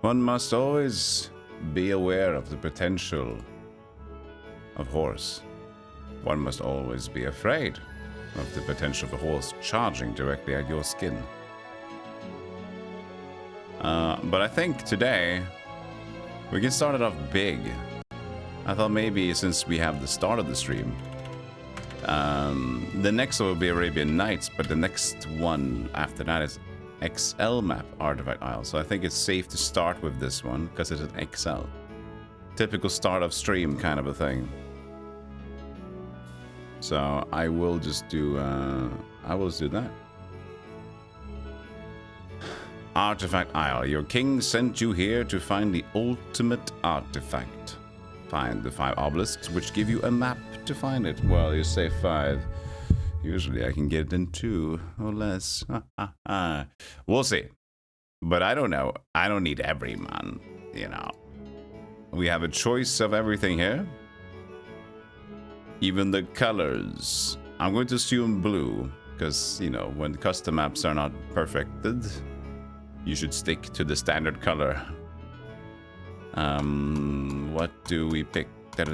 One must always be aware of the potential of horse. One must always be afraid of the potential of a horse charging directly at your skin. But I think today we can start it off big. I thought maybe since we have the start of the stream, the next one will be Arabian Nights, but the next one after that is XL map Artifact Isle. So I think it's safe to start with this one because it's an XL. Typical start of stream kind of a thing. So I will just do that. Artifact Isle. Your king sent you here to find the ultimate artifact. Find the 5 obelisks, which give you a map to find it. Well, you say 5. Usually I can get it in 2 or less. We'll see. But I don't know. I don't need every man, you know. We have a choice of everything here. Even the colors. I'm going to assume blue, because, you know, when custom maps are not perfected, you should stick to the standard color. What do we pick? We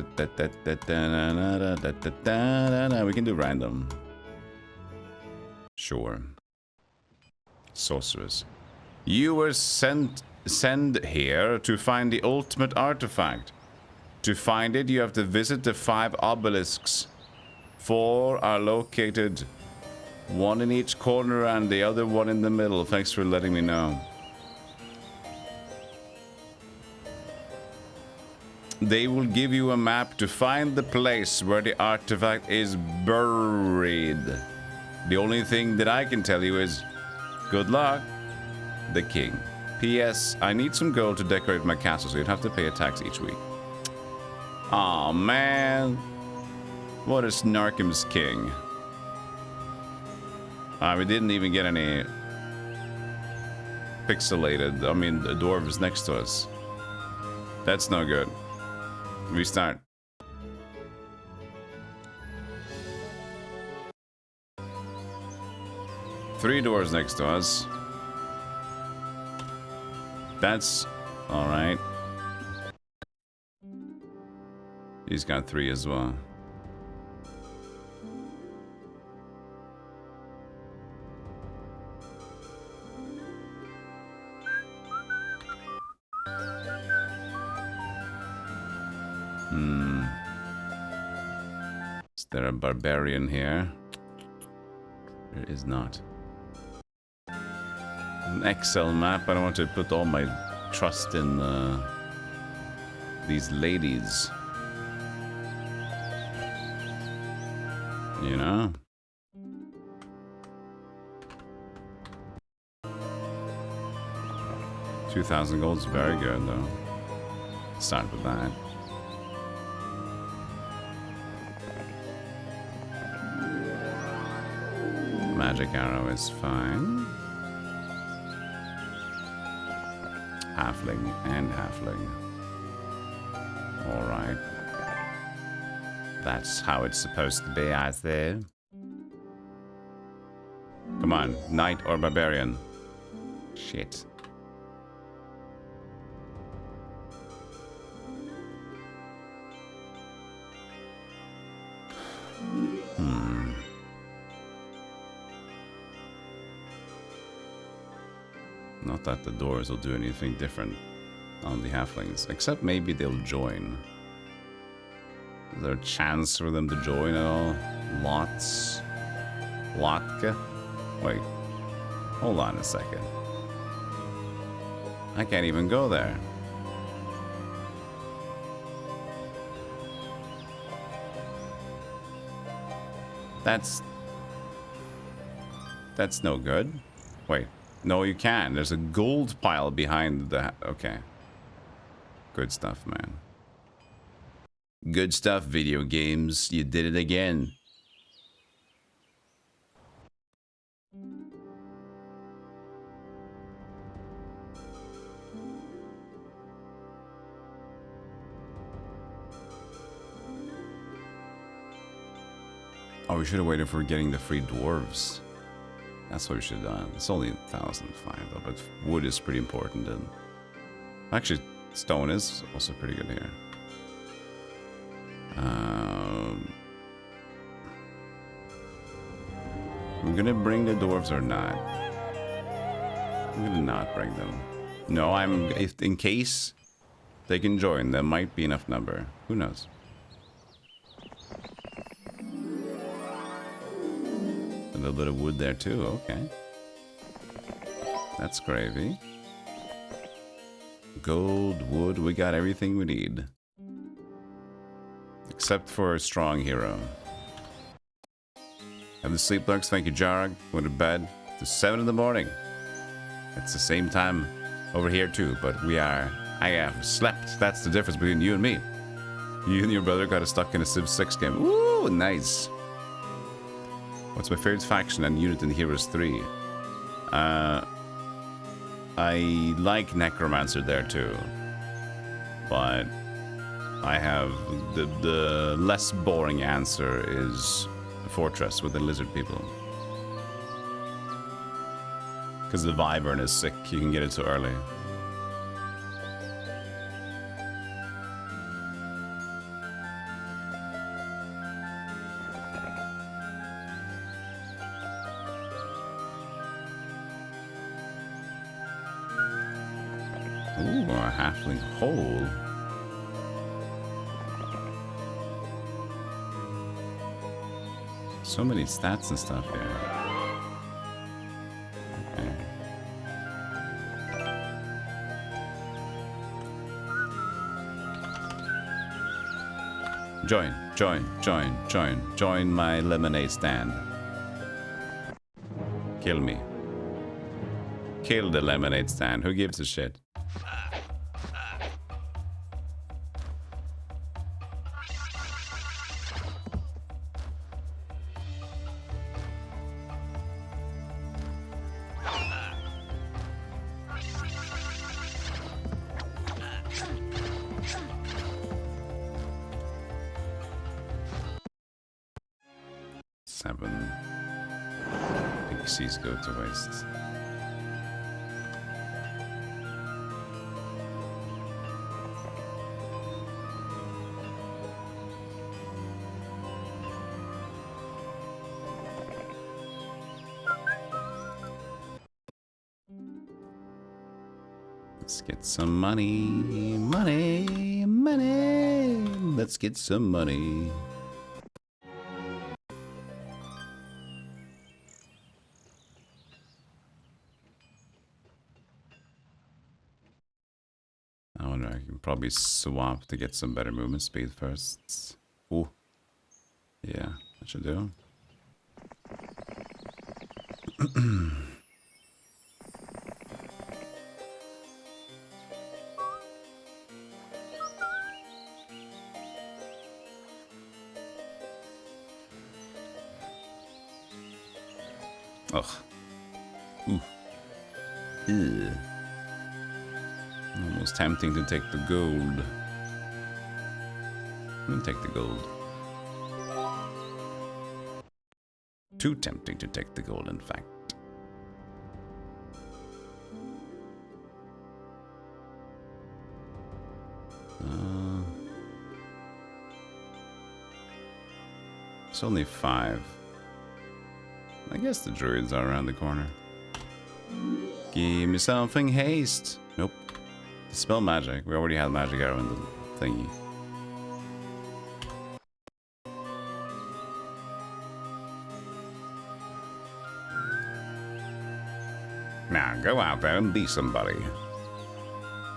can do random. Sure. Sorceress. You were sent here to find the ultimate artifact. To find it, you have to visit the 5 obelisks. 4 are located, 1 in each corner and the other one in the middle. Thanks for letting me know. They will give you a map to find the place where the artifact is buried. The only thing that I can tell you is, good luck, the king. P.S. I need some gold to decorate my castle, so you'd have to pay a tax each week. Aw, man. What is Narkim's king? We didn't even get any pixelated, the dwarves next to us. That's no good. Restart. Three doors next to us. That's alright. He's got 3 as well. Is there a barbarian here? There is not. An Excel map. I don't want to put all my trust in these ladies. You know? $2,000 gold's very good though. Start with that. Magic arrow is fine. Halfling and halfling. Alright. That's how it's supposed to be, I say. Come on, knight or barbarian? Shit. Not that the doors will do anything different on the halflings, except maybe they'll join. Is there a chance for them to join at all? Lots? Lotka? Wait. Hold on a second. I can't even go there. That's no good. Wait. No, you can. There's a gold pile behind the... Okay. Good stuff, man. Good stuff, video games. You did it again. Oh, we should have waited for getting the free dwarves. That's what we should have done. It's only 1,005 though, but wood is pretty important then. Actually, stone is also pretty good here. We're gonna bring the dwarves or not? I'm gonna not bring them. No, if in case they can join, there might be enough number. Who knows? A little bit of wood there too. Okay, that's gravy. Gold, wood, we got everything we need. Except for a strong hero. Have the sleep lurks, thank you, Jarg. Went to bed. It's 7 in the morning. It's the same time over here too, but I have slept. That's the difference between you and me. You and your brother got stuck in a Civ 6 game. Ooh, nice. What's my favorite faction and unit in Heroes 3? I like Necromancer there too, but I have the less boring answer is Fortress with the lizard people, because the Wyvern is sick. You can get it so early. Ooh, a halfling hole. So many stats and stuff here. Okay. Join my lemonade stand. Kill me. Kill the lemonade stand. Who gives a shit? Pixies go to waste. Let's get some money. Let's get some money. I wonder, I can probably swap to get some better movement speed first. Ooh. Yeah, that should do. Ugh. Ooh. Ew. Almost tempting to take the gold. I'm gonna take the gold. Too tempting to take the gold, in fact. It's only 5. I guess the druids are around the corner. Give me something haste. Nope. Dispel magic. We already had magic arrow in the thingy. Now go out there and be somebody.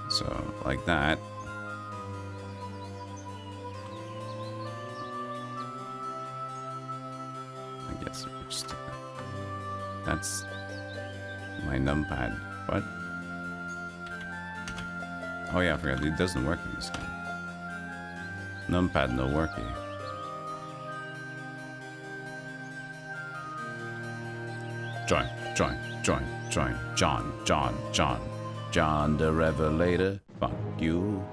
So, like that. I guess we're just... That's my numpad. What? Oh yeah, I forgot. It doesn't work in this game. Numpad no worky. Join. John the Revelator. Fuck you.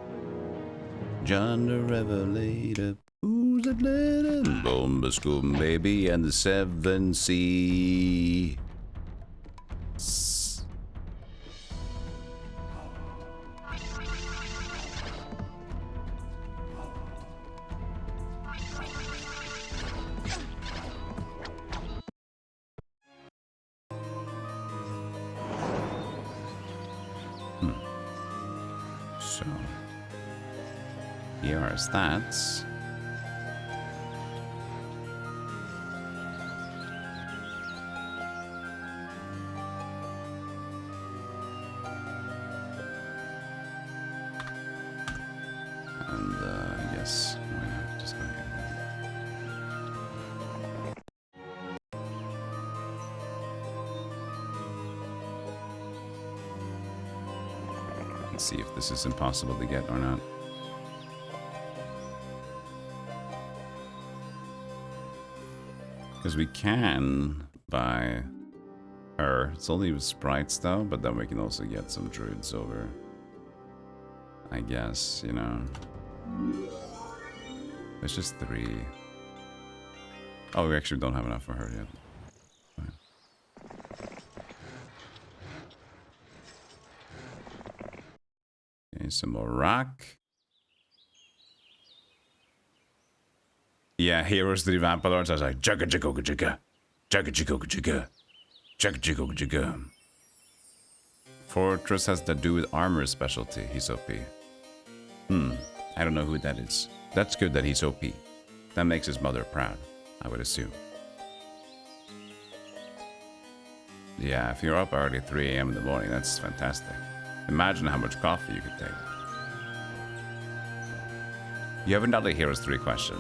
John the Revelator. Who's that little bomba scoom baby and the 7 Sea? So, here are stats. And yes, why not? Just go ahead. Let's see if this is impossible to get or not. Because we can buy her. It's only with sprites though, but then we can also get some druids over. I guess, you know. It's just 3. Oh, we actually don't have enough for her yet. Okay, some more rock. Yeah, heroes to the vampire lords. I was like, jugga jugga jugga, jugga jugga jugga, jugga jugga jugga. Fortress has to do with armor specialty. He's OP. I don't know who that is. That's good that he's OP. That makes his mother proud, I would assume. Yeah, if you're up early 3 AM in the morning, that's fantastic. Imagine how much coffee you could take. You haven't done the Heroes 3 question.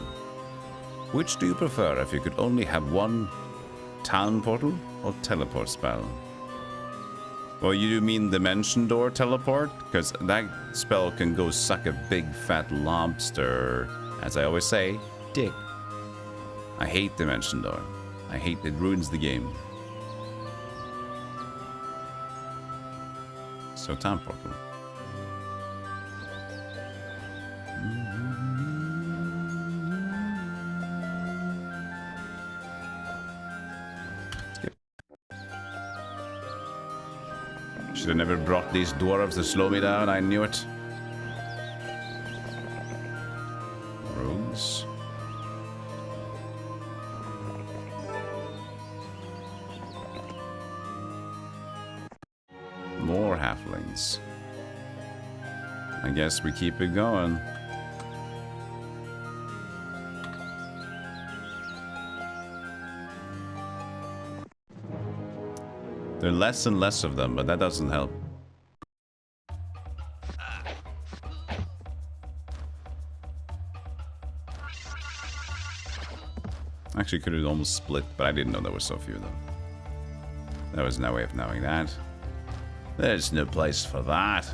Which do you prefer if you could only have one town portal or teleport spell? Well, you mean Dimension Door teleport? Because that spell can go suck a big fat lobster. As I always say, dick. I hate Dimension Door. I hate it, ruins the game. So town portal. Should have never brought these dwarves to slow me down, I knew it. Rogues. More halflings. I guess we keep it going. There are less and less of them, but that doesn't help. Actually, could have almost split, but I didn't know there were so few of them. There was no way of knowing that. There's no place for that.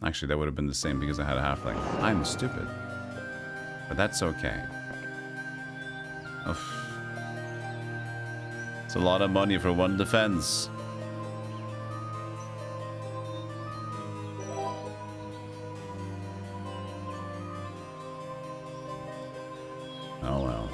Actually, that would have been the same because I had a halfling. I'm stupid. But that's okay. Oof. It's a lot of money for one defense. Oh well.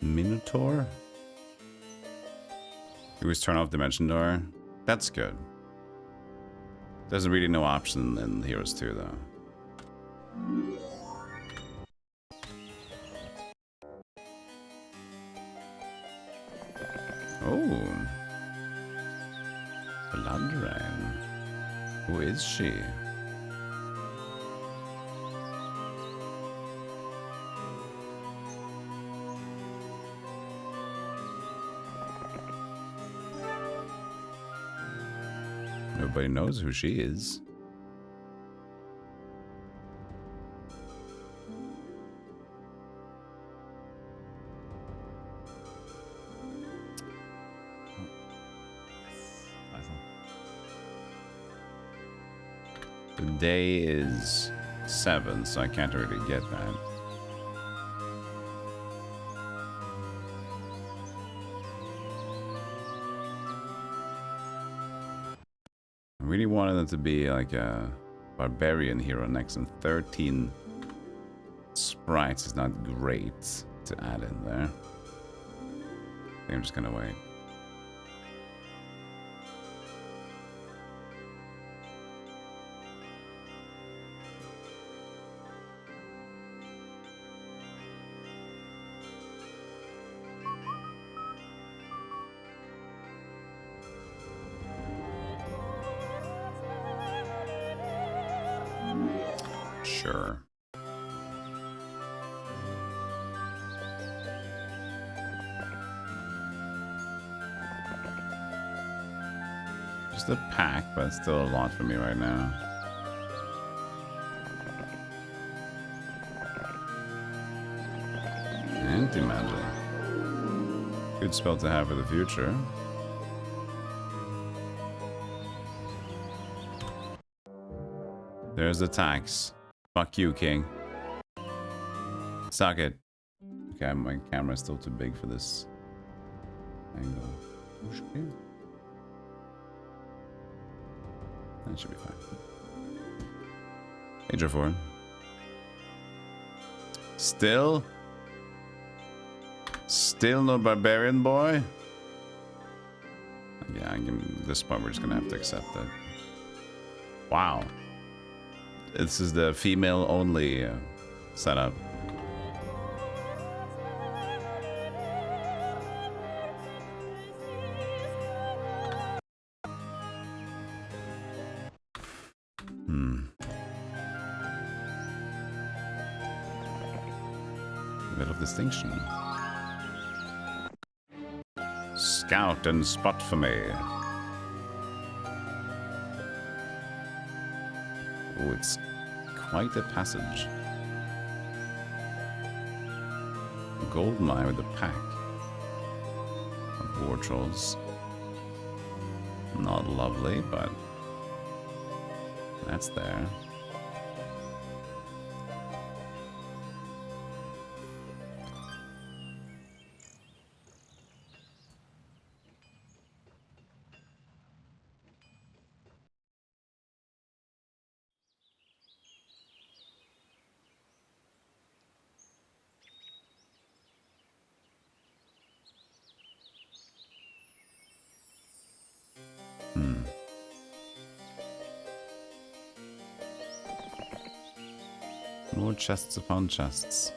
Minotaur? You always turn off Dimension Door. That's good. There's really no option in Heroes 2 though. Oh. Bloodbrain. Who is she? Nobody knows who she is. The day is 7, so I can't really get that. really wanted it to be like a barbarian hero next, and 13 sprites is not great to add in there. I think I'm just gonna wait. Sure. Just a pack, but it's still a lot for me right now. Anti-magic. Good spell to have for the future. There's the tax. Fuck you, king. Suck it. Okay, my camera's still too big for this angle. Okay. That should be fine. Major 4. Still no barbarian boy? Yeah, this part we're just gonna have to accept it. Wow. This is the female only setup. A bit of distinction. Scout and spot for me. Oh, it's quite a passage. Gold mine with a pack of war trolls. Not lovely, but that's there. More chests upon chests.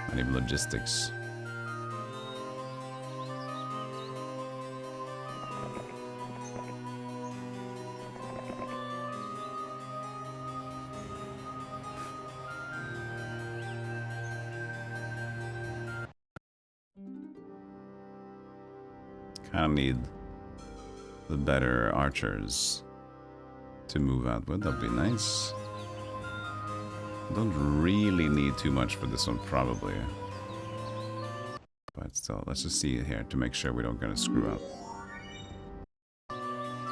Not even logistics. Kind of need the better archers to move out with. That'd be nice. Don't really need too much for this one, probably. But still, let's just see it here to make sure we don't gonna screw up.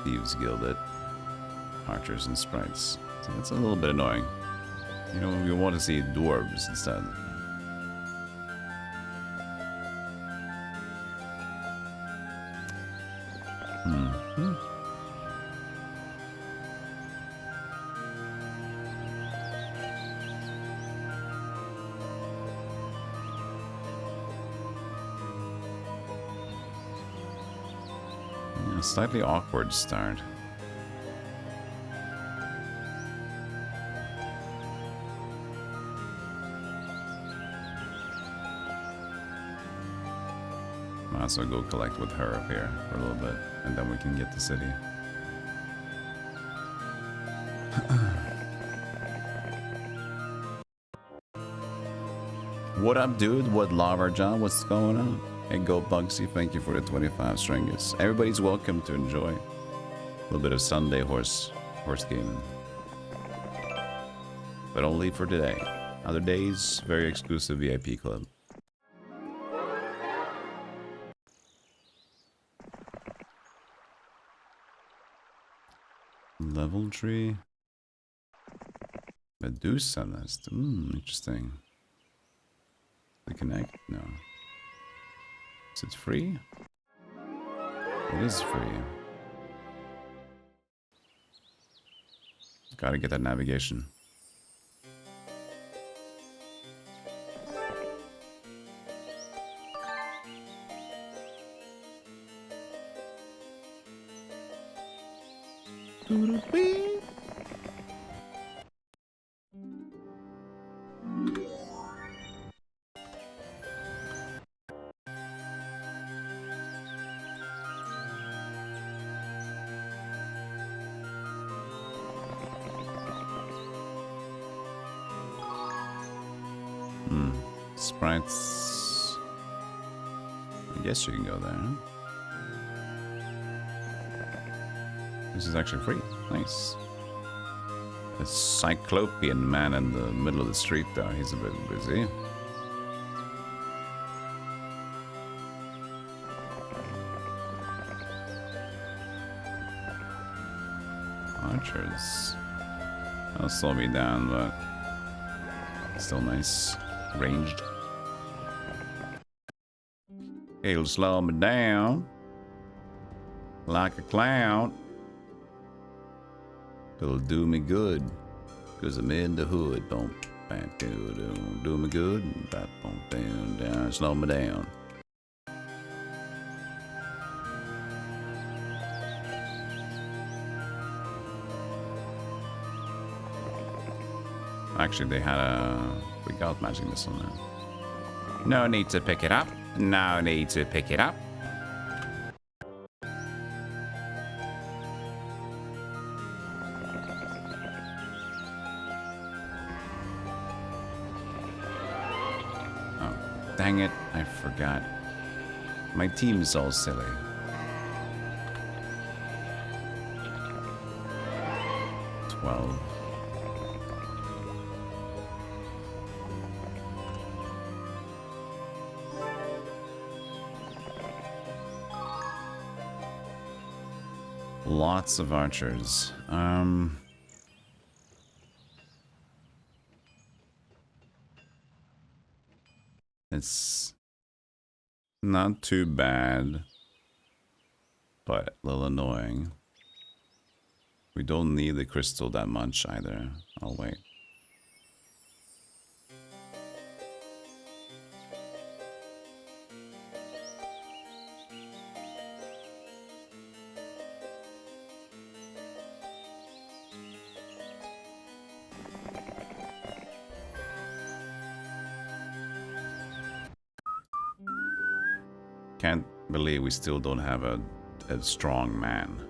Thieves Guilded, archers and sprites. So that's a little bit annoying. You know, we want to see dwarves instead. Slightly awkward start. Might as well go collect with her up here for a little bit, and then we can get the city. What up, dude? What lava, John? What's going on? Hey, Go Bugsy, thank you for the 25 stringers. Everybody's welcome to enjoy a little bit of Sunday horse gaming. But only for today. Other days, very exclusive VIP club. Level tree. Medusa nest. Interesting. To connect? No. Is it free? It is free. Gotta get that navigation. Sprites. I guess you can go there. This is actually free. Nice. The cyclopean man in the middle of the street, though. He's a bit busy. Archers. That'll slow me down, but still nice. Ranged. It'll slow me down like a clown. It'll do me good, cause I'm in the hood. Don't do me good. Down, slow me down. Actually, they had a freak-out magic missile now. No need to pick it up. No need to pick it up. Oh, dang it. I forgot. My team's all silly. Lots of archers. It's not too bad, but a little annoying. We don't need the crystal that much either. I'll wait. Can't believe we still don't have a strong man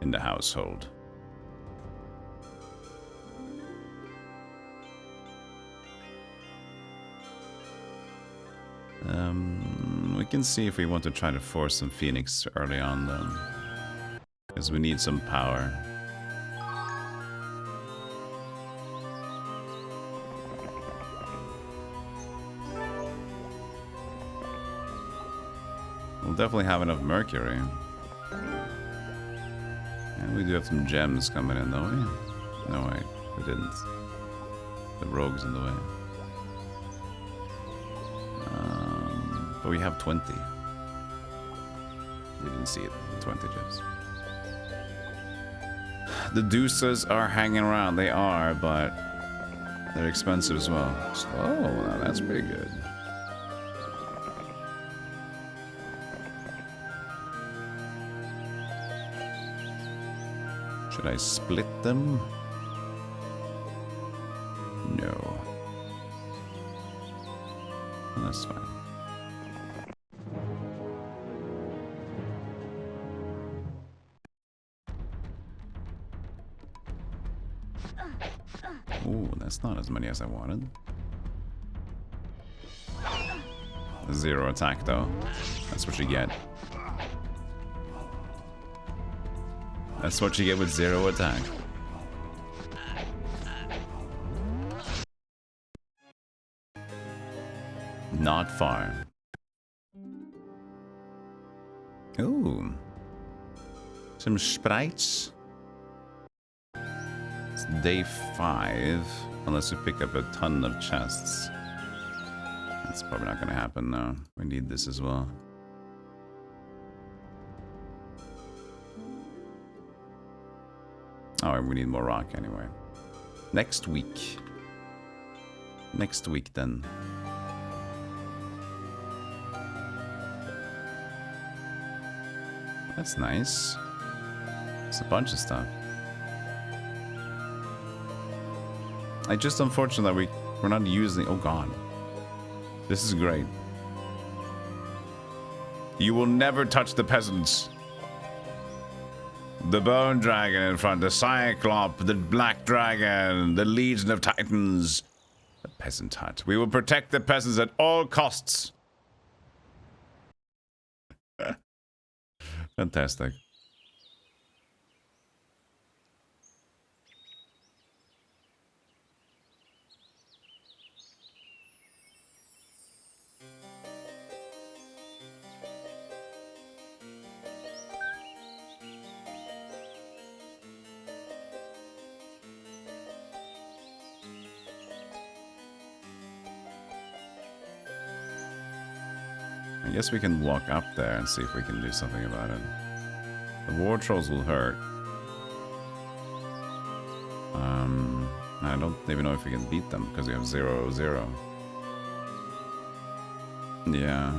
in the household. We can see if we want to try to force some Phoenix early on though, because we need some power. We'll definitely have enough mercury. And we do have some gems coming in, though. No, wait. We didn't. The rogue's in the way. But we have 20. You didn't see it. 20 gems. The deuces are hanging around. They are, but they're expensive as well. Oh, now that's pretty good. Should I split them? No. That's fine. Ooh, that's not as many as I wanted. 0 attack though. That's what you get. That's what you get with 0 attack. Not far. Ooh. Some sprites. It's day 5, unless we pick up a ton of chests. That's probably not going to happen now. We need this as well. Oh, we need more rock anyway. Next week. Next week then. That's nice. It's a bunch of stuff. I just unfortunate that we're not using. Oh god. This is great. You will never touch the peasants. The bone dragon in front, the cyclop, the black dragon, the legion of titans. The peasant hut. We will protect the peasants at all costs. Fantastic. I guess we can walk up there and see if we can do something about it. The war trolls will hurt. I don't even know if we can beat them because we have 0-0. Yeah.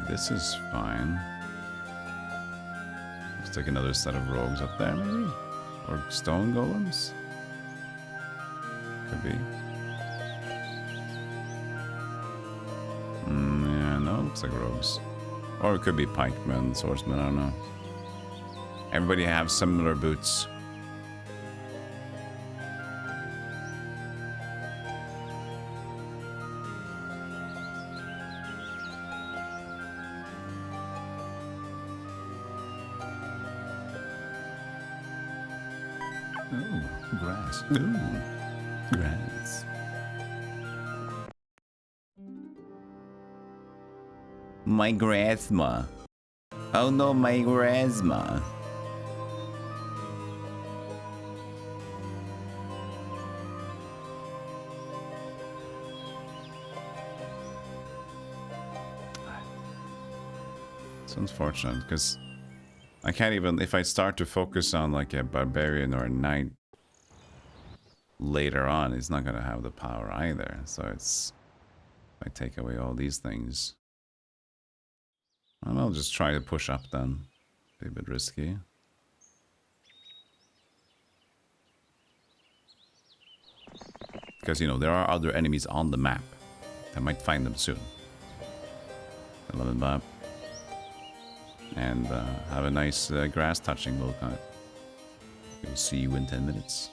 This is fine. Let's take another set of rogues up there, maybe? Or stone golems? Could be. Yeah, no, it looks like rogues. Or it could be pikemen, swordsmen, I don't know. Everybody have similar boots. Ooh, grass. My grasma. Oh no, my grasma. It's unfortunate because I can't even, if I start to focus on like a barbarian or a knight later on, he's not going to have the power either. So it's, if I take away all these things, I'll just try to push up then. Be a bit risky. Because, you know, there are other enemies on the map. I might find them soon. 11 map. And have a nice grass touching look on it. We'll see you in 10 minutes.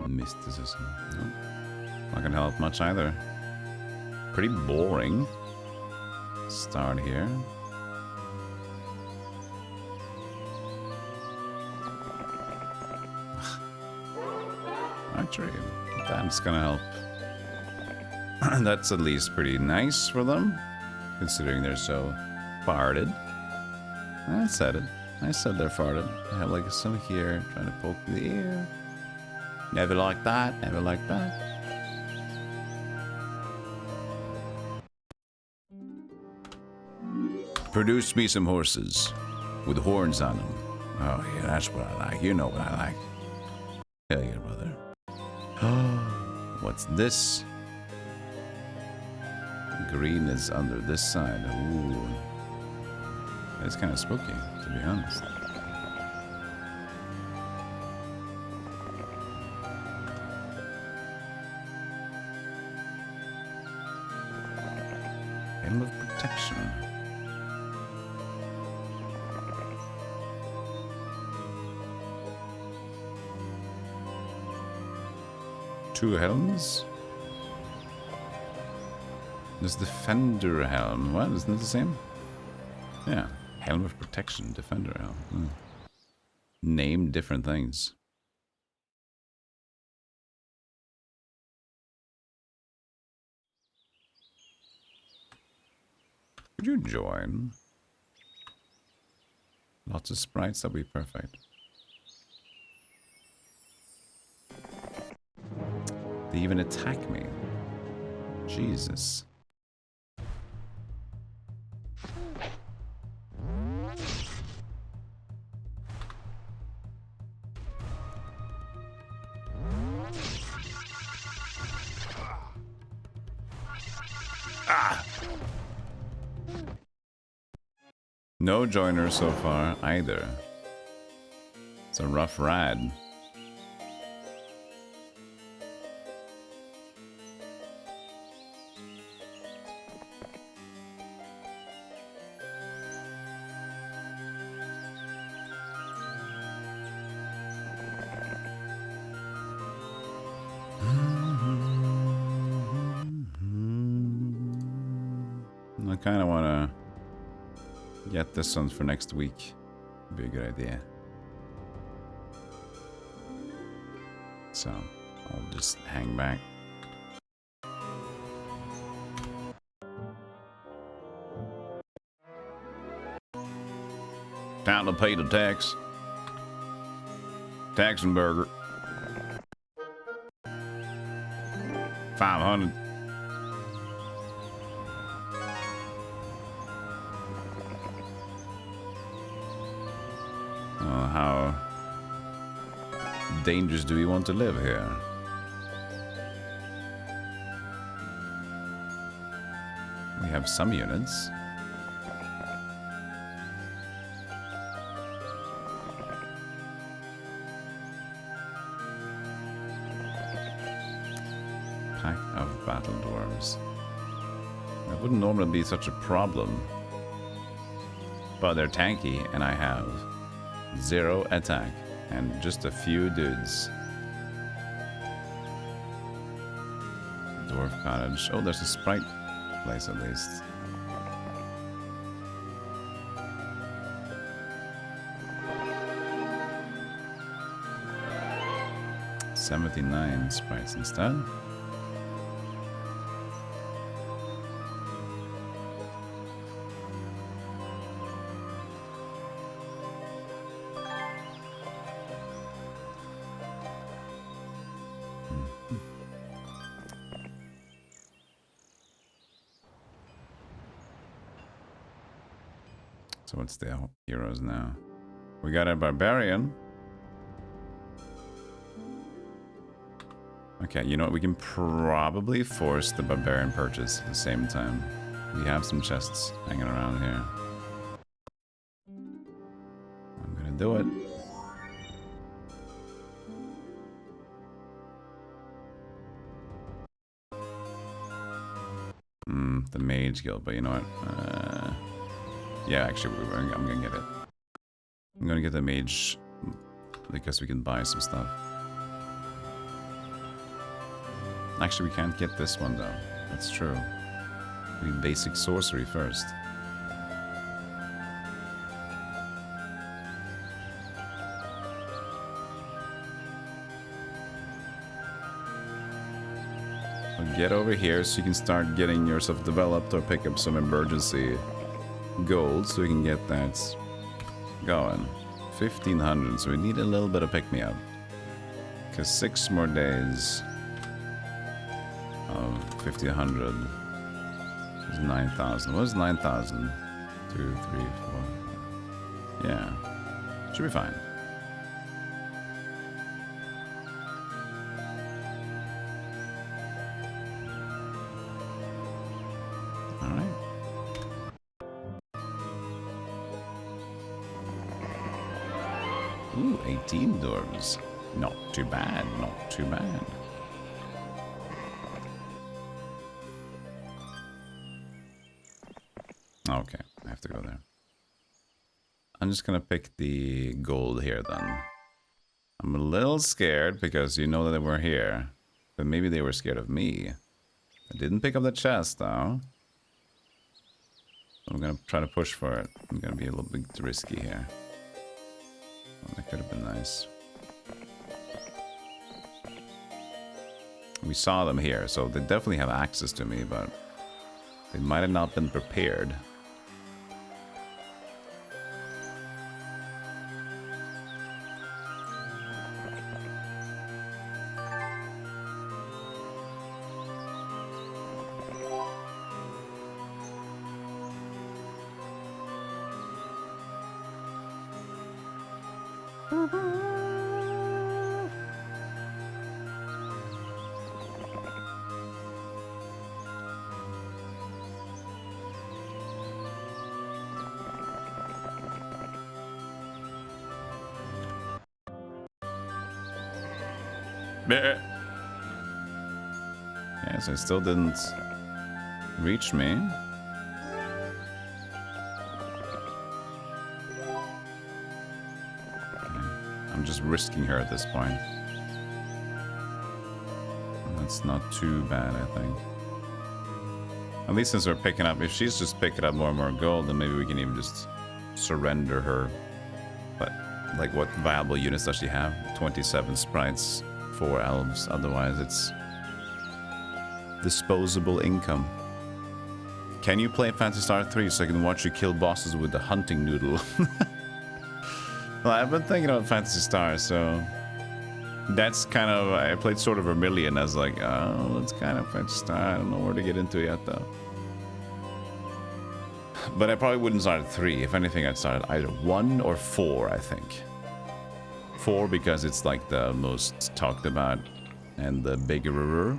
Mysticism. No. Not gonna help much either. Pretty boring. Start here. Actually, that's gonna help. That's at least pretty nice for them, considering they're so farted. I said it. I said they're farted. I have like some here trying to poke the ear. Never like that, never like that. Produce me some horses with horns on them. Oh yeah, that's what I like. You know what I like. Hell yeah, brother. What's this? Green is under this side. Ooh. It's kind of spooky, to be honest. Helm of protection. Two helms? There's Defender Helm. What? Isn't it the same? Yeah. Helm of Protection, Defender Helm. Name different things. Could you join? Lots of sprites, that'd be perfect. They even attack me. Jesus. Ah! No joiner so far either. It's a rough ride. I kind of want to get this one for next week. Be a good idea. So I'll just hang back. Time to pay the tax. Tax and burger. 500. How dangerous do we want to live here? We have some units. Pack of battle dwarves. That wouldn't normally be such a problem. But they're tanky, and I have 0 attack and just a few dudes. Dwarf cottage. Oh, there's a sprite place at least. $79 sprites instead. So what's the heroes now? We got a barbarian. Okay, you know what? We can probably force the barbarian purchase at the same time. We have some chests hanging around here. I'm gonna do it. The mage guild, but you know what? Yeah, actually, I'm gonna get it. I'm gonna get the mage because we can buy some stuff. Actually, we can't get this one though. That's true. We need basic sorcery first. So get over here so you can start getting yourself developed or pick up some emergency gold so we can get that going. 1500, so we need a little bit of pick-me-up. Because 6 more days of 1500 is 9,000. What is 9,000? 2, 3, 4. Yeah. Should be fine. Ooh, 18 dwarves. Not too bad, not too bad. Okay, I have to go there. I'm just gonna pick the gold here then. I'm a little scared because you know that they were here. But maybe they were scared of me. I didn't pick up the chest though. So I'm gonna try to push for it. I'm gonna be a little bit risky here. Oh, that could have been nice. We saw them here, so they definitely have access to me, but they might have not been prepared. Yes, it still didn't reach me. Okay. I'm just risking her at this point. That's not too bad, I think. At least since we're picking up, if she's just picking up more and more gold, then maybe we can even just surrender her. But, like, what viable units does she have? 27 sprites, 4 elves. Otherwise, it's disposable income. Can you play Phantasy Star 3 so I can watch you kill bosses with the hunting noodle? Well, I've been thinking about Phantasy Star, so that's kind of, I played sort of Vermilion as like, oh, it's kind of Phantasy Star. I don't know where to get into yet though. But I probably wouldn't start at 3. If anything, I'd start at either 1 or 4, I think. 4 because it's like the most talked about and the bigger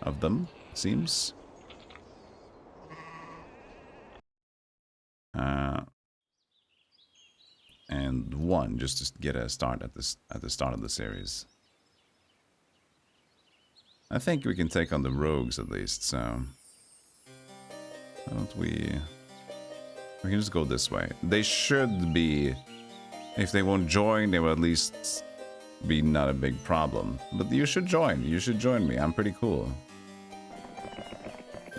of them, it seems. And 1 just to get a start at the start of the series. I think we can take on the rogues at least, so why don't we can just go this way. They should be, if they won't join, they will at least be not a big problem. But you should join. You should join me. I'm pretty cool.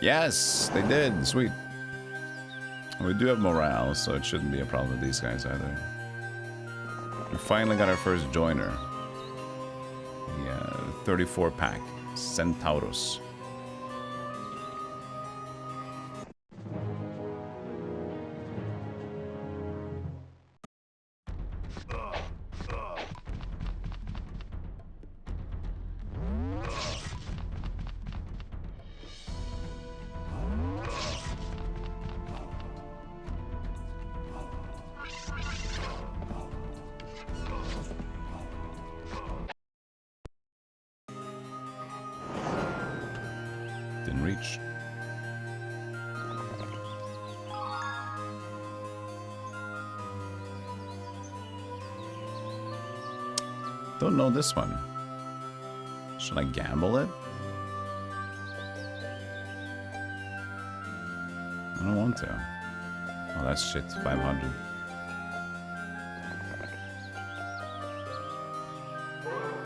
Yes, they did. Sweet. We do have morale, so it shouldn't be a problem with these guys either. We finally got our first joiner. Yeah, 34 pack. Centauros. Didn't reach. Don't know this one. Should I gamble it? I don't want to. Oh, that's shit. 500.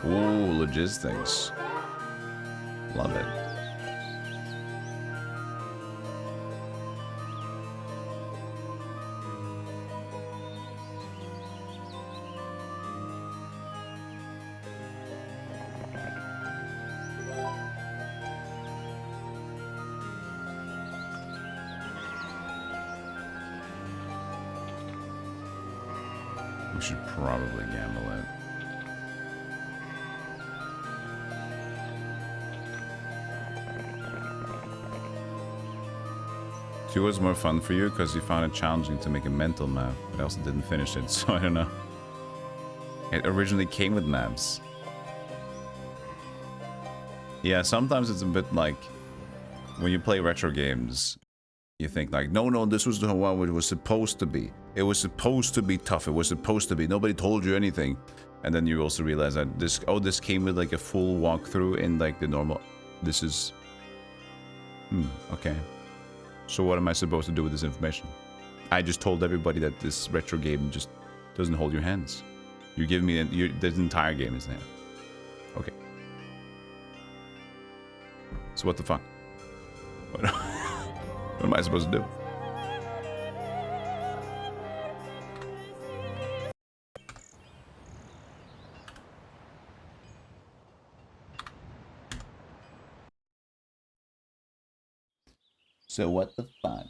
Ooh, logistics. Love it. We should probably gamble it. Two was more fun for you because you found it challenging to make a mental map, but I also didn't finish it, so I don't know. It originally came with maps. Yeah, sometimes it's a bit like when you play retro games, you think like, no, this was the one it was supposed to be. It was supposed to be tough. It was supposed to be. Nobody told you anything. And then you also realize that this came with like a full walkthrough in like the normal. This is... okay. So what am I supposed to do with this information? I just told everybody that this retro game just doesn't hold your hands. You give me this entire game is there. Okay. So what the fuck? What am I supposed to do? So what the fuck?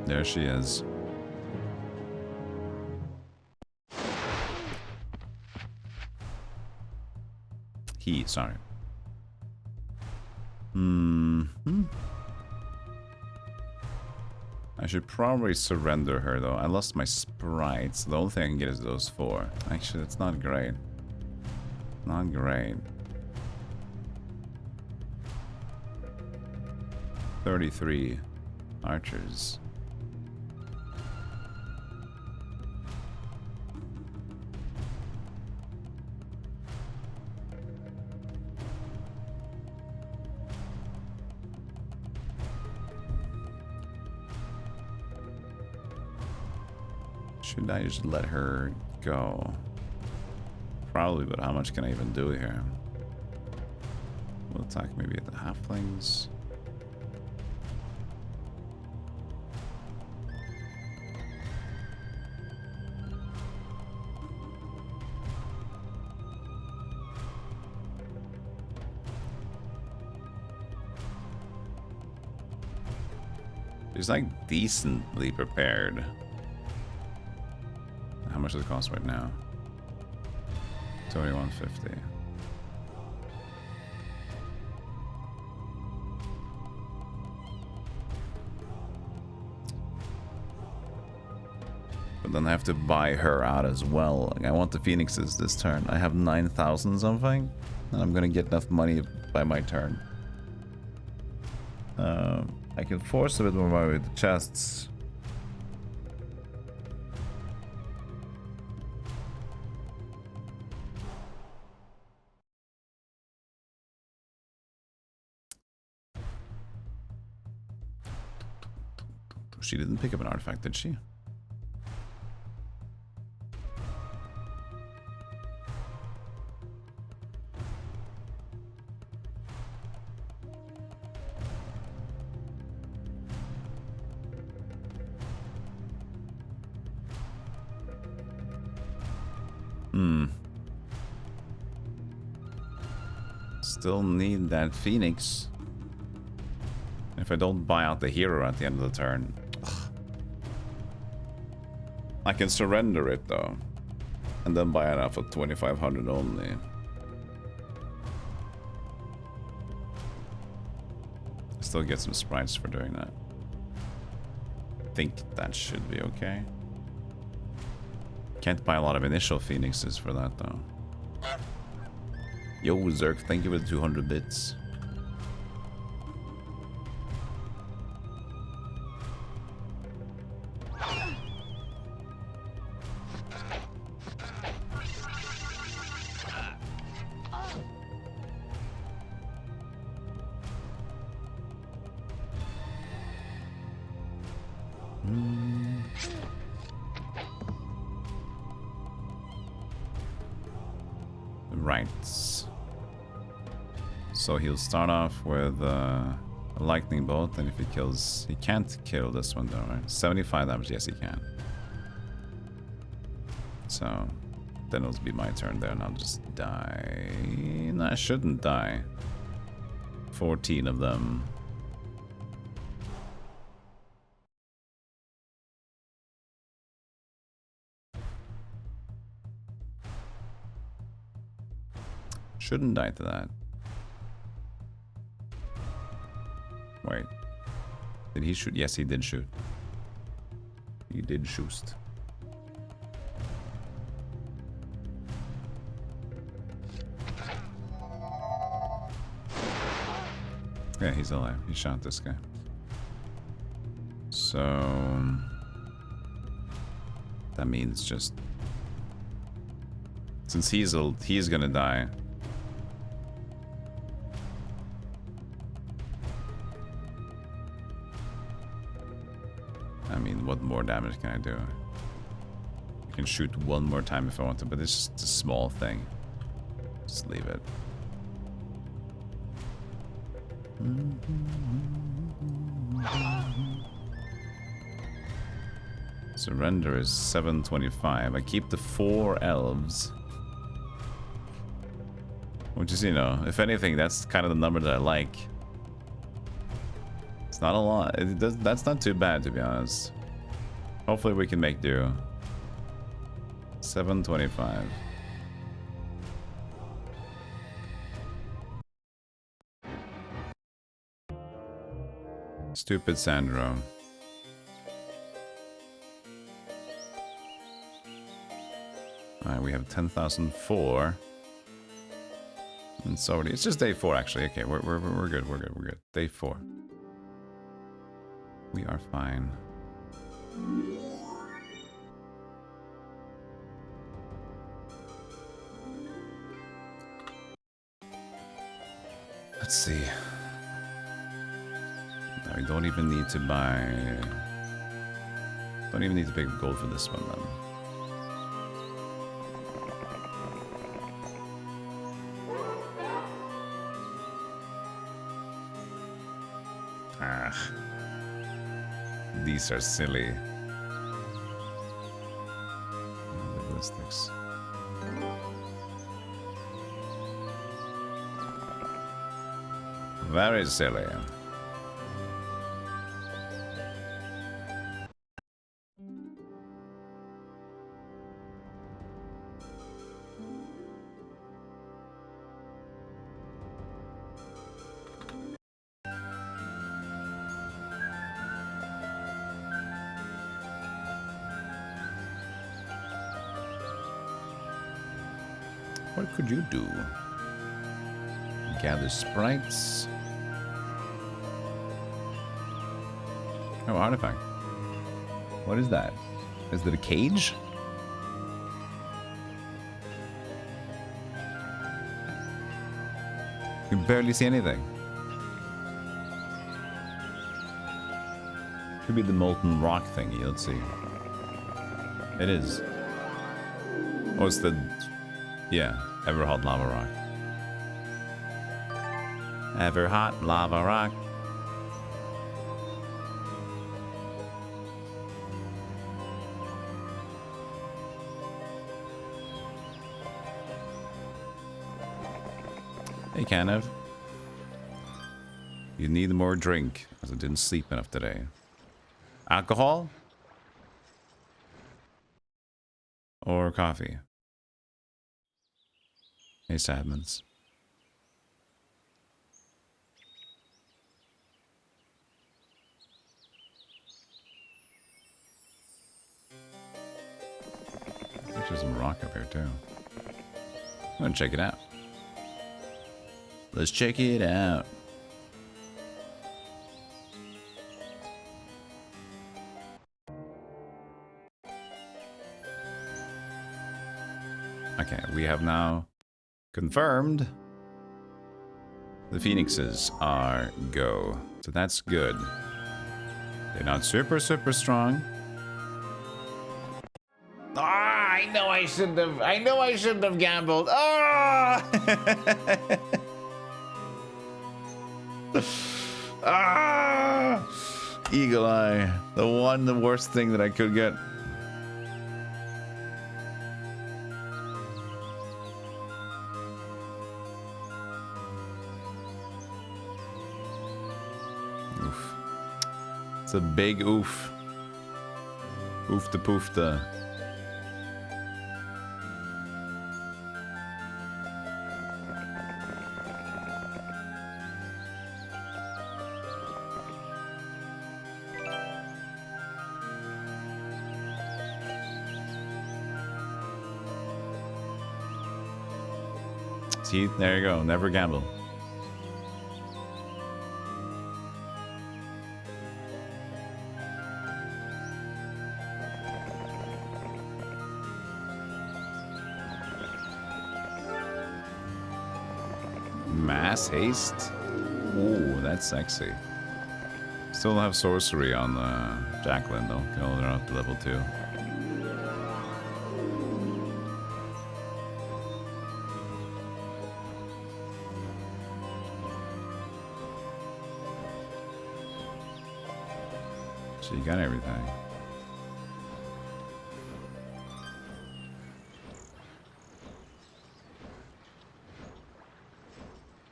There she is. Sorry. I should probably surrender her though. I lost my sprites. The only thing I can get is those 4. Actually, that's not great. Not great. 33 archers. Should I just let her go? Probably, but how much can I even do here? We'll attack maybe at the halflings. She's like decently prepared. How much does it cost right now? 2150. But then I have to buy her out as well. Like, I want the phoenixes this turn. I have 9,000 something, and I'm gonna get enough money by my turn. I can force a bit more money with the chests. She didn't pick up an artifact, did she? Still need that phoenix. If I don't buy out the hero at the end of the turn, I can surrender it though, and then buy it out for 2,500 only. I still get some sprites for doing that. I think that should be okay. Can't buy a lot of initial phoenixes for that though. Yo, Zerk, thank you for the 200 bits. Right. So he'll start off with a lightning bolt, and if he kills... He can't kill this one though, right? 75 damage, yes he can. So then it'll be my turn there, and I'll just die. No, I shouldn't die. 14 of them. Shouldn't die to that. Wait. Did he shoot? Yes, he did shoot. He did shoot. Yeah, he's alive. He shot this guy. So that means just since he's gonna die. I mean, what more damage can I do? I can shoot one more time if I want to, but it's just a small thing. Just leave it. Surrender is 725. I keep the 4 elves. Which is, you know, if anything, that's kind of the number that I like. It's not a lot. That's not too bad, to be honest. Hopefully we can make do. 725. Stupid Sandro. Alright, we have 10,004. And so it's just day 4 actually. Okay, we're good, we're good. Day 4. We are fine. Let's see. Now we don't even need to buy. Don't even need to pay gold for this one then. Ah. These are silly. The ballistics. Very silly. What could you do? Gather sprites. Oh, artifact. What is that? Is it a cage? You can barely see anything. Could be the molten rock thingy. Let's see. It is. Oh, it's the... Yeah, ever hot lava rock. Ever hot lava rock. Hey, Canev. You need more drink, as I didn't sleep enough today. Alcohol? Or coffee? Hey, Sadmans. There's some rock up here, too. I'm gonna check it out. Let's check it out. Okay, we have now confirmed the Phoenixes are go. So that's good. They're not super strong. Ah, I know I shouldn't have gambled. Ah! Ah! Eagle Eye. The worst thing that I could get. Oof. It's a big oof. Oof the poof the. See, there you go. Never gamble. Mass haste? Ooh, that's sexy. Still have sorcery on Jacqueline though. Can only run up to level 2. So you got everything.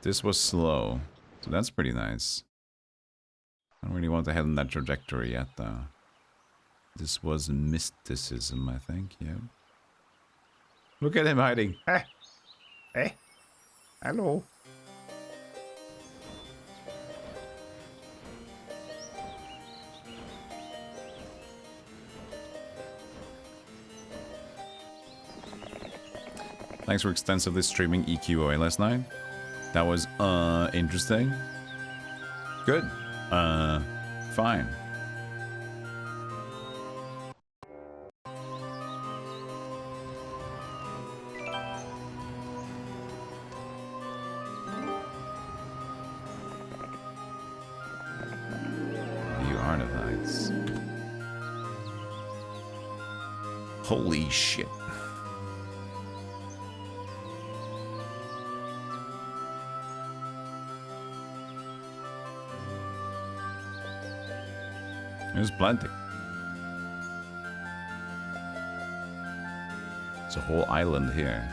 This was slow, so that's pretty nice. I don't really want to head in that trajectory yet, though. This was mysticism, I think, yeah. Look at him hiding. Hey! Hey! Hello! Thanks for extensively streaming EQOA last night. That was, interesting. Good. Fine. You artifacts. Holy shit. There's plenty. It's a whole island here.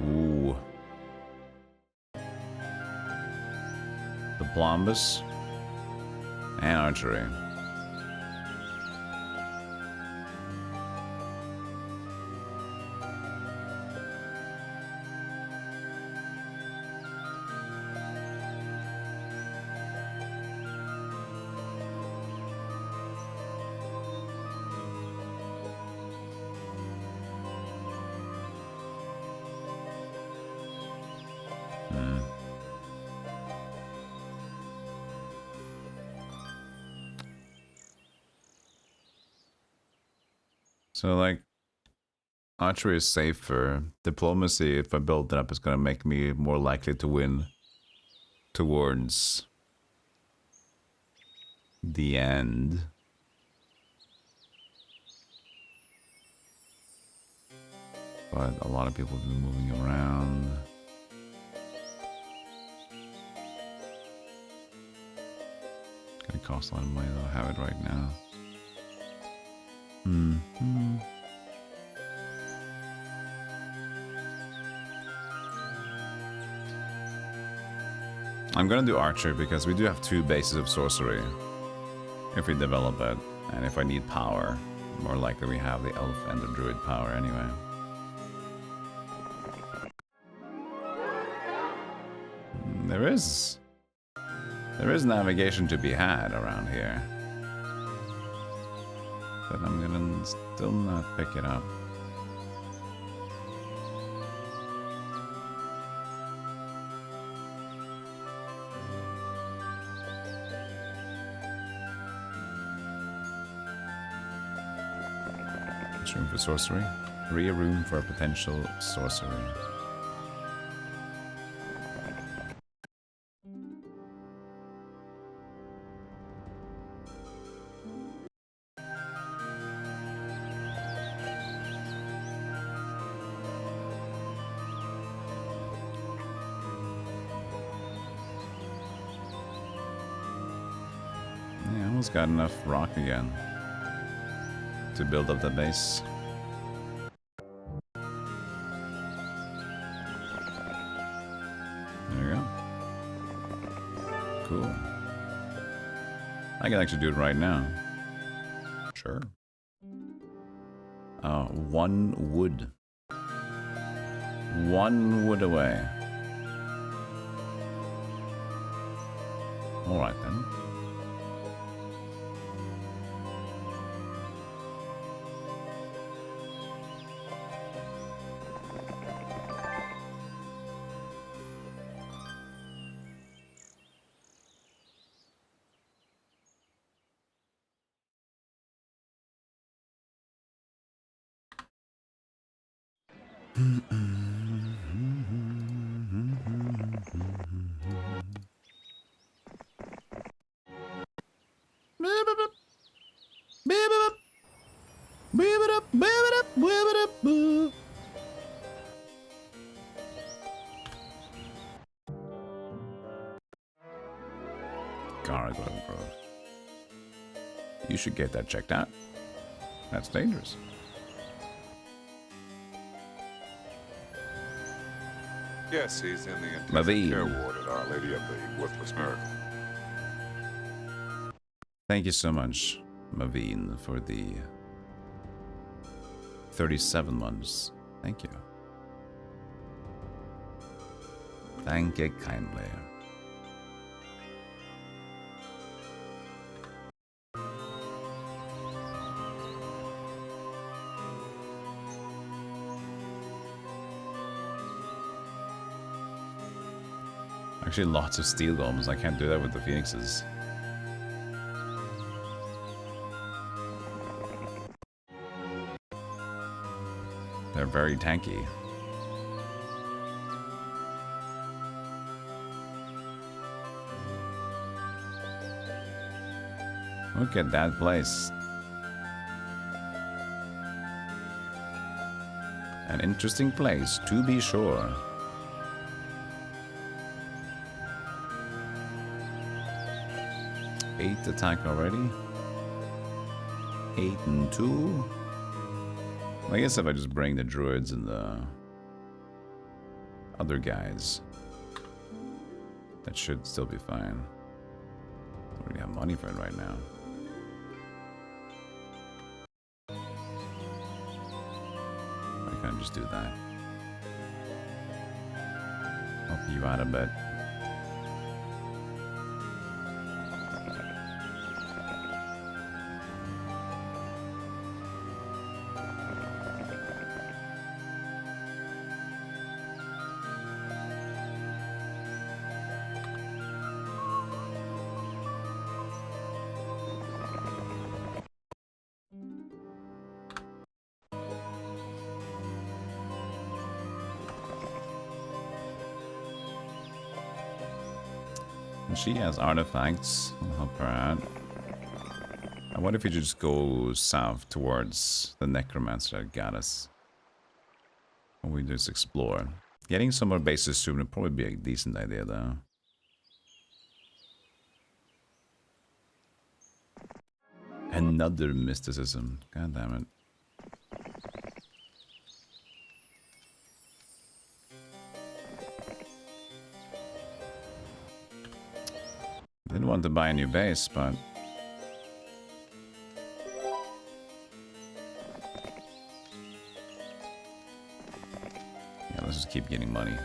Ooh. Diplomas and archery. So, like, archery is safer. Diplomacy, if I build it up, is going to make me more likely to win towards the end. But a lot of people have been moving around. Gonna cost a lot of money, though. I have it right now. I'm gonna do archery because we do have 2 bases of sorcery if we develop it, and if I need power, more likely we have the elf and the druid power anyway. There is navigation to be had around here. But I'm gonna still not pick it up. There's room for sorcery. Rear room for potential sorcery. Got enough rock again to build up the base. There you go. Cool. I can actually do it right now. Sure. 1 wood. 1 wood away. Alright then. Gargoyle Grove. You should get that checked out. That's dangerous. Yes, he's in the Maveen. intensive care ward at Our Lady of the Worthless Miracle. Thank you so much, Maveen, for the 37 months. Thank you. Thank you kindly. Actually, lots of steel golems. I can't do that with the phoenixes. They're very tanky. Look at that place. An interesting place, to be sure. Eight attack already. 8 and 2. I guess if I just bring the druids and the other guys, that should still be fine. Don't really have money for it right now. I can't just do that. Help you out a bit. She has artifacts. I'll help her out. I wonder if we just go south towards the necromancer that got us. Or we just explore. Getting some more bases soon would probably be a decent idea, though. Another mysticism. God damn it. Didn't want to buy a new base, but yeah, let's just keep getting money.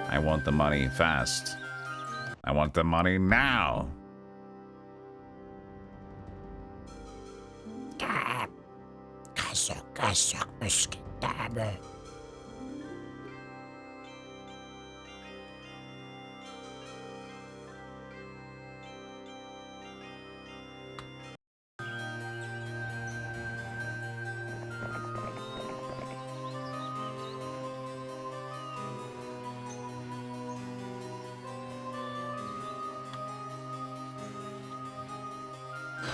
I want the money fast. I want the money now.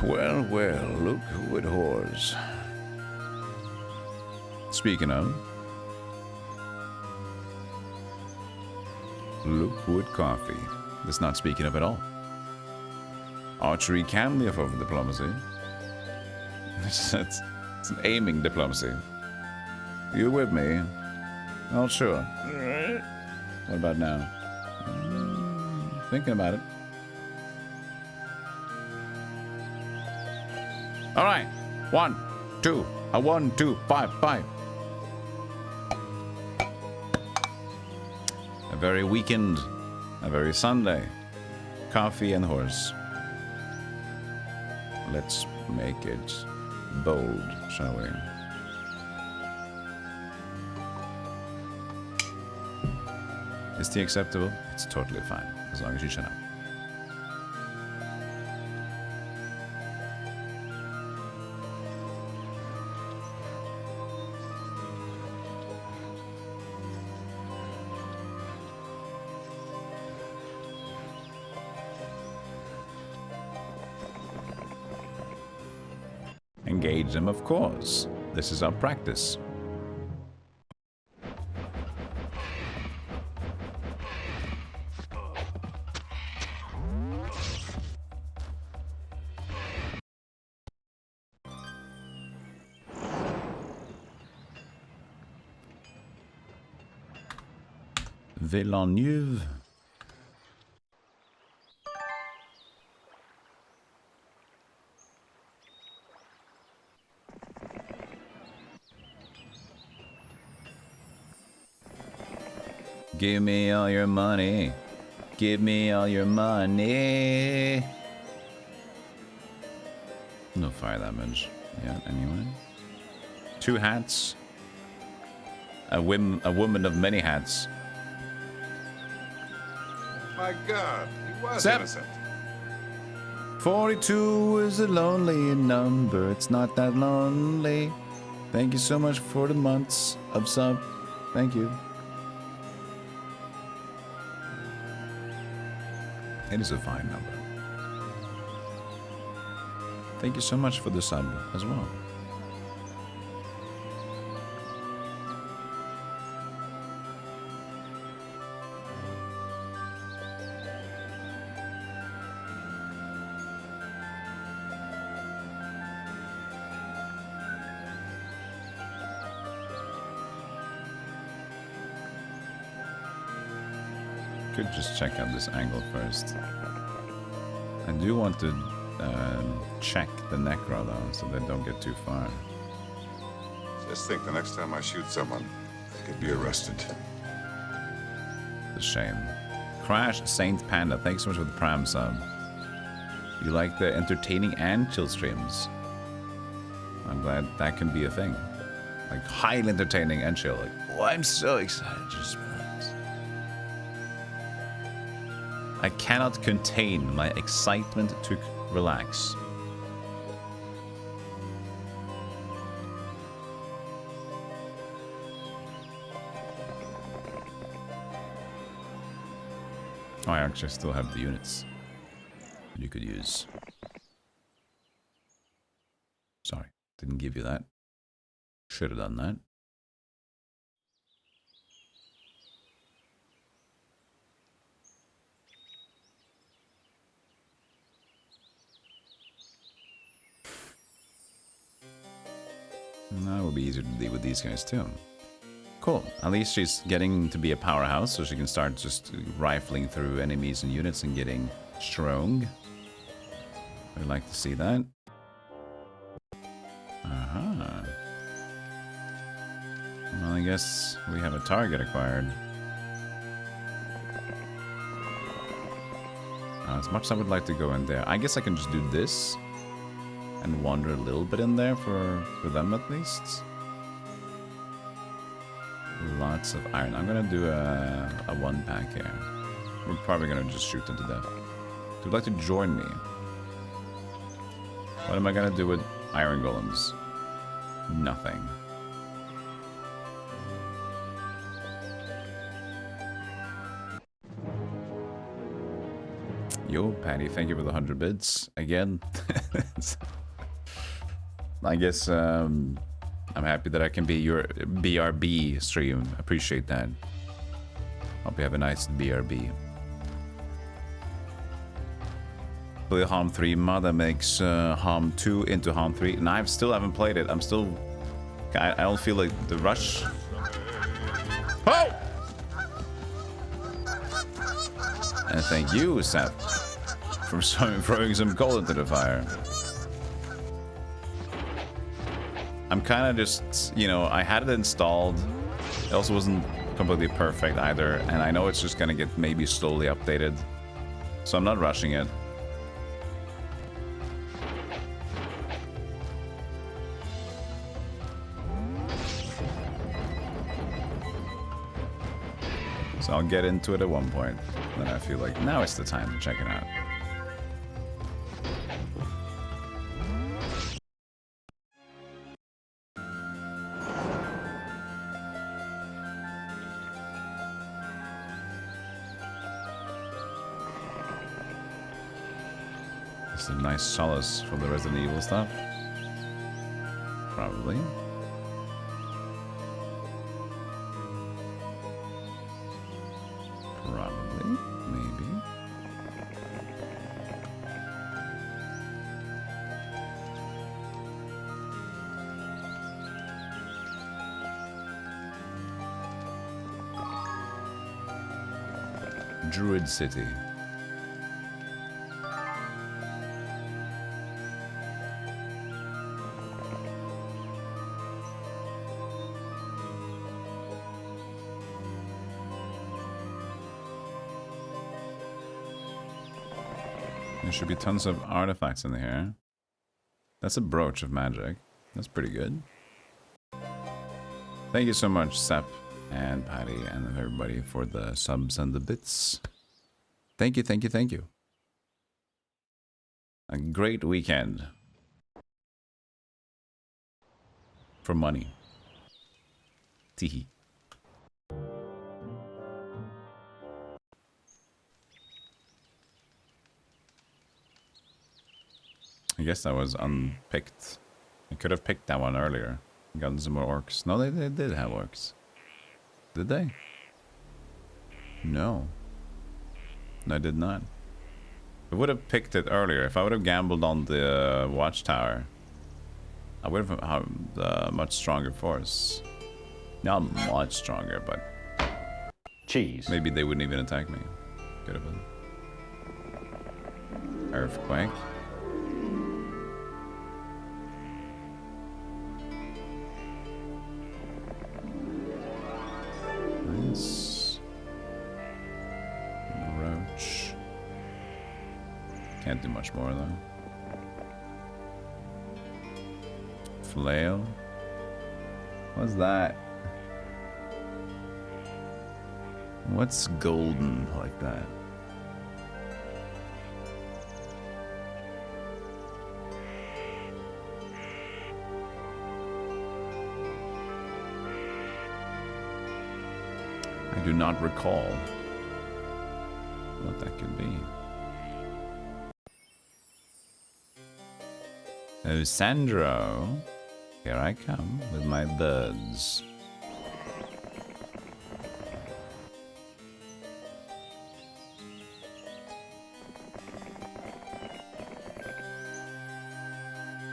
Well, well, look who it whores. Speaking of, Lookwood Coffee. That's not speaking of at all. Archery can be a form of diplomacy. It's an aiming diplomacy. You with me? Oh, sure. What about now? Thinking about it. All right. 1, 2. 1, 2, 5, 5. A very weekend, a very Sunday. Coffee and horse. Let's make it bold, shall we? Is tea acceptable? It's totally fine, as long as you shut up. engage them, of course. This is our practice. Villeneuve. Give me all your money. Give me all your money. No fire damage yet, anyway. 2 hats. A woman of many hats. My God, he was Zep. innocent. 42 is a lonely number. It's not that lonely. Thank you so much for the months of sub. Thank you. It is a fine number. Thank you so much for the sub as well. Could just check out this angle first. I do want to check the necro though, so they don't get too far. Just think the next time I shoot someone, they could be arrested. It's a shame. Crash Saint Panda, thanks so much for the Prime sub. You like the entertaining and chill streams. I'm glad that can be a thing. Like highly entertaining and chill. Like, oh, I'm so excited. Just relax. I cannot contain my excitement to relax. Oh, I actually still have the units that you could use. Sorry, didn't give you that. Should have done that. That will be easier to deal with these guys too. Cool. At least she's getting to be a powerhouse, so she can start just rifling through enemies and units and getting strong. I'd like to see that. Aha. Well, I guess we have a target acquired. As much as I would like to go in there, I guess I can just do this and wander a little bit in there for them at least. Lots of iron. I'm gonna do a 1-pack here. We're probably gonna just shoot them to death. If you'd like to join me, what am I gonna do with iron golems? Nothing. Yo, Patty, thank you for the 100 bits again. I guess I'm happy that I can be your BRB stream. Appreciate that. Hope you have a nice BRB. Play Harm 3 mod that makes Harm 2 into Harm 3. And I still haven't played it. I don't feel like the rush. Oh! And thank you, Seth, for throwing some coal into the fire. I'm kind of just, you know, I had it installed. It also wasn't completely perfect either, and I know it's just gonna get maybe slowly updated. So I'm not rushing it. So I'll get into it at one point. Then I feel like now it's the time to check it out. It's a nice solace for the Resident Evil stuff. Probably. Probably. Maybe. Druid City. There should be tons of artifacts in here. That's a brooch of magic. That's pretty good. Thank you so much, Sep and Patty and everybody for the subs and the bits. Thank you, thank you, thank you. A great weekend. For money. Teehee. I guess that was unpicked. I could have picked that one earlier. Gotten some more orcs. No, they did have orcs. Did they? No. No, I did not. I would have picked it earlier. If I would have gambled on the watchtower, I would have had a much stronger force. Not much stronger, but... Cheese. Maybe they wouldn't even attack me. Could have been. Earthquake. Nice. Roach. Can't do much more though. Flail. What's that? What's golden like that? I do not recall what that could be. Oh, Sandro. Here I come with my birds.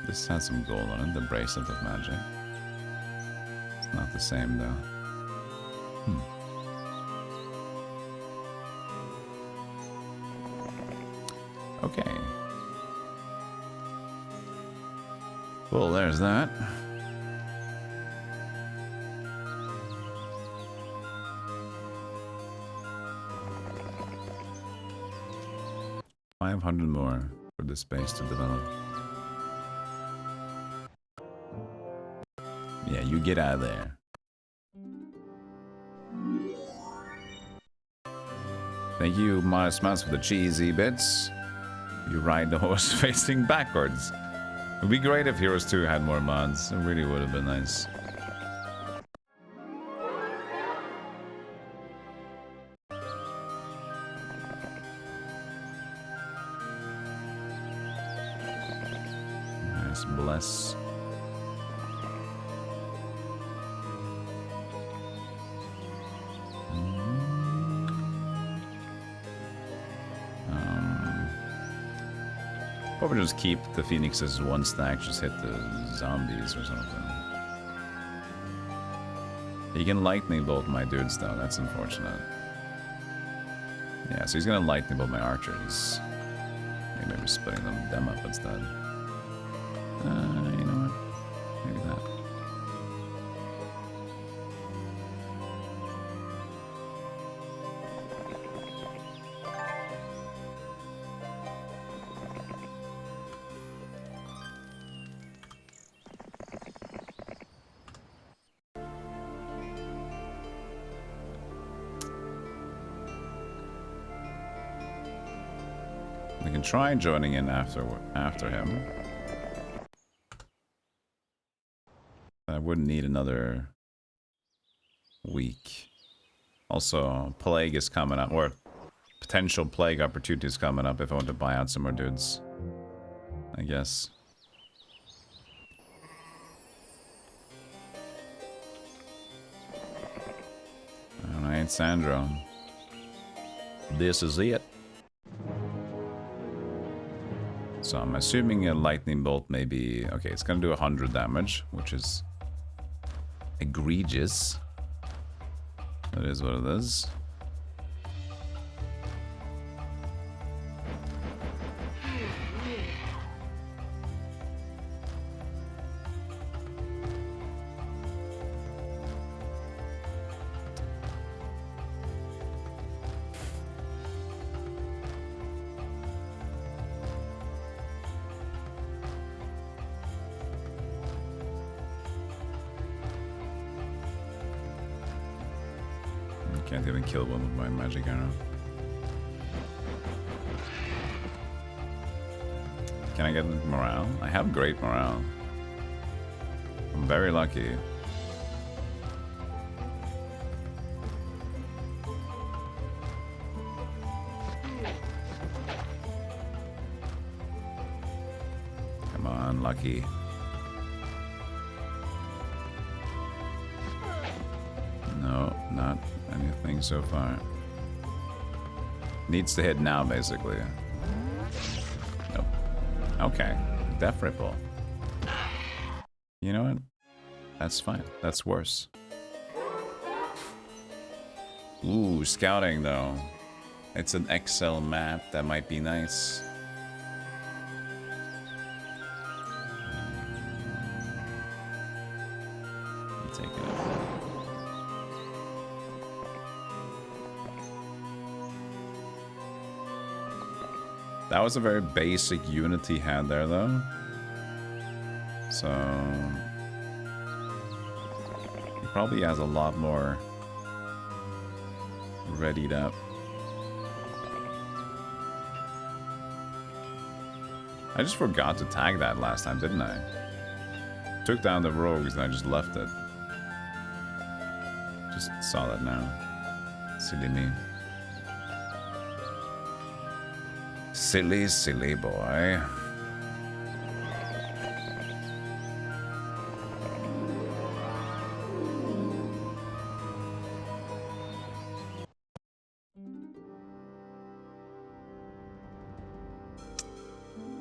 This has some gold on it, the bracelet of magic. It's not the same though. Okay. Well, there's that. $500 more for this space to develop. Yeah, you get out of there. Thank you, Modest Mouse, for the cheesy bits. You ride the horse facing backwards. It would be great if Heroes 2 had more mods. It really would have been nice. Nice, bless. Probably just keep the phoenixes one stack, just hit the zombies or something. He can lightning bolt my dudes though, that's unfortunate. Yeah, so he's gonna lightning bolt my archers. Maybe splitting them up instead. You know what? Maybe that. We can try joining in after him. I wouldn't need another week. Also, plague is coming up, or potential plague opportunities coming up if I want to buy out some more dudes. I guess. Saint Sandro. This is it. So I'm assuming a lightning bolt may be... Okay, it's gonna do 100 damage, which is egregious. That is what it is. Can't even kill one with my magic arrow. Can I get morale? I have great morale. I'm very lucky. Come on, lucky. No, not anything so far. Needs to hit now, basically. Nope. Okay. Death Ripple. You know what? That's fine. That's worse. Ooh, scouting, though. It's an XL map. That might be nice. I'm taking it. That was a very basic unit he had there, though. So... he probably has a lot more readied up. I just forgot to tag that last time, didn't I? Took down the rogues and I just left it. Just saw that now. Silly me. Silly, silly boy.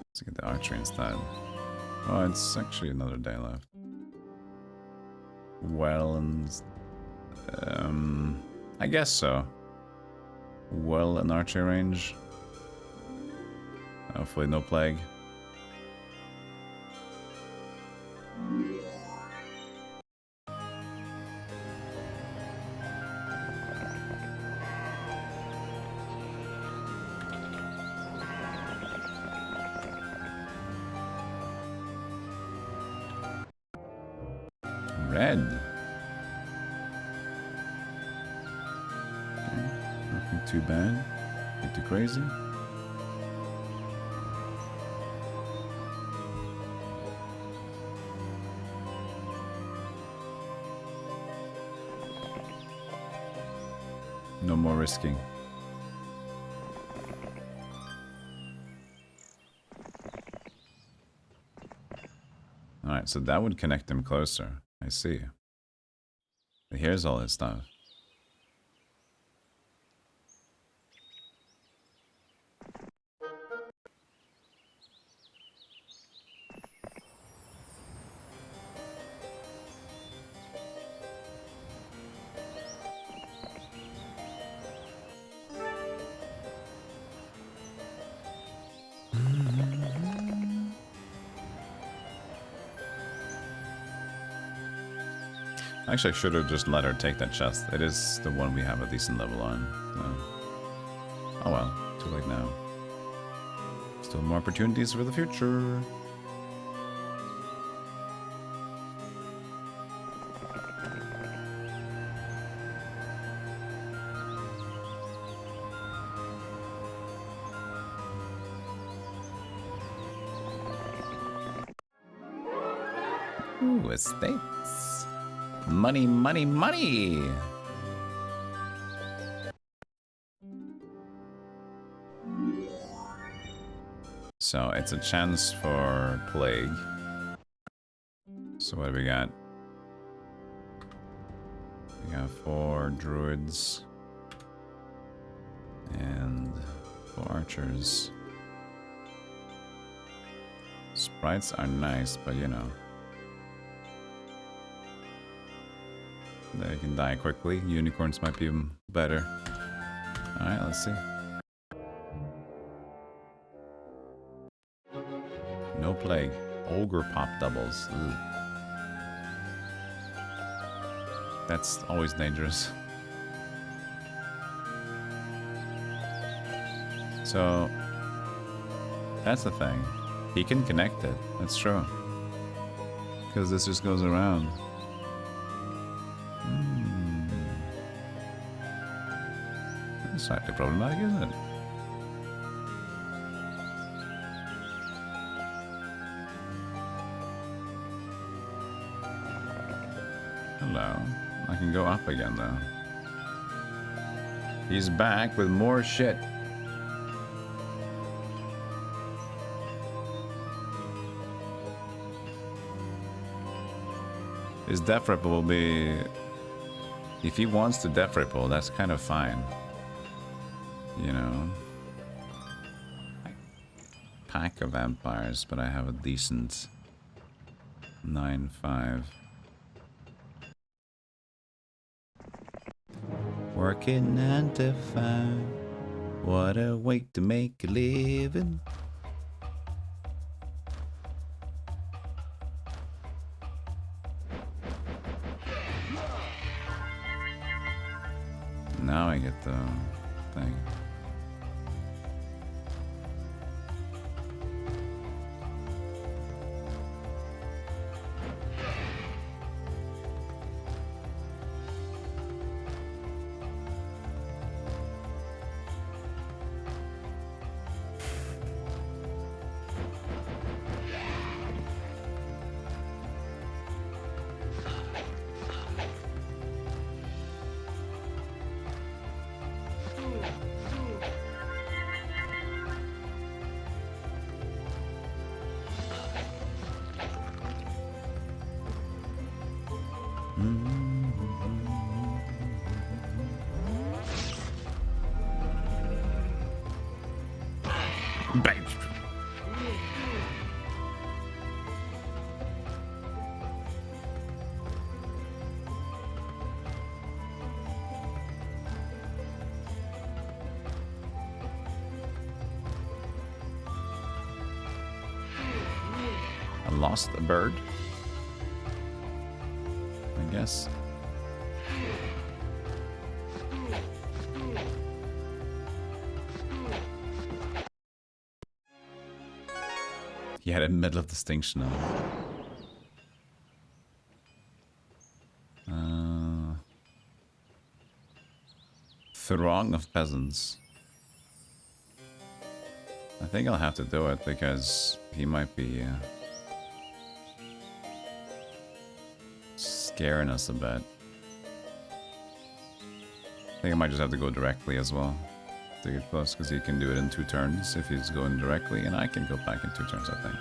Let's get the archery instead. Oh, it's actually another day left. Well, and I guess so. Well, an archery range. Hopefully no plague. Red. Okay, nothing too bad. Not too crazy. No more risking. Alright, so that would connect him closer. I see. But here's all his stuff. Actually, I should have just let her take that chest. It is the one we have a decent level on. So. Oh well, too late now. Still more opportunities for the future. Ooh, estates. Money, money, money! So, it's a chance for plague. So what do we got? We got 4 druids. And for archers. Sprites are nice, but you know. They can die quickly. Unicorns might be better. Alright, let's see. No plague. Ogre pop doubles. Ugh. That's always dangerous. So, that's the thing. He can connect it. That's true. Because this just goes around. That's slightly problematic, isn't it? Hello. I can go up again, though. He's back with more shit. His death ripple will be... If he wants to death ripple, that's kind of fine. You know? Pack of vampires, but I have a decent 9-5. Working 9 to 5. What a way to make a living. Now I get the thing. I lost a bird, I guess. He had a medal of distinction now. Throng of peasants. I think I'll have to do it because he might be scaring us a bit. I think I might just have to go directly as well to get close, because he can do it in 2 turns if he's going directly, and I can go back in 2 turns, I think.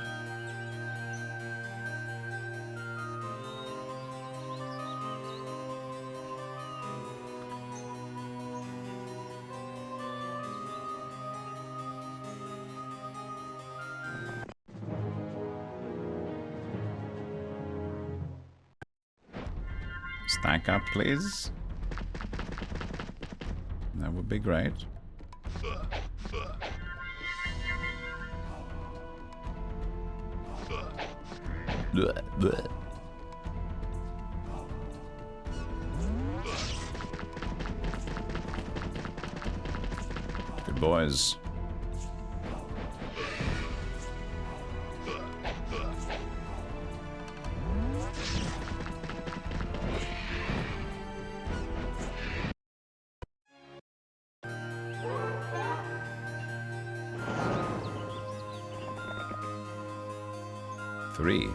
Stack up, please. That would be great. Blech, blech. Good boys. Three.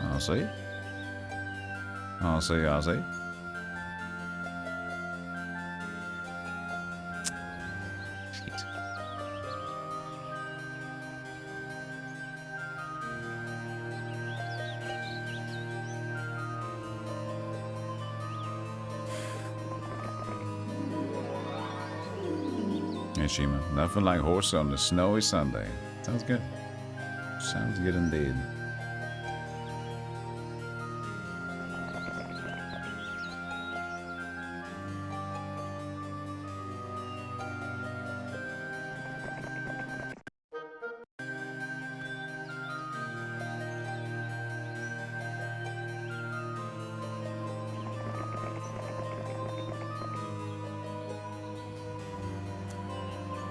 I'll see. I'll see, I'll see. Shit. Hey Shima, nothing like horse on a snowy Sunday. Sounds good. Sounds good indeed.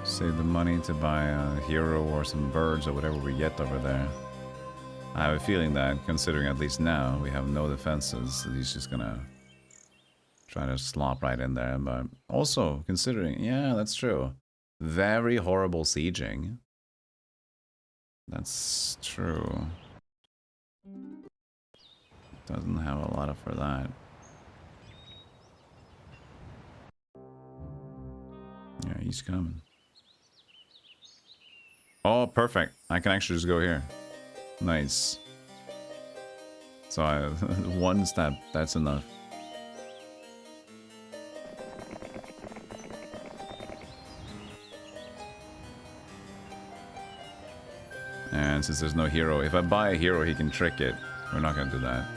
Save the money to buy a hero or some birds or whatever we get over there. I have a feeling that, considering at least now we have no defenses, that he's just gonna try to slop right in there. But also, considering, yeah, that's true. Very horrible sieging. That's true. Doesn't have a lot of for that. Yeah, he's coming. Oh, perfect. I can actually just go here. Nice. So I, one step, that's enough. And since there's no hero, if I buy a hero, he can trick it. We're not gonna do that.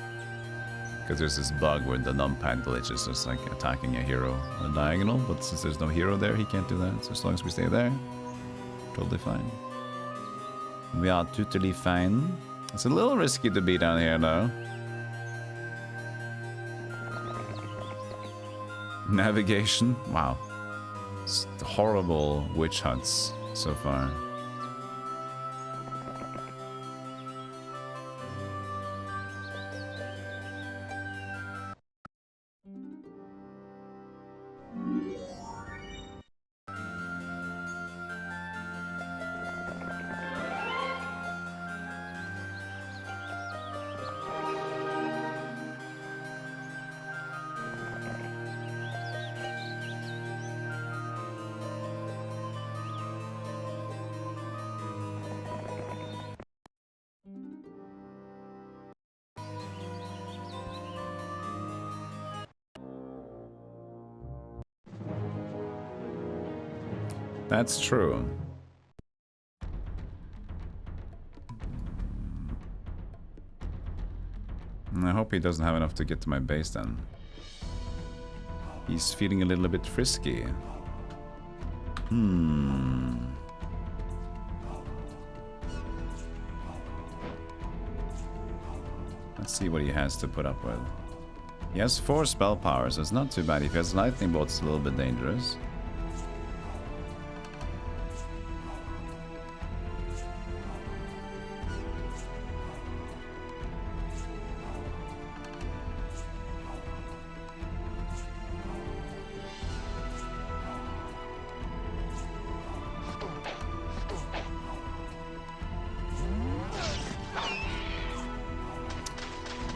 Because there's this bug where the numpad glitches, just like attacking a hero on a diagonal. But since there's no hero there, he can't do that. So as long as we stay there, totally fine. We are totally fine. It's a little risky to be down here, though. Navigation? Wow. It's horrible witch hunts so far. That's true. I hope he doesn't have enough to get to my base then. He's feeling a little bit frisky. Let's see what he has to put up with. He has 4 spell powers, so it's not too bad. If he has lightning bolts, it's a little bit dangerous.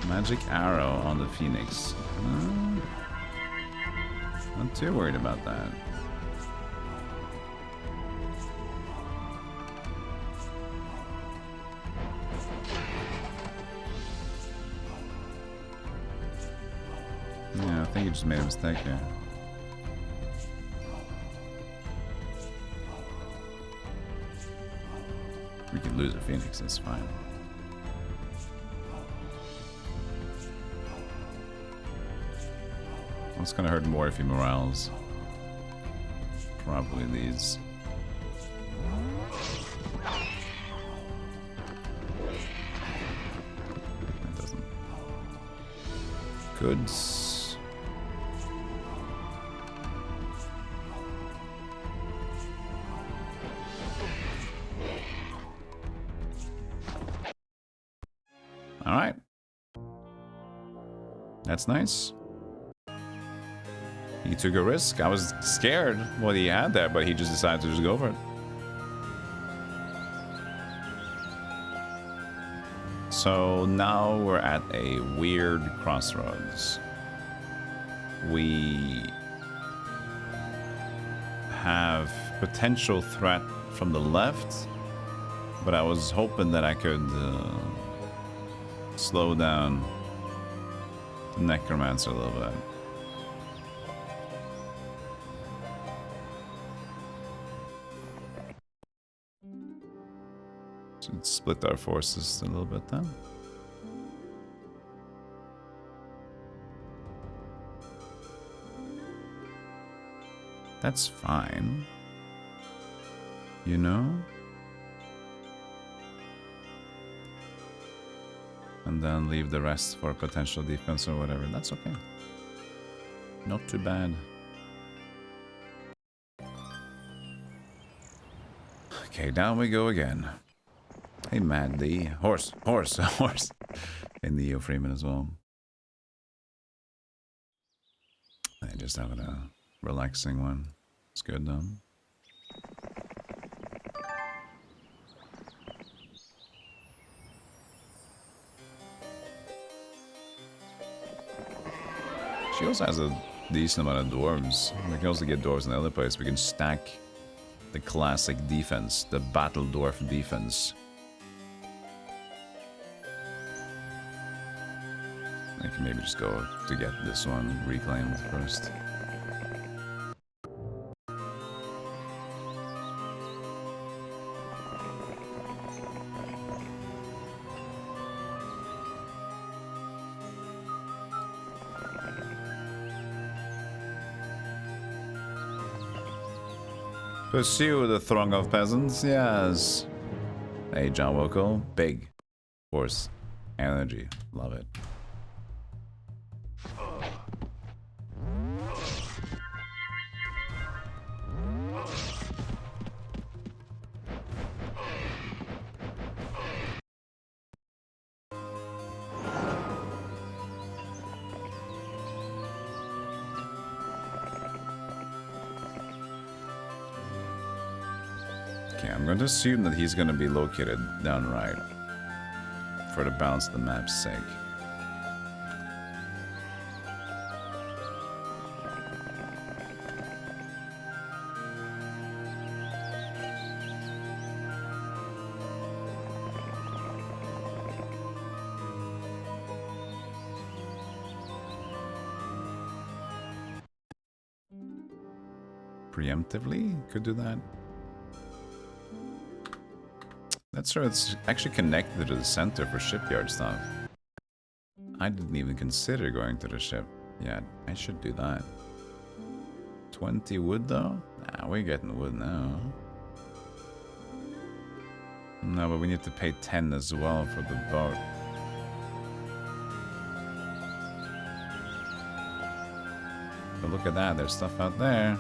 Magic arrow on the phoenix. Not too worried about that. Yeah, I think he just made a mistake here. We could lose a phoenix, that's fine. What's gonna hurt more if he morales? Probably these. That doesn't. Goods. All right. That's nice. He took a risk. I was scared what he had there, but he just decided to just go for it. So now we're at a weird crossroads. We have potential threat from the left, but I was hoping that I could slow down the necromancer a little bit. Should split our forces a little bit then. That's fine. You know? And then leave the rest for potential defense or whatever. That's okay. Not too bad. Okay, down we go again. Hey, Mad D. Horse, horse, horse. In the Freeman as well. I just having a relaxing one. It's good though. She also has a decent amount of dwarves. We can also get dwarves in the other place. We can stack the classic defense, the battle dwarf defense. I can maybe just go to get this one reclaimed first. Pursue the throng of peasants, yes. Hey, John Woko, big force energy, love it. Okay, I'm going to assume that he's going to be located down right for the balance of the map's sake. Preemptively? Could do that. That's true, it's actually connected to the center for shipyard stuff. I didn't even consider going to the ship yet. I should do that. 20 wood though? Nah, we're getting wood now. No, but we need to pay 10 as well for the boat. But look at that, there's stuff out there.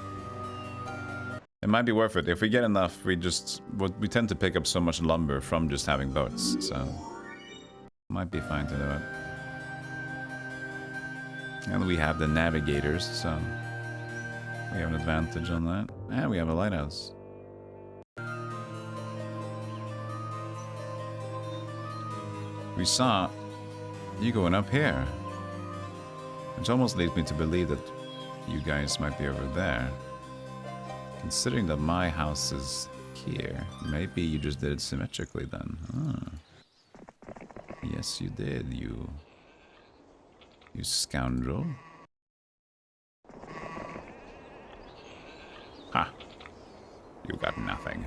It might be worth it. If we get enough, we tend to pick up so much lumber from just having boats, so might be fine to do it. And we have the navigators, so we have an advantage on that. And we have a lighthouse. We saw you going up here, which almost leads me to believe that you guys might be over there. Considering that my house is here, maybe you just did it symmetrically then. Huh. Yes, you did, you scoundrel. Ha! You got nothing.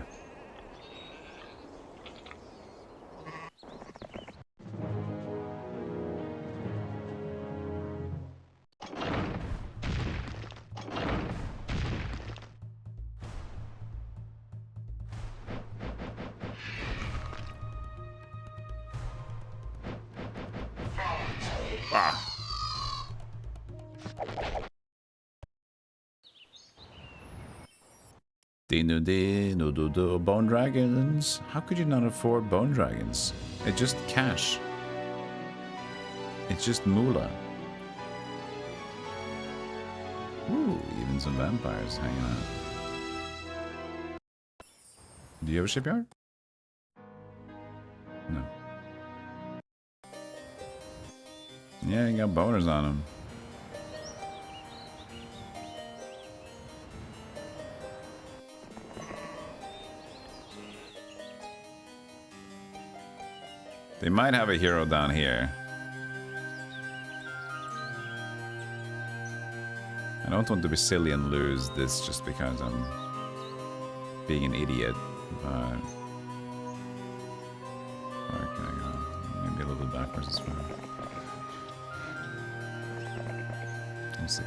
Bone dragons? How could you not afford bone dragons? It's just cash. It's just moolah. Ooh, even some vampires hanging out. Do you have a shipyard? No. Yeah, you got boners on them. They might have a hero down here. I don't want to be silly and lose this just because I'm being an idiot, but far can I go? Maybe a little bit backwards is fine. We'll see.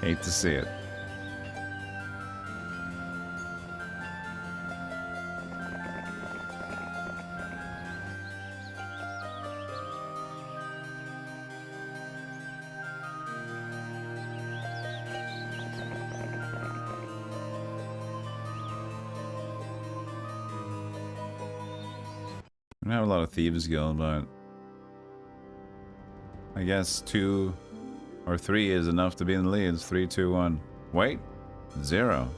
Hate to see it. I don't have a lot of Thieves Guild, but I guess 2 or 3 is enough to be in the leads. 3, 2, 1. Wait, 0.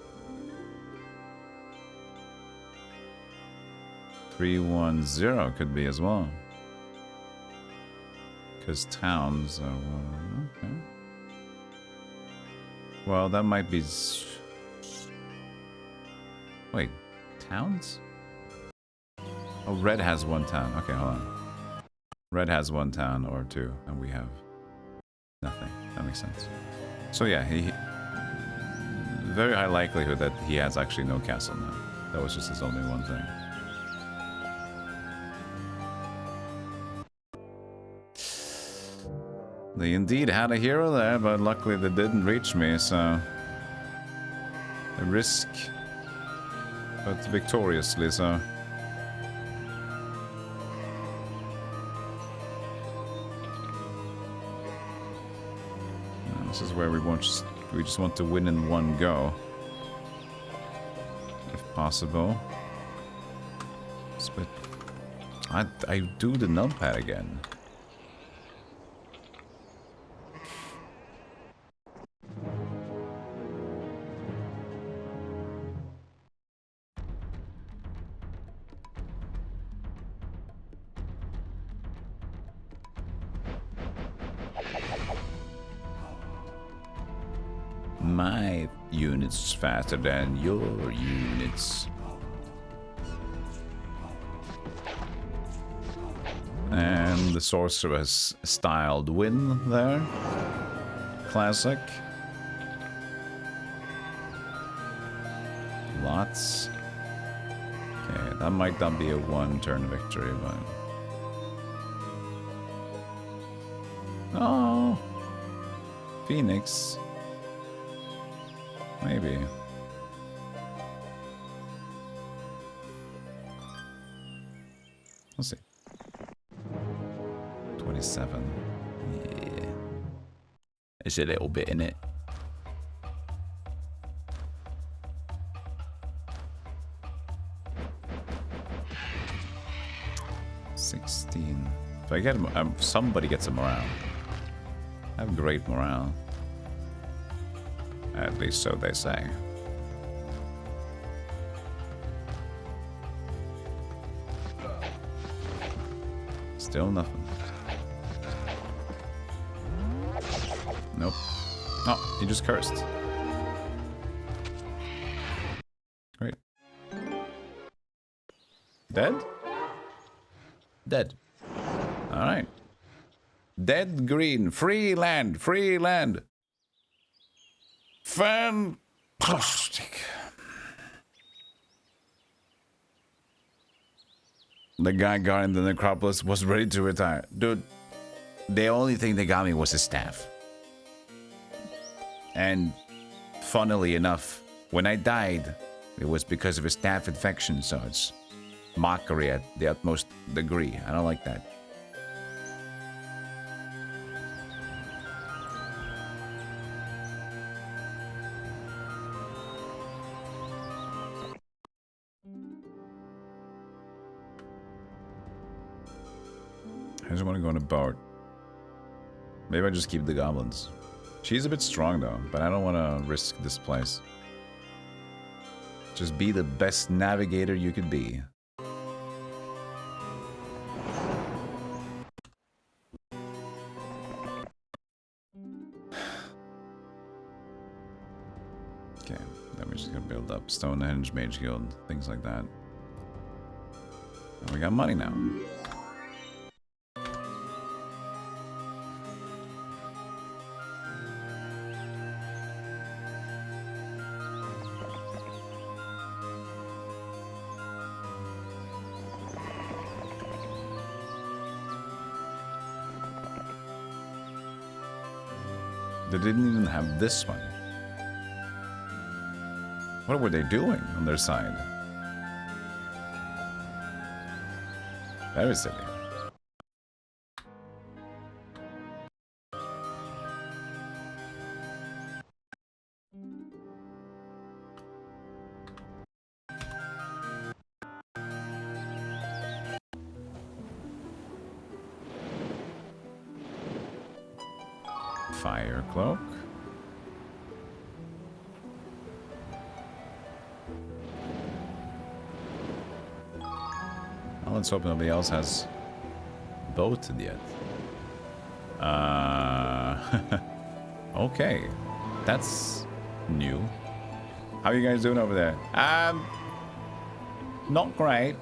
3, 1, 0 could be as well. Because towns are okay. Well, that might be. Wait, towns? Oh, red has 1 town. Okay, hold on. Red has 1 town or 2, and we have nothing. That makes sense. So yeah, he very high likelihood that he has actually no castle now. That was just his only one thing. They indeed had a hero there, but luckily they didn't reach me, so a risk, but victoriously so. This is where we just want to win in one go, if possible. But I do the numpad again. My unit's faster than your units. And the sorcerer has styled win there. Classic. Lots. Okay, that might not be a 1-turn victory, but... Oh! Phoenix. Maybe. We'll see. 27. Yeah. It's a little bit in it. If I get somebody gets a morale. I have great morale. At least so they say. Still nothing. Nope. Oh, he just cursed. Great. Dead? Dead. Alright. Dead green. Free land. Free land. Fantastic. The guy guarding the necropolis was ready to retire. Dude, the only thing they got me was his staff. And funnily enough, when I died, it was because of a staph infection, so it's mockery at the utmost degree. I don't like that. I just want to go on a boat. Maybe I just keep the goblins. She's a bit strong though, but I don't want to risk this place. Just be the best navigator you could be. Okay, then we're just gonna build up. Stonehenge, Mage Guild, things like that. And we got money now. They didn't even have this one. What were they doing on their side? Very silly. Fire cloak. Well, let's hope nobody else has boated yet. Okay, that's new. How are you guys doing over there? Not great.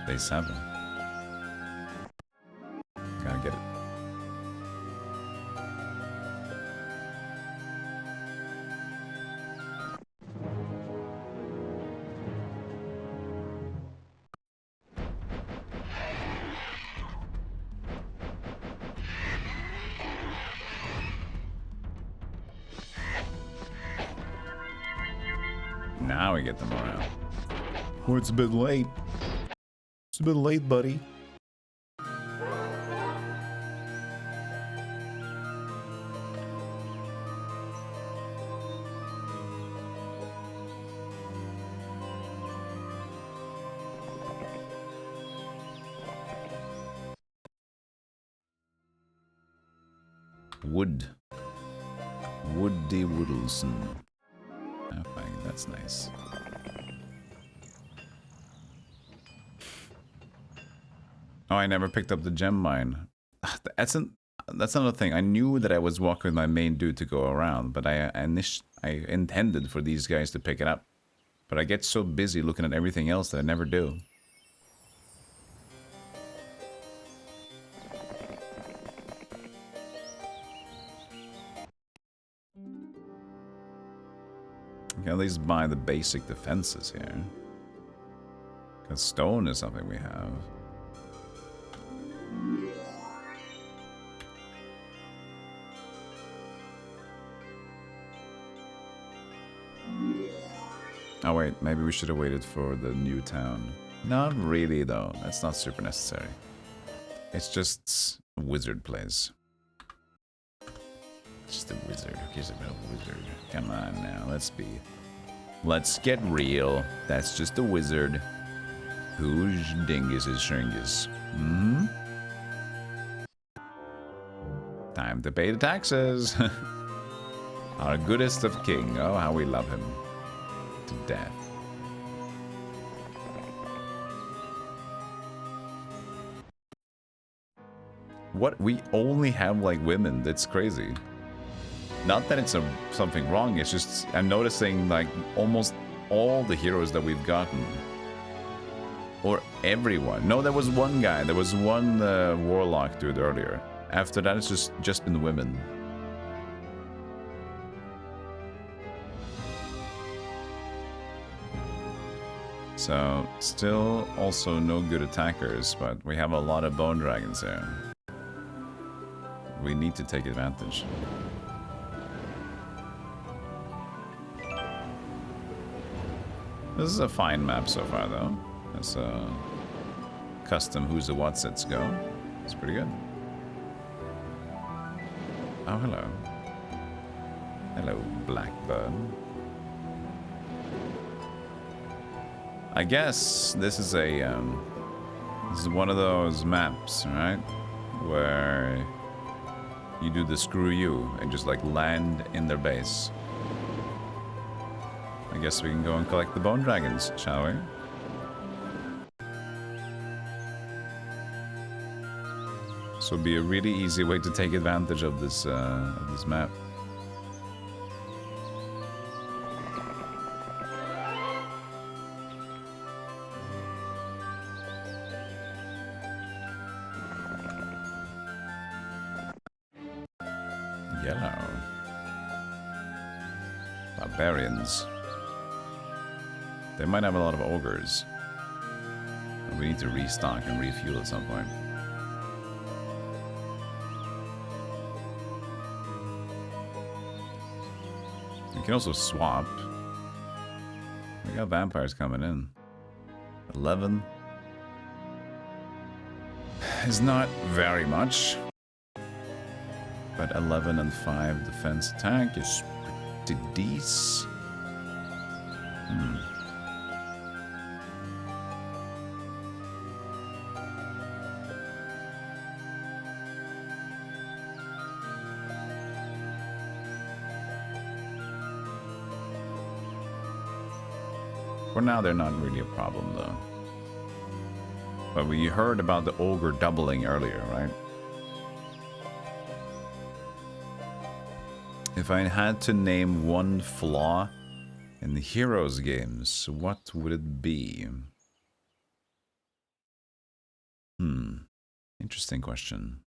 Day 7. Gotta get it. Now we get the morale. Oh, it's a bit late. It's a bit late, buddy. Wood. Woody Woodleson. Oh, fine, that's nice. Oh, I never picked up the gem mine. That's another thing. I knew that I was walking with my main dude to go around, but I intended for these guys to pick it up. But I get so busy looking at everything else that I never do. I can at least buy the basic defenses here. Because stone is something we have. Oh wait, maybe we should have waited for the new town. Not really though, that's not super necessary. It's just a wizard place. Just a wizard, who cares about a wizard? Come on now, let's get real. That's just a wizard. Whose dingus is shringus? Mm-hmm. Time to pay the taxes. Our goodest of king. Oh, how we love him. To death. What? We only have like women. That's crazy. Not that it's something wrong. It's just I'm noticing like almost all the heroes that we've gotten, or everyone. No, there was one guy. There was one warlock dude earlier. After that, it's just been women. So, still also no good attackers, but we have a lot of bone dragons here. We need to take advantage. This is a fine map so far, though. It's a custom who's the whatsits go. It's pretty good. Oh, hello. Hello, Blackburn. I guess this is a this is one of those maps, right? Where you do the screw you and just like land in their base. I guess we can go and collect the bone dragons, shall we? So it'd be a really easy way to take advantage of this map. Yellow. Barbarians. They might have a lot of ogres. We need to restock and refuel at some point. We can also swap. We got vampires coming in. 11 is not very much. But 11 and 5 defense attack is pretty decent. For now, they're not really a problem, though. But we heard about the ogre doubling earlier, right? If I had to name one flaw in the Heroes games, what would it be? Interesting question.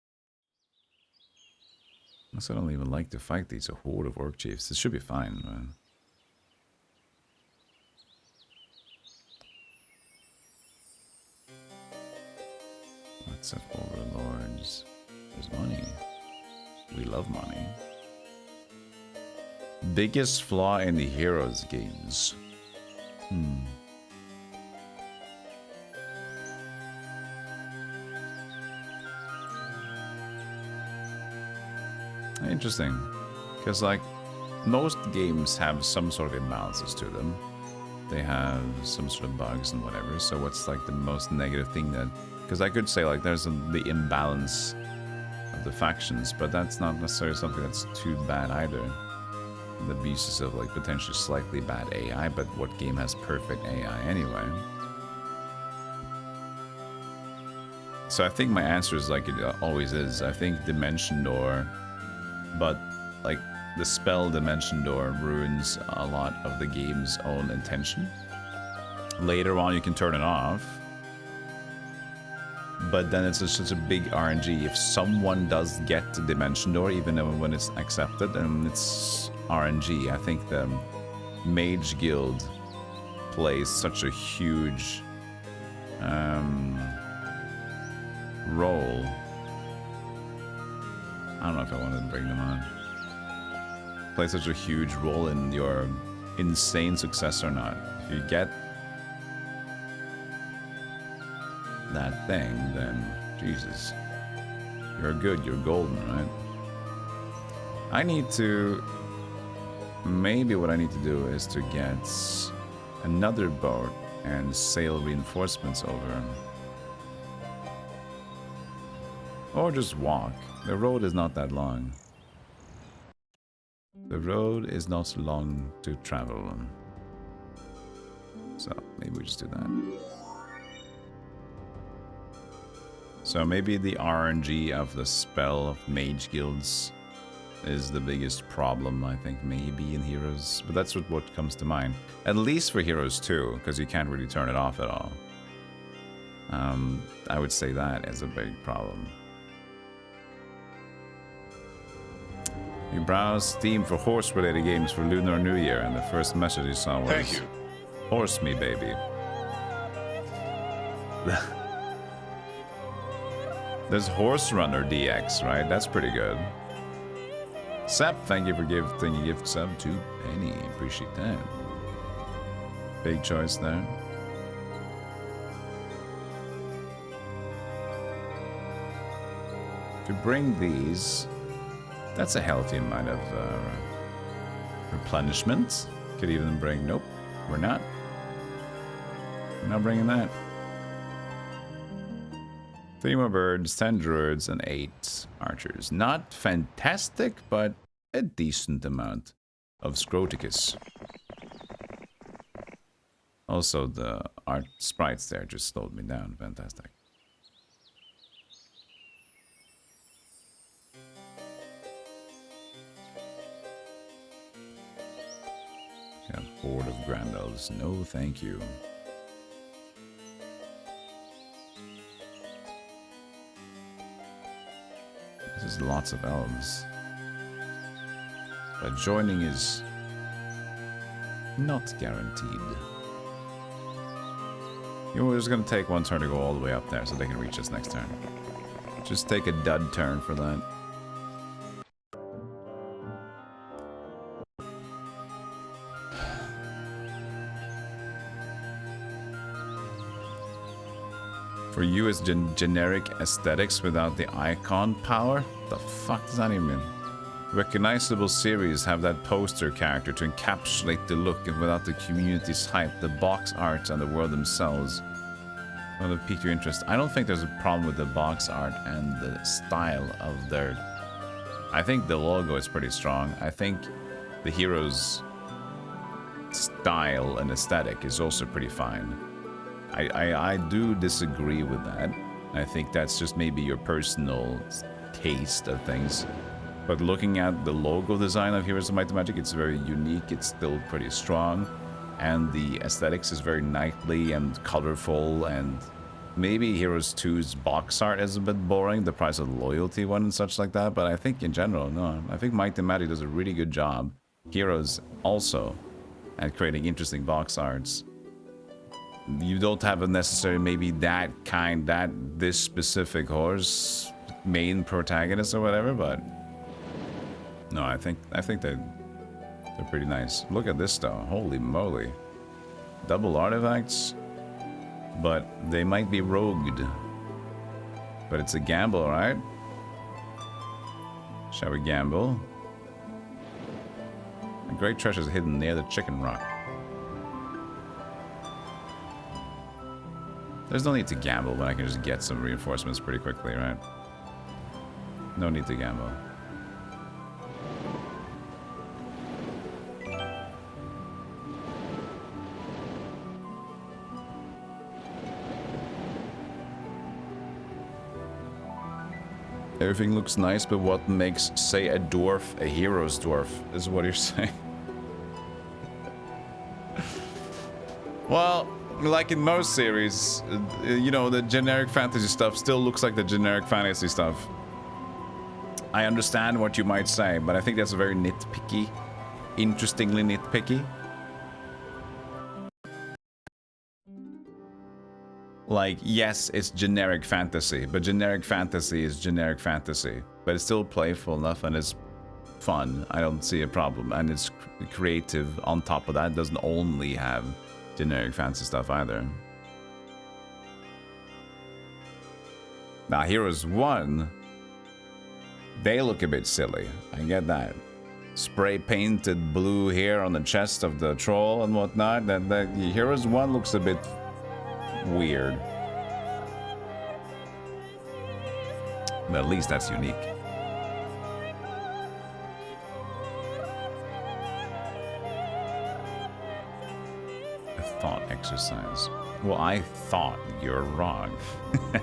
I don't even like to fight these a horde of orc chiefs. This should be fine, man. Let's have overlords. There's money. We love money. Biggest flaw in the Heroes games. Interesting. Because, like, most games have some sort of imbalances to them. They have some sort of bugs and whatever. So what's, like, the most negative thing that... Because I could say, like, there's the imbalance of the factions, but that's not necessarily something that's too bad either. The abuses of, like, potentially slightly bad AI, but what game has perfect AI anyway? So I think my answer is like it always is. I think Dimension Door, but, like, the spell Dimension Door ruins a lot of the game's own intention. Later on, you can turn it off. But then it's just such a big RNG. If someone does get the Dimension Door, even when it's accepted, and it's RNG, I think the Mage Guild plays such a huge role. I don't know if I want to bring them on. Play such a huge role in your insane success or not. If you get that thing, then Jesus, you're good, you're golden, right? I need to, maybe what I need to do is to get another boat and sail reinforcements over, or just walk. The road is not that long. The road is not long to travel, so maybe we just do that. So maybe the RNG of the spell of Mage Guilds is the biggest problem, I think, maybe in Heroes. But that's what comes to mind. At least for Heroes 2, because you can't really turn it off at all. I would say that is a big problem. You browse Steam for horse-related games for Lunar New Year, and the first message you saw was... Thank you. Horse me, baby. There's Horse Runner DX, right? That's pretty good. Sep, thank you for giving a gift sub to Penny. Appreciate that. Big choice there. To bring these, that's a healthy amount of replenishment. Could even bring, nope, we're not. We're not bringing that. 3 more birds, 10 druids, and 8 archers. Not fantastic, but a decent amount of Scroticus. Also, the art sprites there just slowed me down. Fantastic. Got Horde of Grand Elves. No, thank you. This is lots of elves. But joining is not guaranteed. You know, we're just gonna take one turn to go all the way up there so they can reach us next turn. Just take a dud turn for that. For you, it's generic aesthetics without the icon power? The fuck does that even mean? Recognizable series have that poster character to encapsulate the look, and without the community's hype, the box art and the world themselves would have piqued your interest. I don't think there's a problem with the box art and the style of their... I think the logo is pretty strong. I think the hero's style and aesthetic is also pretty fine. I do disagree with that. I think that's just maybe your personal taste of things. But looking at the logo design of Heroes of Might and Magic, it's very unique. It's still pretty strong. And the aesthetics is very knightly and colorful. And maybe Heroes 2's box art is a bit boring. The Price of Loyalty one and such like that. But I think in general, no. I think Might and Magic does a really good job. Heroes also at creating interesting box arts. You don't have a necessary maybe this specific horse main protagonist or whatever, but no, I think they're pretty nice. Look at this though, holy moly. Double artifacts, but they might be rogued. But it's a gamble, right? Shall we gamble? A great treasure is hidden near the chicken rock. There's no need to gamble when I can just get some reinforcements pretty quickly, right? No need to gamble. Everything looks nice, but what makes, say, a dwarf a hero's dwarf is what you're saying. Well, like in most series, you know, the generic fantasy stuff still looks like the generic fantasy stuff. I understand what you might say, but I think that's very nitpicky. Interestingly nitpicky. Like, yes, it's generic fantasy, but generic fantasy is generic fantasy. But it's still playful enough and it's fun. I don't see a problem. And it's creative on top of that. It doesn't only have generic fantasy stuff either. Now, Heroes 1, they look a bit silly. I get that. Spray painted blue here on the chest of the troll and whatnot. That Heroes 1 looks a bit weird. But at least that's unique. Thought exercise. Well, I thought you're wrong. I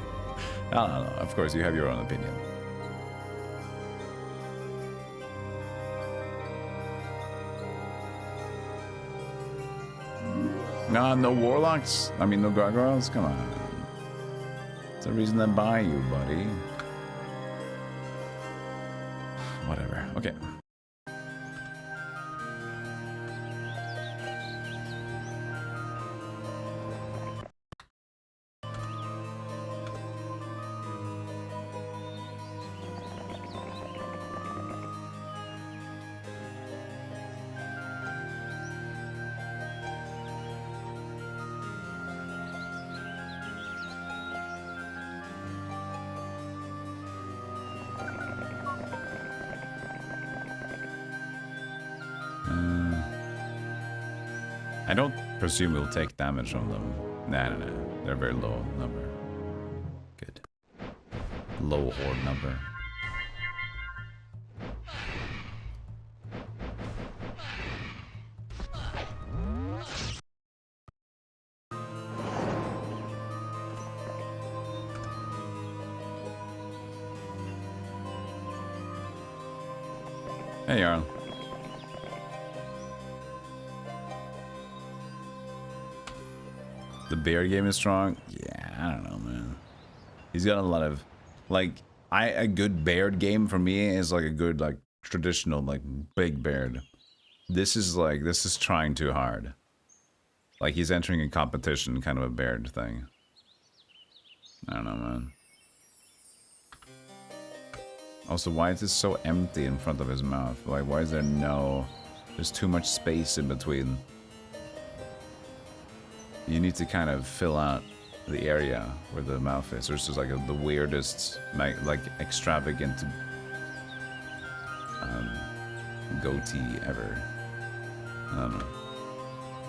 don't know. Of course, you have your own opinion. No warlocks? I mean, no gargoyles? Come on. It's a reason to buy you, buddy. Whatever. Okay. I don't presume we'll take damage from them. Nah. They're very low number. Good. Low horde number. Hey, Jarl. The bear game is strong? Yeah, I don't know, man. He's got a lot of, like, a good Baird game for me is like a good, like, traditional, like, big Baird. This is trying too hard. Like, he's entering a competition, kind of a Baird thing. I don't know, man. Also, why is this so empty in front of his mouth? Like, why is there there's too much space in between. You need to kind of fill out the area where the mouth is. There's just like the weirdest, like extravagant goatee ever. I don't know.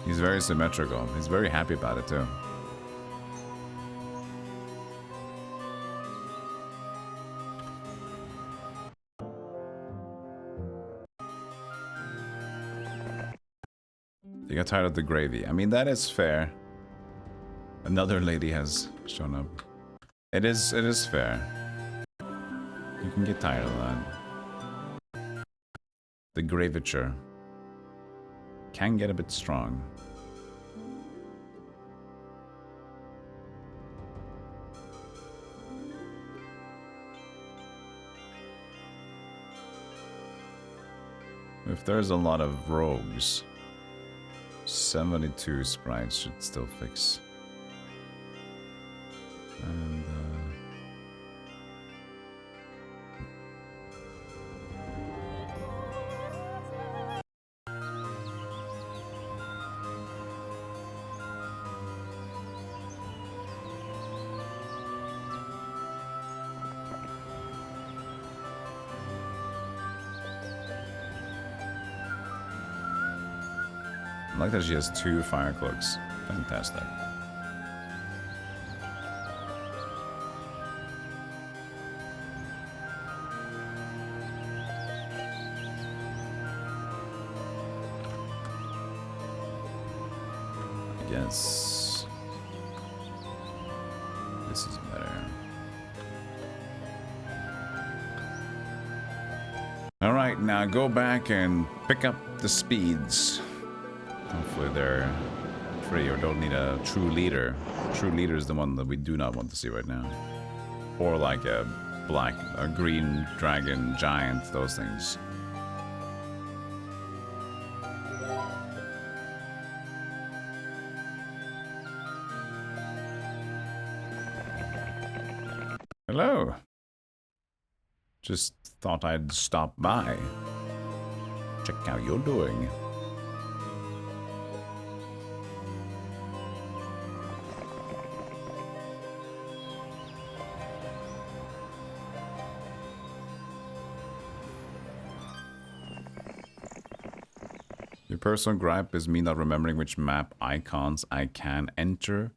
He's very symmetrical. He's very happy about it too. You got tired of the gravy. I mean, that is fair. Another lady has shown up. It is fair. You can get tired of that. The gravature can get a bit strong. If there's a lot of rogues, 72 sprites should still fix. And I like that she has 2 fire cloaks. Fantastic. Yes. This is better. Alright, now go back and pick up the speeds. Hopefully they're free or don't need a true leader. True leader is the one that we do not want to see right now. Or like a green dragon giant, those things. Hello. Just thought I'd stop by. Check how you're doing. Your personal gripe is me not remembering which map icons I can enter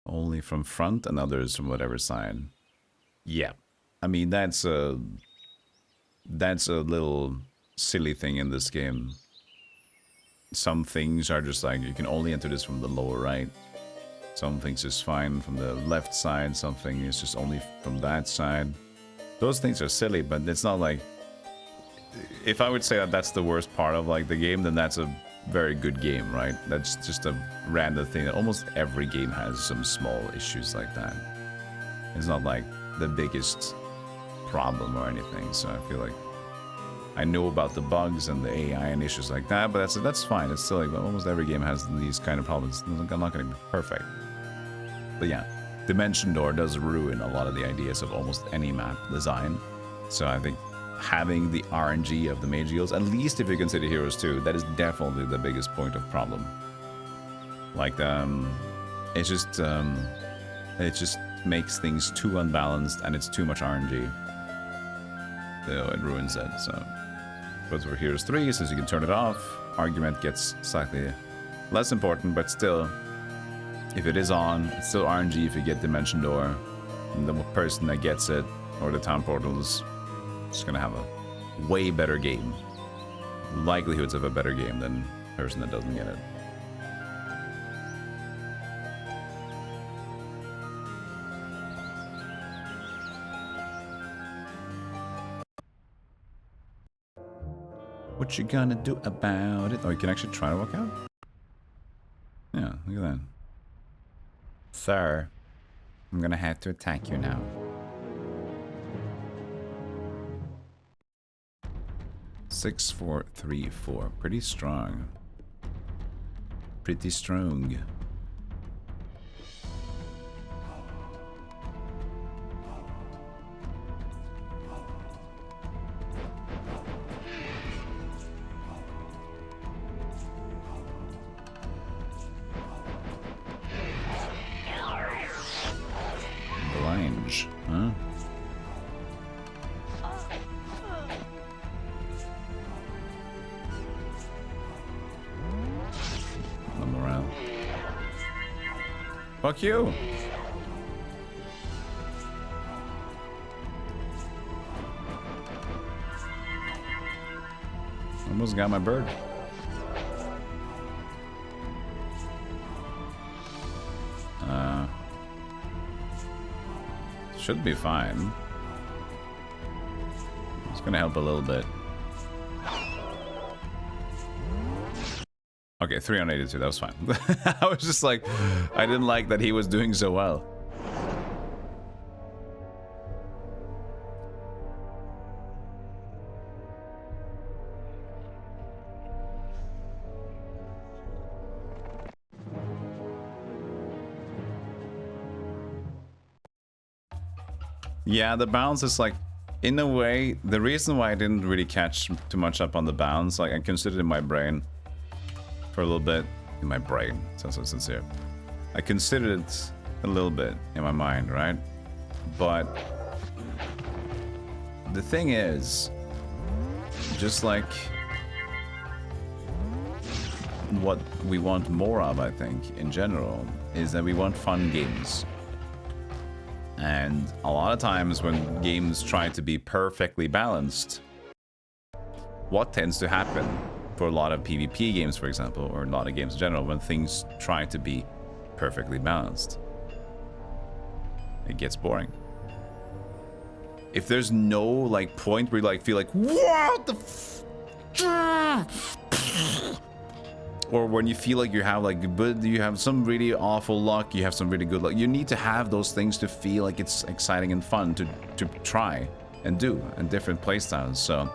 only from front and others from whatever side. Yeah, I mean that's a little silly thing in this game. Some things are just like you can only enter this from the lower right. Some things is fine from the left side. Something is just only from that side. Those things are silly, but it's not like. If I would say that that's the worst part of like the game, then that's a very good game, right? That's just a random thing that almost every game has some small issues like that. It's not like the biggest problem or anything, so I feel like I know about the bugs and the AI and issues like that, but that's fine. It's still like almost every game has these kind of problems. I'm not going to be perfect. But yeah, Dimension Door does ruin a lot of the ideas of almost any map design. So I think having the RNG of the mage guilds, at least if you consider heroes too, that is definitely the biggest point of problem. Like it just makes things too unbalanced and it's too much RNG. So it ruins it. So, but for Heroes 3, since you can turn it off, argument gets slightly less important, but still If it is on, it's still RNG if you get Dimension Door. And the person that gets it, or the town portal, is just gonna have a way better game. Likelihoods of a better game than the person that doesn't get it. What you gonna do about it? Oh, you can actually try to walk out? Yeah, look at that. Sir, I'm gonna have to attack you now. Six, 4, 3, 4. Pretty strong. Pretty strong. Blange, huh? No morale. Fuck you! Almost got my bird. Should be fine. It's gonna help a little bit. Okay, 382, that was fine. I was just like, I didn't like that he was doing so well. Yeah, the bounce is like, in a way, the reason why I didn't really catch too much up on the bounce, like I considered it in my brain for a little bit. In my brain, sounds so sincere. I considered it a little bit in my mind, right? But the thing is, just like what we want more of, I think, in general, is that we want fun games. And a lot of times when games try to be perfectly balanced, what tends to happen for a lot of PvP games, for example, or a lot of games in general, when things try to be perfectly balanced, it gets boring. If there's no like point where you like feel like, what the or when you feel like you have like, but you have some really awful luck, you have some really good luck, you need to have those things to feel like it's exciting and fun to try and do in different playstyles. So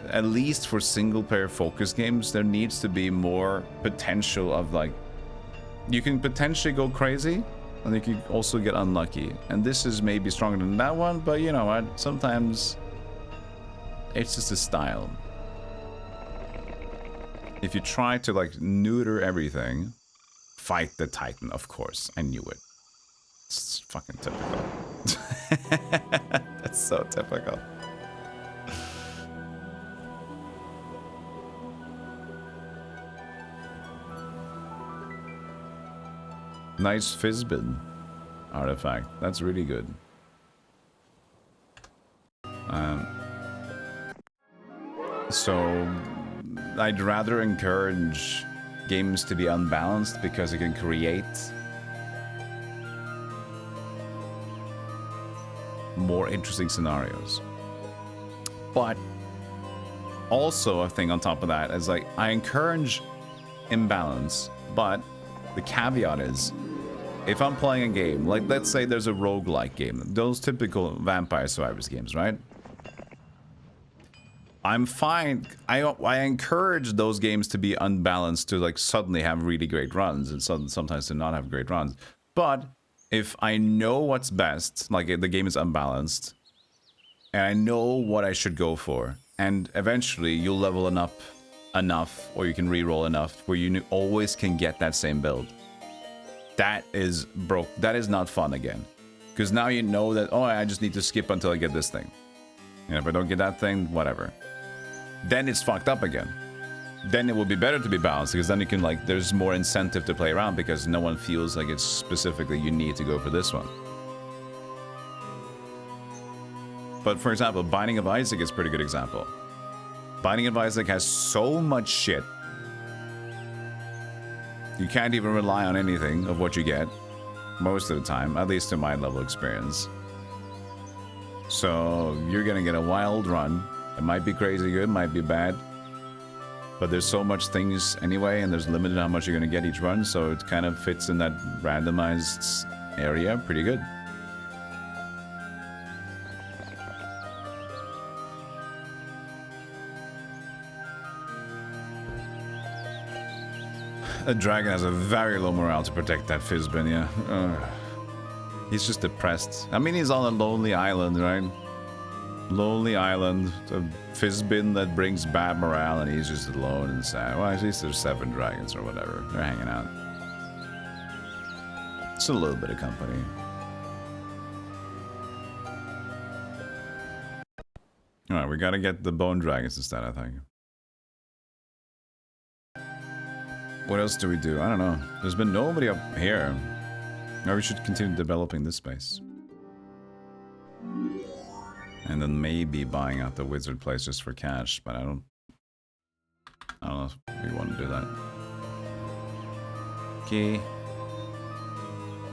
at least for single player focus games, there needs to be more potential of like, you can potentially go crazy and you can also get unlucky, and this is maybe stronger than that one, but you know what, sometimes it's just a style. If you try to like neuter everything, fight the Titan, of course. I knew it. It's fucking typical. That's so typical. Nice Fizzbin artifact. That's really good. So I'd rather encourage games to be unbalanced because it can create more interesting scenarios. But also a thing on top of that is like, I encourage imbalance, but the caveat is, if I'm playing a game, like let's say there's a roguelike game, those typical Vampire Survivors games, right? I'm fine. I encourage those games to be unbalanced, to like suddenly have really great runs and sometimes to not have great runs. But if I know what's best, like the game is unbalanced, and I know what I should go for, and eventually you'll level up enough, or you can reroll enough where you always can get that same build. That is broke. That is not fun again, because now you know that, oh, I just need to skip until I get this thing. And if I don't get that thing, whatever. Then it's fucked up again. then it would be better to be balanced, because then you can, like, there's more incentive to play around because no one feels like it's specifically you need to go for this one. But for example, Binding of Isaac is a pretty good example. Binding of Isaac has so much shit. You can't even rely on anything of what you get most of the time, at least in my level experience. So you're gonna get a wild run. It might be crazy good, might be bad. But there's so much things anyway, and there's limited how much you're gonna get each run, so it kind of fits in that randomized area pretty good. A dragon has a very low morale to protect that Fizzbin, yeah. He's just depressed. I mean, he's on a lonely island, right? Lonely island, a Fizzbin that brings bad morale, and he's just alone and sad. Well, at least there's 7 dragons or whatever. They're hanging out. It's a little bit of company. Alright, we gotta get the bone dragons instead, I think. What else do we do? I don't know. There's been nobody up here. Maybe we should continue developing this space. And then maybe buying out the wizard place just for cash, but I don't know if we want to do that. Okay.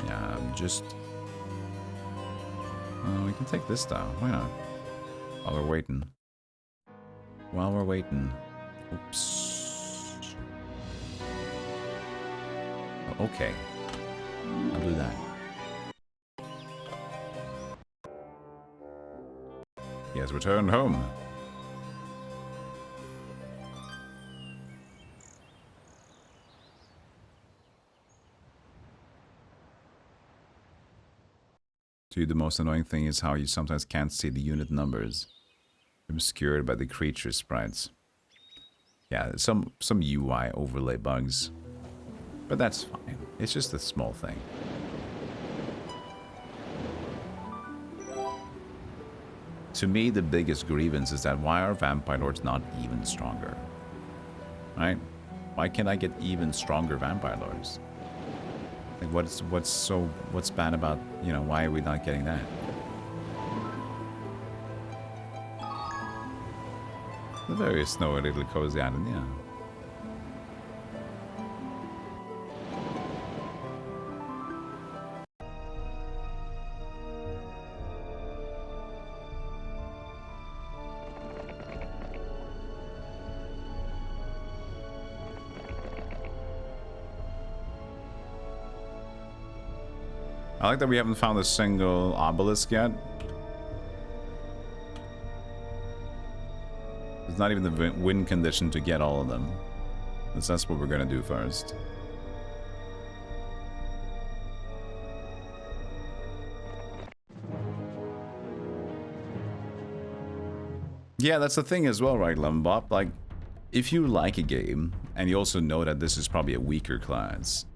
Yeah, just... we can take this down. Why not? While we're waiting. While we're waiting. Oops. Okay. I'll do that. He has returned home. To you, the most annoying thing is how you sometimes can't see the unit numbers, obscured by the creature sprites. Yeah, some UI overlay bugs. But that's fine. It's just a small thing. To me, the biggest grievance is that why are vampire lords not even stronger? Right? Why can't I get even stronger vampire lords? Like, what's bad about, you know, why are we not getting that? The very snowy little cozy island, yeah. I like that we haven't found a single obelisk yet. It's not even the win condition to get all of them. That's what we're gonna do first. Yeah, that's the thing as well, right, Lumbop? Like, if you like a game, and you also know that this is probably a weaker class,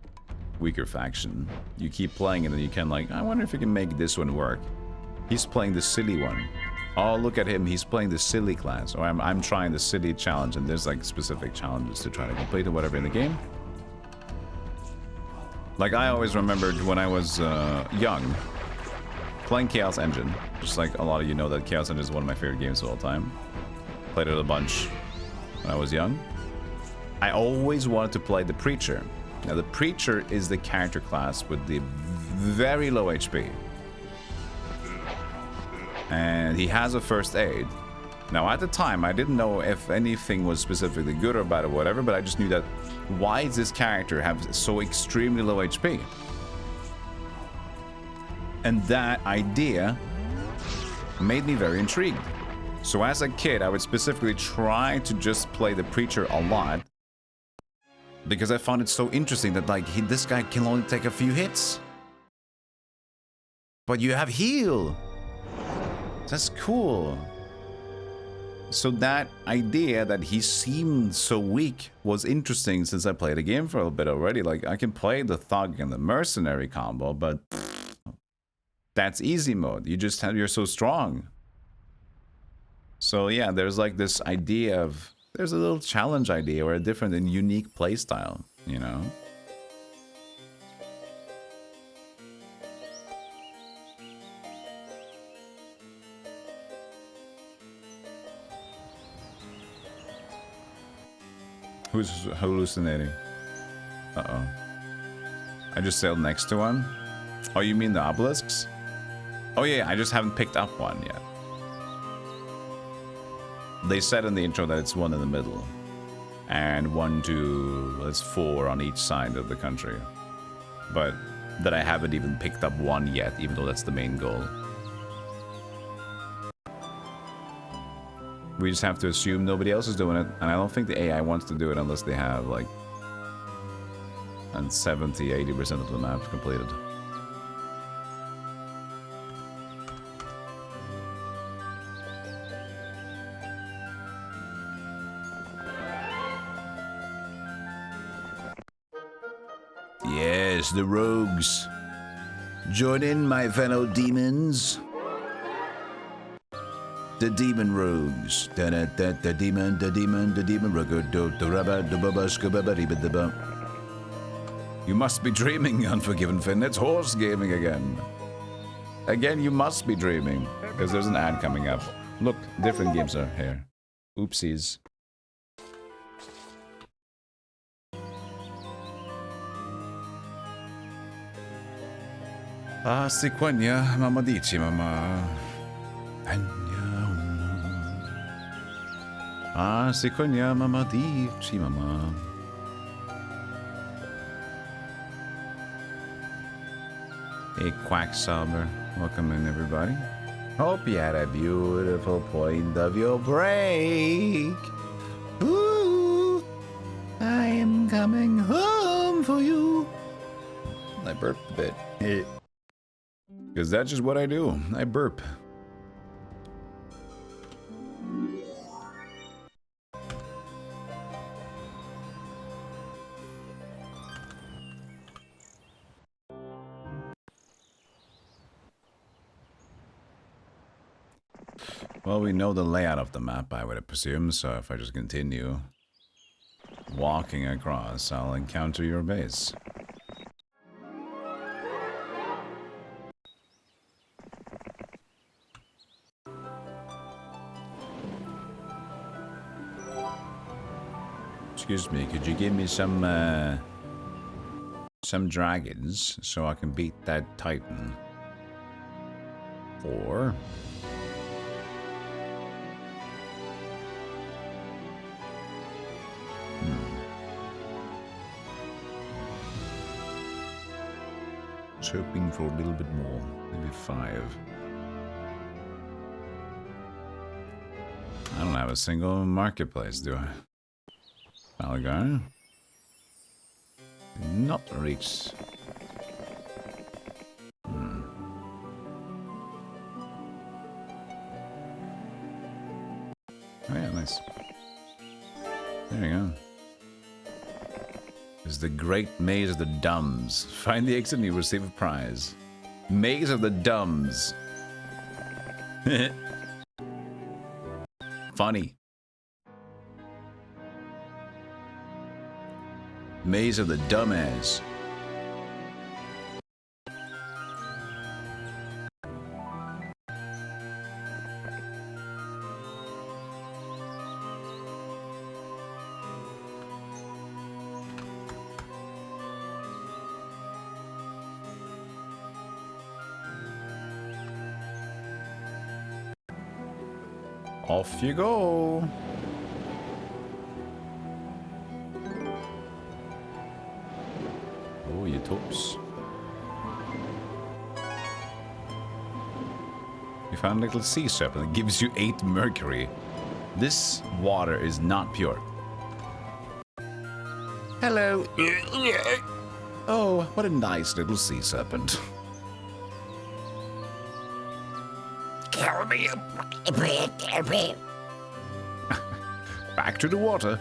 weaker faction, you keep playing it and you can, like, I wonder if you can make this one work. He's playing the silly one. Oh, look at him, he's playing the silly class. Or I'm trying the silly challenge, and there's like specific challenges to try to complete or whatever in the game. Like, I always remembered when I was young, playing Chaos Engine. Just like a lot of you know that Chaos Engine is one of my favorite games of all time. Played it a bunch when I was young. I always wanted to play the Preacher. Now, the Preacher is the character class with the very low HP. And he has a first aid. Now, at the time, I didn't know if anything was specifically good or bad or whatever, but I just knew that why does this character have so extremely low HP? And that idea made me very intrigued. So as a kid, I would specifically try to just play the Preacher a lot, because I found it so interesting that, like, this guy can only take a few hits. But you have heal. That's cool. So that idea that he seemed so weak was interesting since I played the game for a little bit already. Like, I can play the Thug and the Mercenary combo, but that's easy mode. You just have, you're so strong. So yeah, there's like this idea of there's a little challenge idea or a different and unique playstyle, you know? Who's hallucinating? Uh-oh. I just sailed next to one? Oh, you mean the obelisks? Oh yeah, I just haven't picked up one yet. They said in the intro that it's one in the middle. And 1, 2, that's 4 on each side of the country. But that I haven't even picked up one yet, even though that's the main goal. We just have to assume nobody else is doing it, and I don't think the AI wants to do it unless they have, like, 70-80% of the map completed. Yes, the rogues. Join in, my fellow demons. The demon rogues. The demon rogue. You must be dreaming, Unforgiven Finn. It's horse gaming again. Again, you must be dreaming. Because there's an ad coming up. Look, different games are here. Oopsies. Ah, si quenya, mamma dici, mamma. Ah, si quenya, mamma dici, mamma. Hey, Quacksalver. Welcome in, everybody. Hope you had a beautiful point of your break. Ooh, I am coming home for you. I burped a bit. Because that's just what I do. I burp. Well, we know the layout of the map, I would presume, so if I just continue walking across, I'll encounter your base. Excuse me, could you give me some dragons so I can beat that Titan? Or... Just hoping for a little bit more, maybe 5. I don't have a single marketplace, do I? Malgar? Not reach. Oh yeah, nice. There you go. Is the Great Maze of the Dumbs. Find the exit and you receive a prize. Maze of the Dumbs. Funny. Maze of the Dumbass. Off you go. Oh, you tops. You found a little sea serpent that gives you 8 mercury. This water is not pure. Hello. Oh, what a nice little sea serpent. Kill me. Back to the water.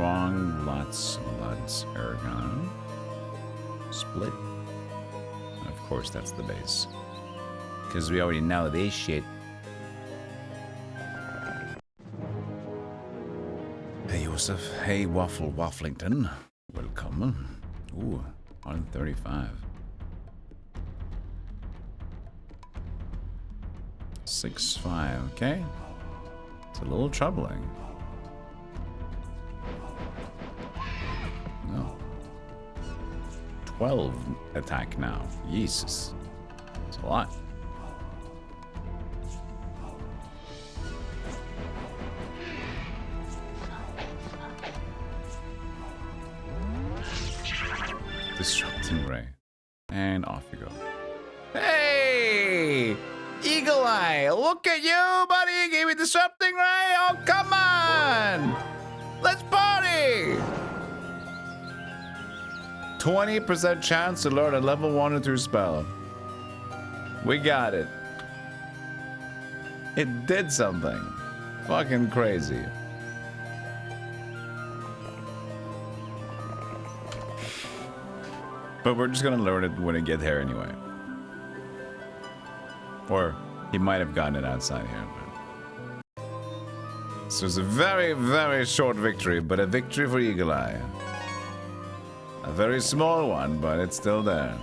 strong, lots ergon. Split. And of course, that's the base. Because we already know this shit. Hey, Joseph. Hey, Wafflington. Welcome. Ooh, 135. 6-5, okay. It's a little troubling. No. 12 attack now. Jesus. It's a lot. Disrupting Ray. And off you go. Hey! Eagle Eye! Look at you, buddy! You gave me Disrupting Ray! Oh, come on! Let's party! 20% chance to learn a level 1 or 2 spell. We got it. It did something. Fucking crazy. But we're just gonna learn it when we get here anyway. Or he might have gotten it outside here. But... So it's a very, very short victory, but a victory for Eagle Eye. A very small one, but it's still there.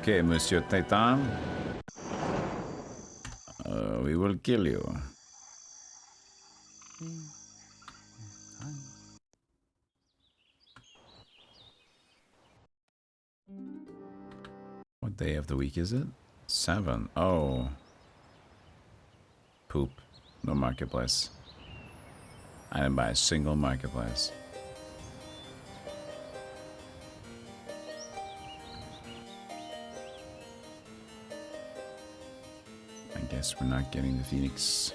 Okay, Monsieur Titan. We will kill you. What day of the week is it? 7. Oh. Poop. No marketplace. I didn't buy a single marketplace. I guess we're not getting the Phoenix.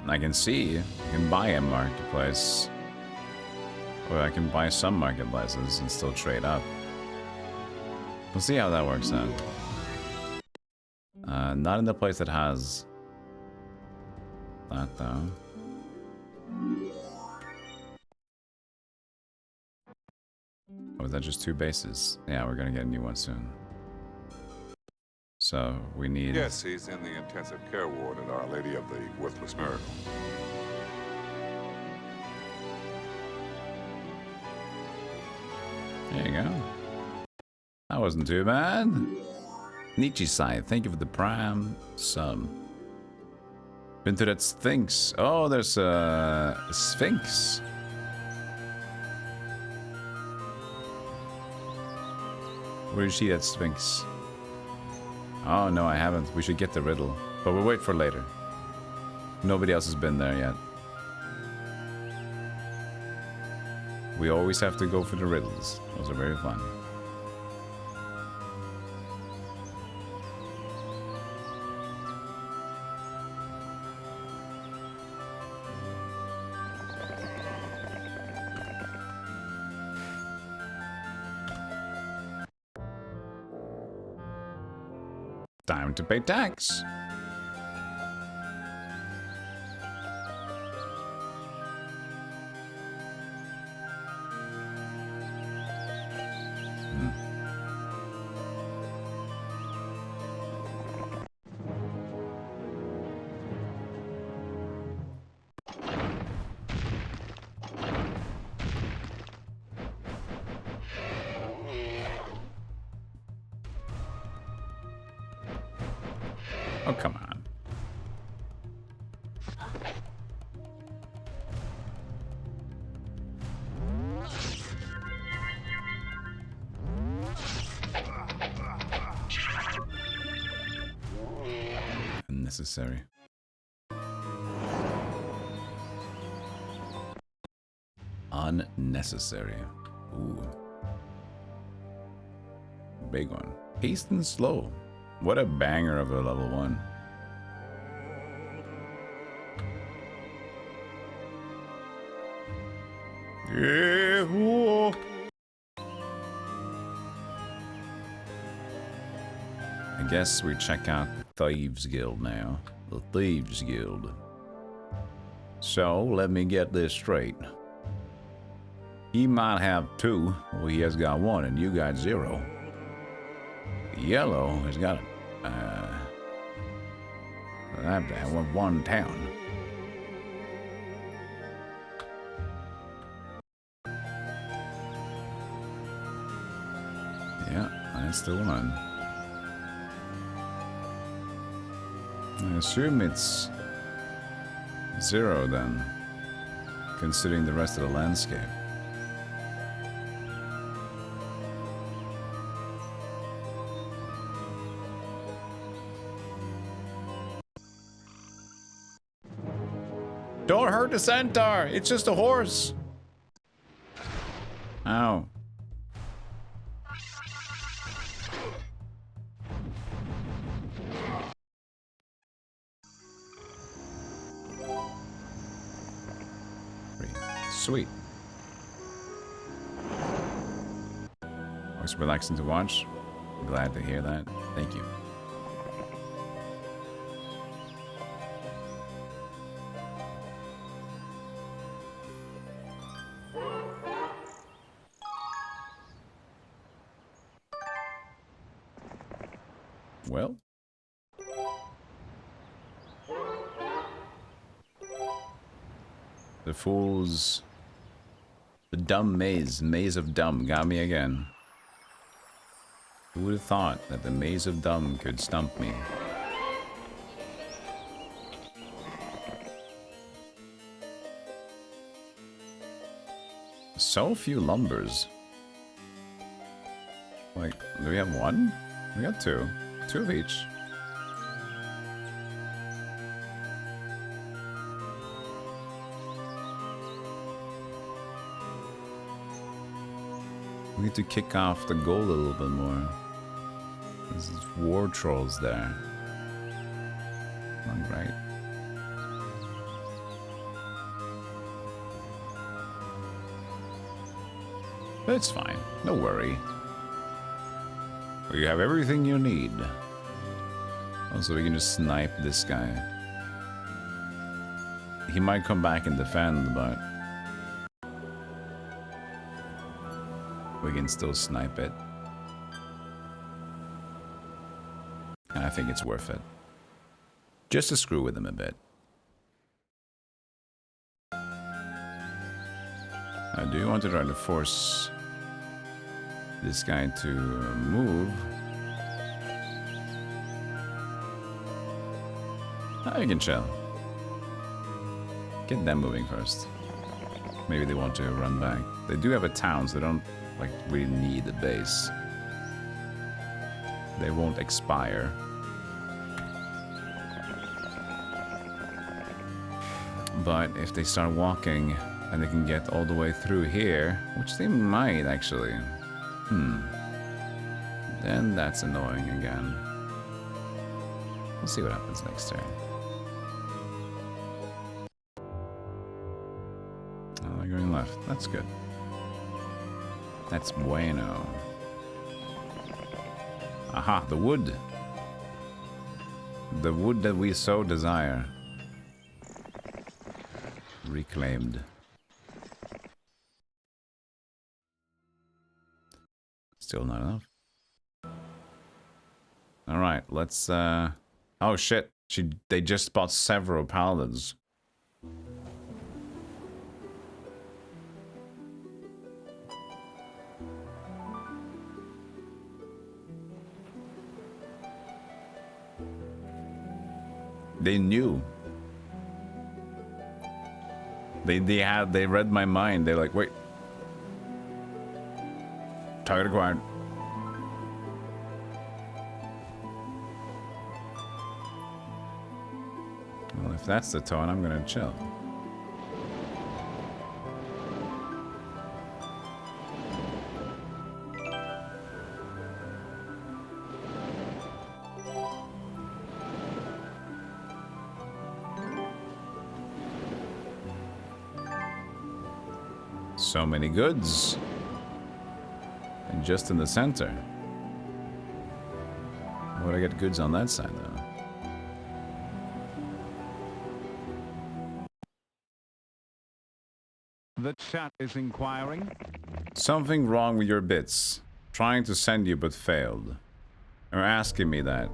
I can see, I can buy a marketplace. Or I can buy some marketplaces and still trade up. We'll see how that works out. Not in the place that has that though. Oh, is that just 2 bases? Yeah, we're gonna get a new one soon. So we need... Yes, he's in the intensive care ward at Our Lady of the Worthless Miracle. There you go. That wasn't too bad. Nietzsche-sai, thank you for the prime sub. Been to that Sphinx. Oh, there's a Sphinx. Where did you see that Sphinx? Oh, no, I haven't. We should get the riddle. But we'll wait for later. Nobody else has been there yet. We always have to go for the riddles. Those are very fun. Time to pay tax. Oh, come on. Unnecessary. unnecessary. Ooh. Big one. Haste and slow. What a banger of a level 1. Yeah, whoa. I guess we check out the Thieves Guild now. The Thieves Guild. So, let me get this straight. He might have 2, well, he has got 1, and you got 0. Yellow has got one town. Yeah, that's the one. I assume it's 0 then, considering the rest of the landscape. Don't hurt the centaur! It's just a horse! Ow. Sweet. Always relaxing to watch. I'm glad to hear that. Thank you. Well. The fools. The dumb maze. Maze of dumb got me again. Who would have thought that the maze of dumb could stump me? So few lumbers. Like, do we have 1? We got 2. 2 of each. We need to kick off the goal a little bit more. There's war trolls there. All right. It's fine. No worry. We have everything you need. Also, we can just snipe this guy. He might come back and defend, but we can still snipe it. And I think it's worth it. Just to screw with him a bit. I do want to try to force this guy to move. I can chill. Get them moving first. Maybe they want to run back. They do have a town, so they don't like really need a base. They won't expire. But if they start walking and they can get all the way through here, which they might actually, then that's annoying again. We'll see what happens next turn. Oh, they're going left. That's good. That's bueno. Aha, the wood. The wood that we so desire. Reclaimed. Still not enough. Alright, let's oh shit. They just bought several paladins. They knew. They read my mind. They're like, wait. Target acquired. Well, if that's the tone, I'm gonna chill. So many goods. And just in the center. Would I get goods on that side, though? The chat is inquiring. Something wrong with your bits. Trying to send you but failed. Or asking me that.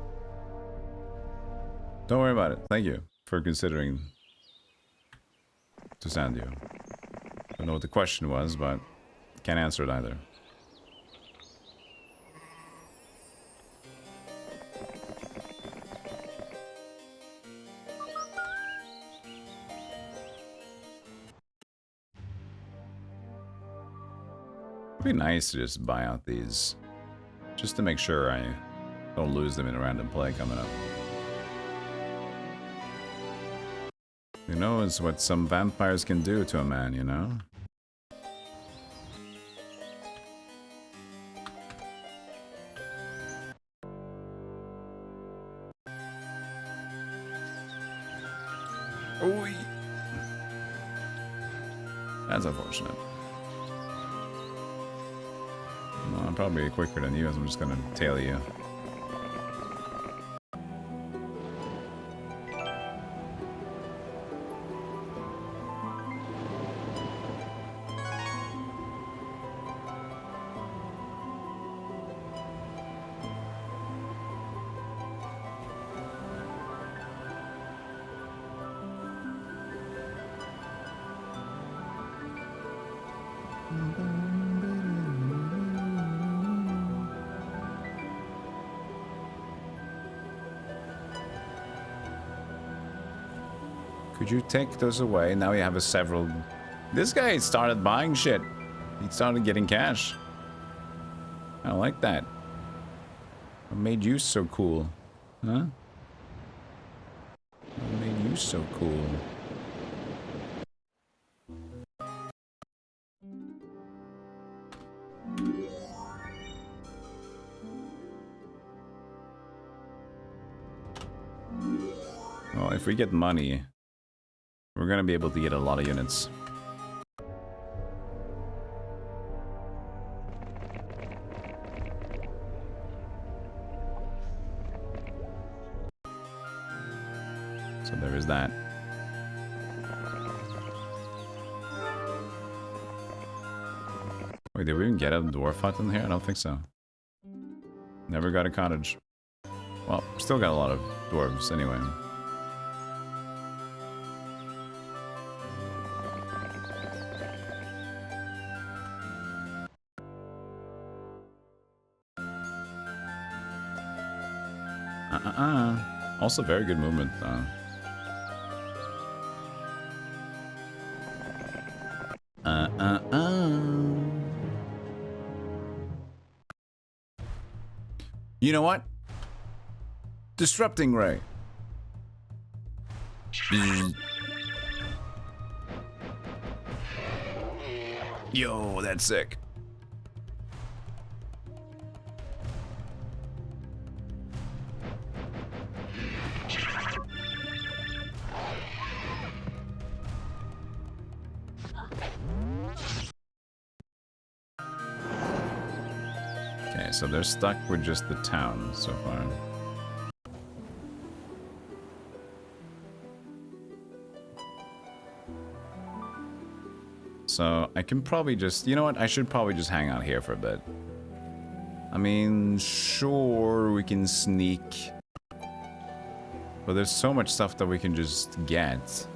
Don't worry about it. Thank you for considering to send you. Don't know what the question was, but can't answer it either. It'd be nice to just buy out these, just to make sure I don't lose them in a random play coming up. Who knows what some vampires can do to a man, you know? Oy. That's unfortunate. No, I'm probably quicker than you, as I'm just gonna tail you. Could you take those away? Now you have a several... This guy started buying shit. He started getting cash. I like that. What made you so cool? Huh? What made you so cool? Well, if we get money, we're gonna be able to get a lot of units. So there is that. Wait, did we even get a dwarf hut in here? I don't think so. Never got a cottage. Well, still got a lot of dwarves anyway. Also very good movement, though. You know what? Disrupting ray. Yo, that's sick. So they're stuck with just the town so far. So I can probably just, you know what? I should probably just hang out here for a bit. I mean, sure, we can sneak. But there's so much stuff that we can just get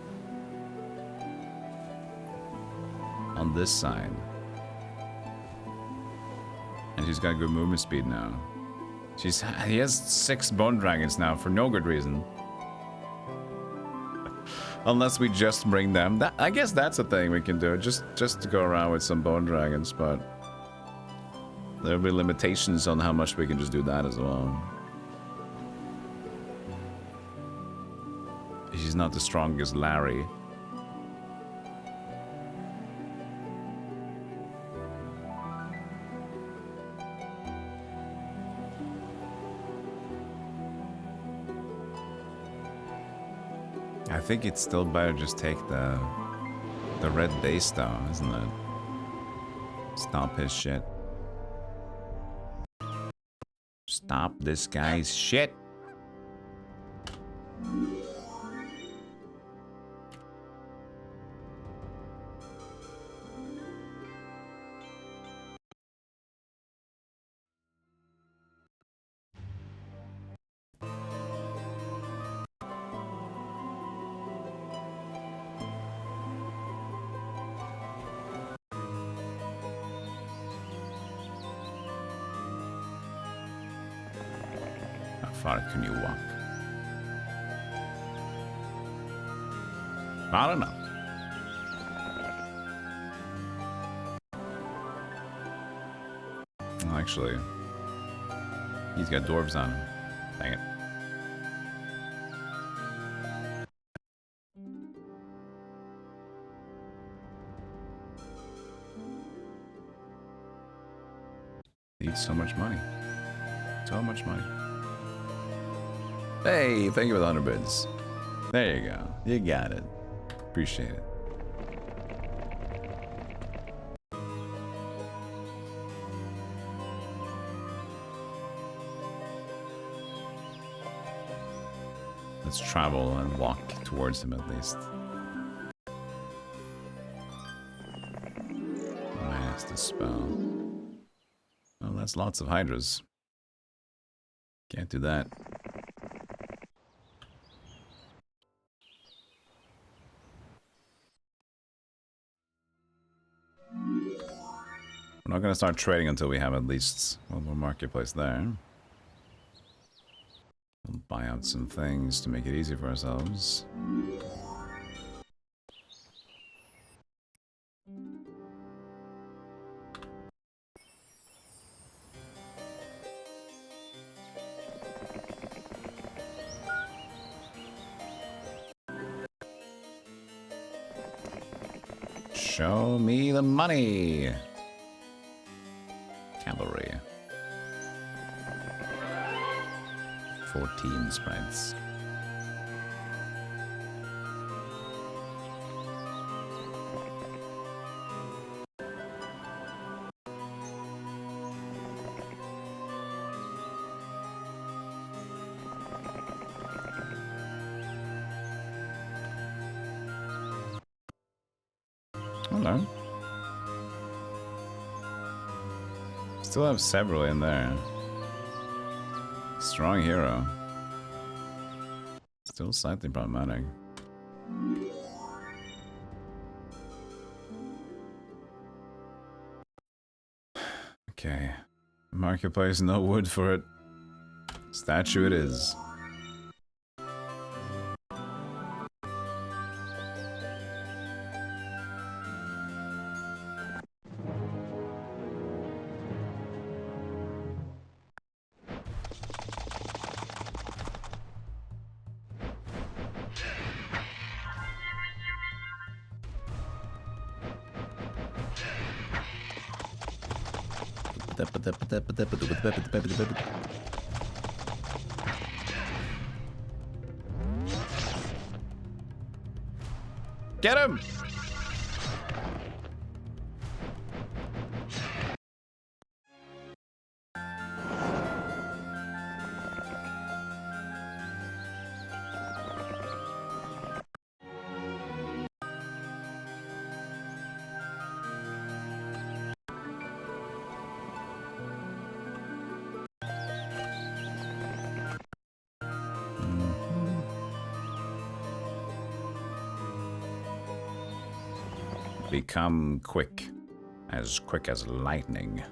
on this side. And she's got good movement speed now. He has 6 bone dragons now for no good reason. Unless we just bring them. I guess that's a thing we can do. Just to go around with some bone dragons, but there'll be limitations on how much we can just do that as well. She's not the strongest Larry. I think it's still better just take the red base though, isn't it? Stop his shit. Stop this guy's shit. How far can you walk? Far enough. Actually, he's got dwarves on him. Dang it. Needs so much money. So much money. Hey, thank you for the 100 bits. There you go. You got it. Appreciate it. Let's travel and walk towards him at least. Master spell. Well, that's lots of hydras. Can't do that. We're not going to start trading until we have at least one more marketplace there. We'll buy out some things to make it easy for ourselves. Show me the money. Cavalry. 14 sprites. Hello. Still have several in there. Strong hero. Still slightly problematic. Okay. Marketplace, no wood for it. Statue it is. Get him! Become quick as lightning.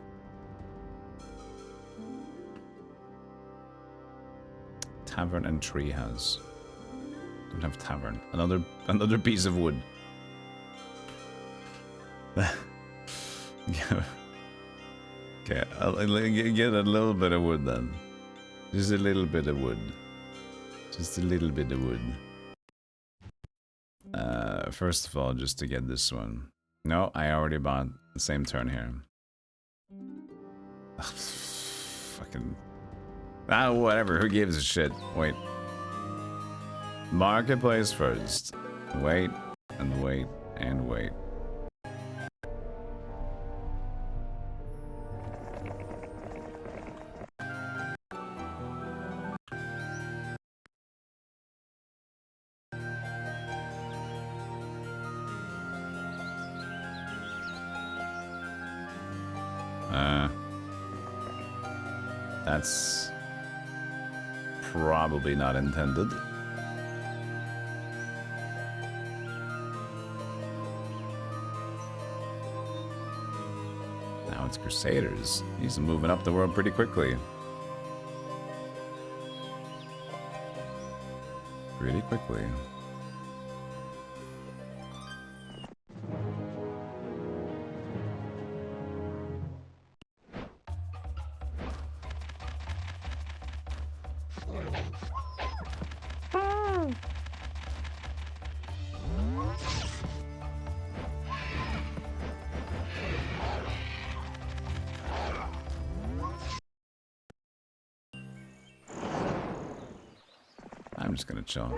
Tavern and treehouse. Don't have tavern. Another piece of wood. Okay, I'll get a little bit of wood then. Just a little bit of wood. Just a little bit of wood. First of all, just to get this one. No, I already bought the same turn here. Ugh, fucking... Ah, whatever, who gives a shit? Wait. Marketplace first. Wait, and wait, and wait. That's probably not intended. Now it's Crusaders. He's moving up the world pretty quickly. Pretty quickly. I'm just gonna chill.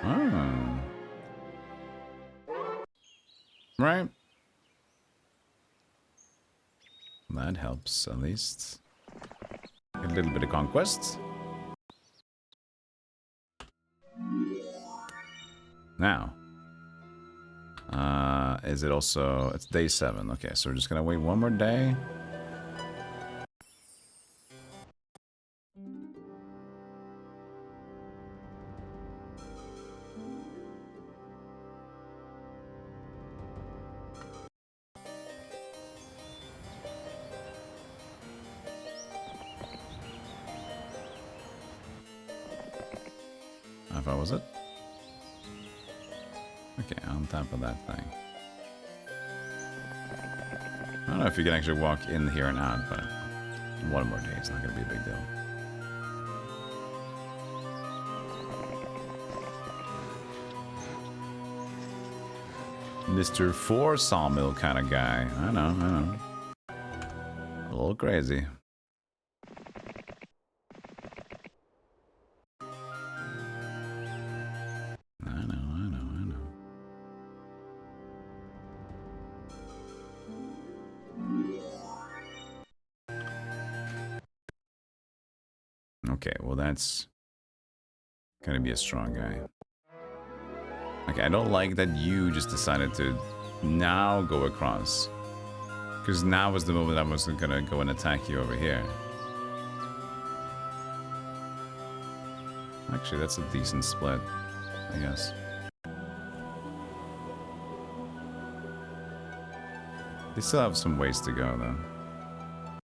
Oh. Right. That helps, at least. A little bit of conquest. Now. Is it also... It's day 7. Okay, so we're just gonna wait one more day. How far was it? Okay, on top of that thing. I don't know if you can actually walk in here and out, but one more day, it's not going to be a big deal. Mr. 4 Sawmill kind of guy. I know. A little crazy. I know. Okay, well that's gonna be a strong guy. Okay, I don't like that you just decided to now go across. Because now was the moment I was gonna go and attack you over here. Actually, that's a decent split, I guess. They still have some ways to go, though.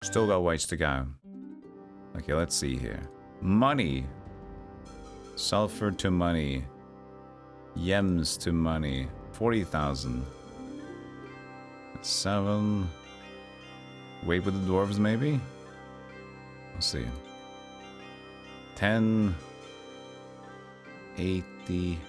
Still got ways to go. Okay, let's see here. Money. Sulfur to money. Yems to money. 40,000. 7. Wait with the dwarves, maybe? Let's see. 10. 80.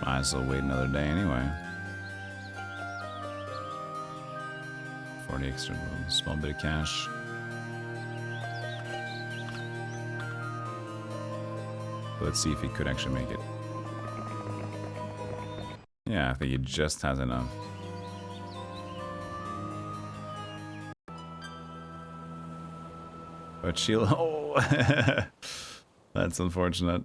Might as well wait another day anyway. 40 extra, small bit of cash. Let's see if he could actually make it. Yeah, I think he just has enough. But she'll... Oh! That's unfortunate.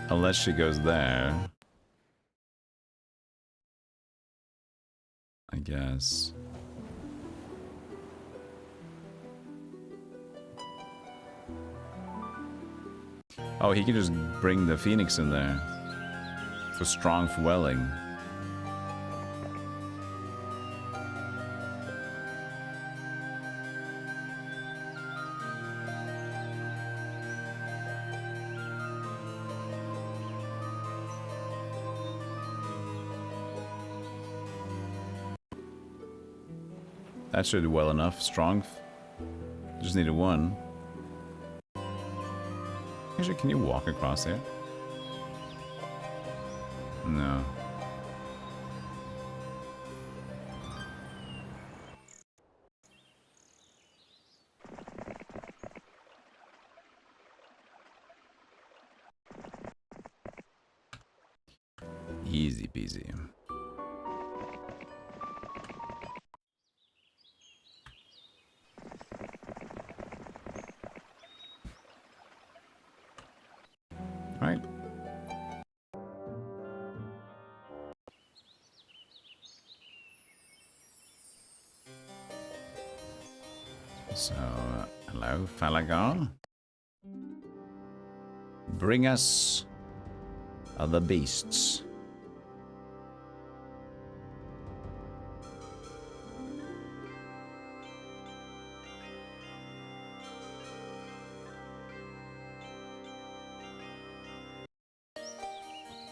Unless she goes there. I guess. Oh, he can just bring the Phoenix in there. For strong fueling. That should do well enough. Strong. Just needed 1. Actually, can you walk across there? No. Easy peasy. Right. So, hello, Falagar. Bring us other beasts.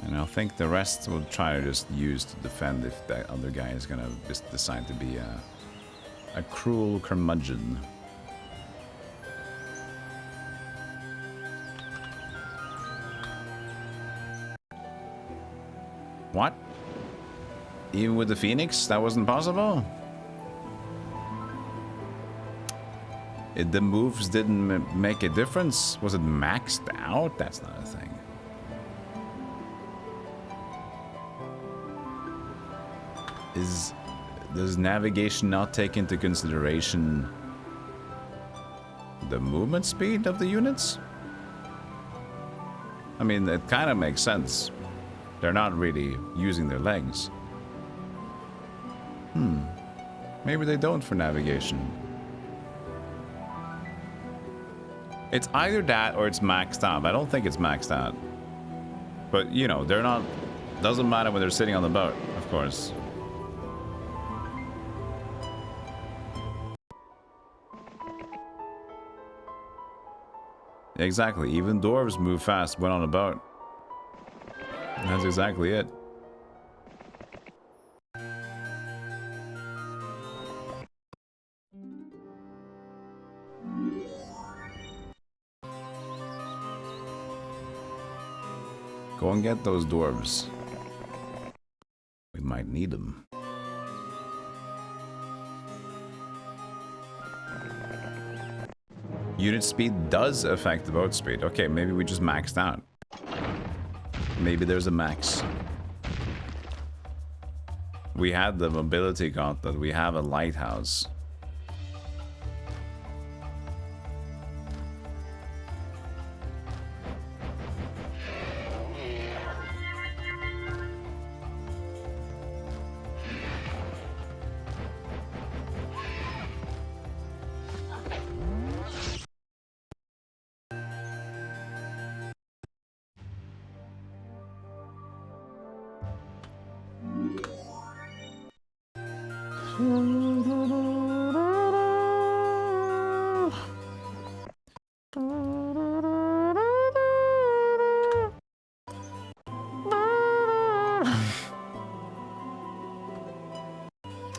And I think the rest will try to just use to defend if that other guy is gonna just decide to be a cruel curmudgeon. What? Even with the Phoenix, that wasn't possible? The moves didn't make a difference? Was it maxed out? That's not a thing. Does navigation not take into consideration the movement speed of the units? I mean, it kind of makes sense. They're not really using their legs. Maybe they don't for navigation. It's either that or it's maxed out. I don't think it's maxed out. But, you know, they're not... Doesn't matter when they're sitting on the boat, of course. Exactly. Even dwarves move fast when on a boat. That's exactly it. Go and get those dwarves. We might need them. Unit speed does affect the boat speed. Okay, maybe we just maxed out. Maybe there's a max. We had the mobility gauntlet. We have a lighthouse.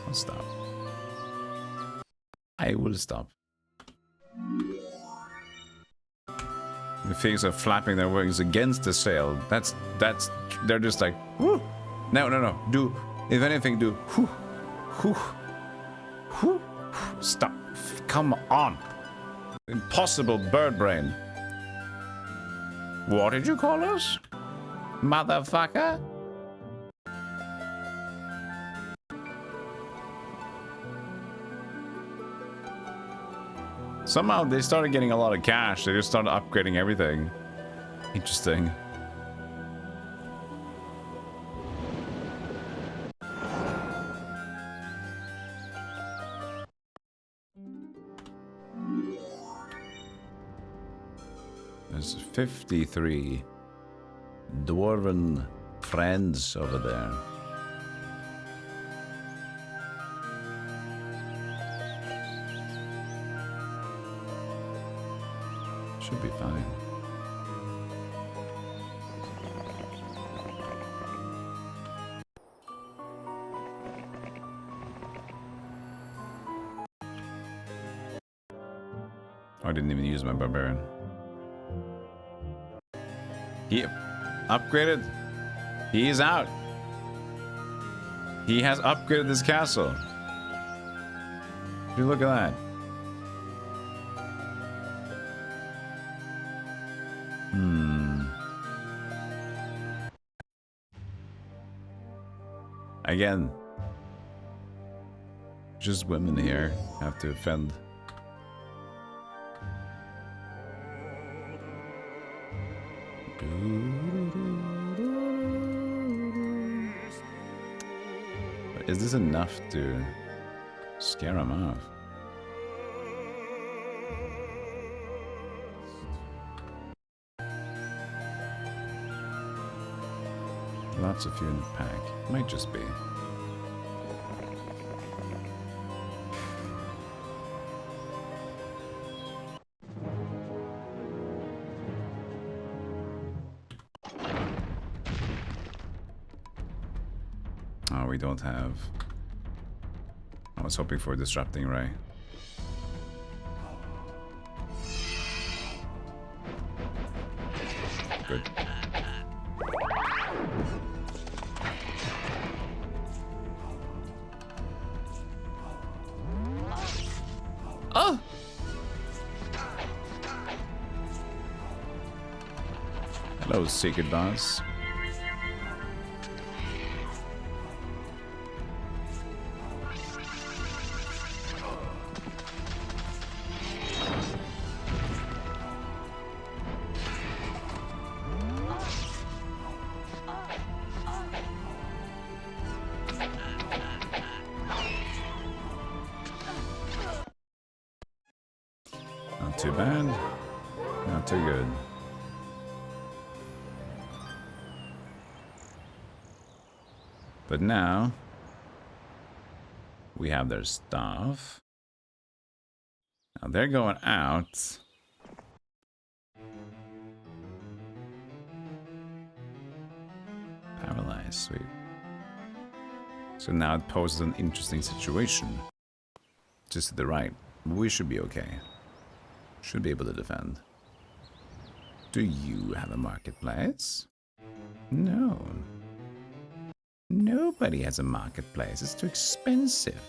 I'll stop. I will stop. The things are flapping their wings against the sail. That's they're just like, whoo. No. Do, if anything, do, whoo, whoo, whoo. Stop. Come on. Impossible bird brain. What did you call us? Motherfucker? Somehow they started getting a lot of cash. They just started upgrading everything. Interesting. There's 53 dwarven friends over there. Should be fine. I didn't even use my barbarian. He upgraded. He is out. He has upgraded this castle. Dude, look at that. Again. Just women here have to offend. But is this enough to scare him off? Lots of you in the pack. Might just be. Oh, we don't have... I was hoping for a disrupting ray. Good. Oh! Hello, secret boss. Not too bad. Not too good. But now we have their stuff. Now they're going out. Paralyzed, sweet. So now it poses an interesting situation. Just to the right. We should be okay. Should be able to defend. Do you have a marketplace? No. Nobody has a marketplace. It's too expensive.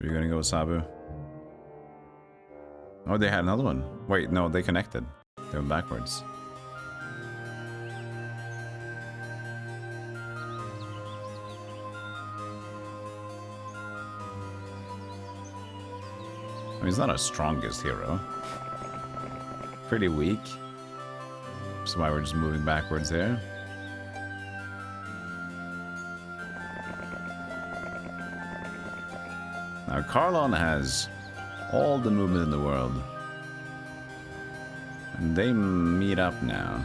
Are you gonna go Sabu? Oh, they had another one. Wait, no, they connected. They went backwards. I mean, he's not our strongest hero. Pretty weak. That's why we're just moving backwards there. Now, Carlon has all the movement in the world. And they meet up now.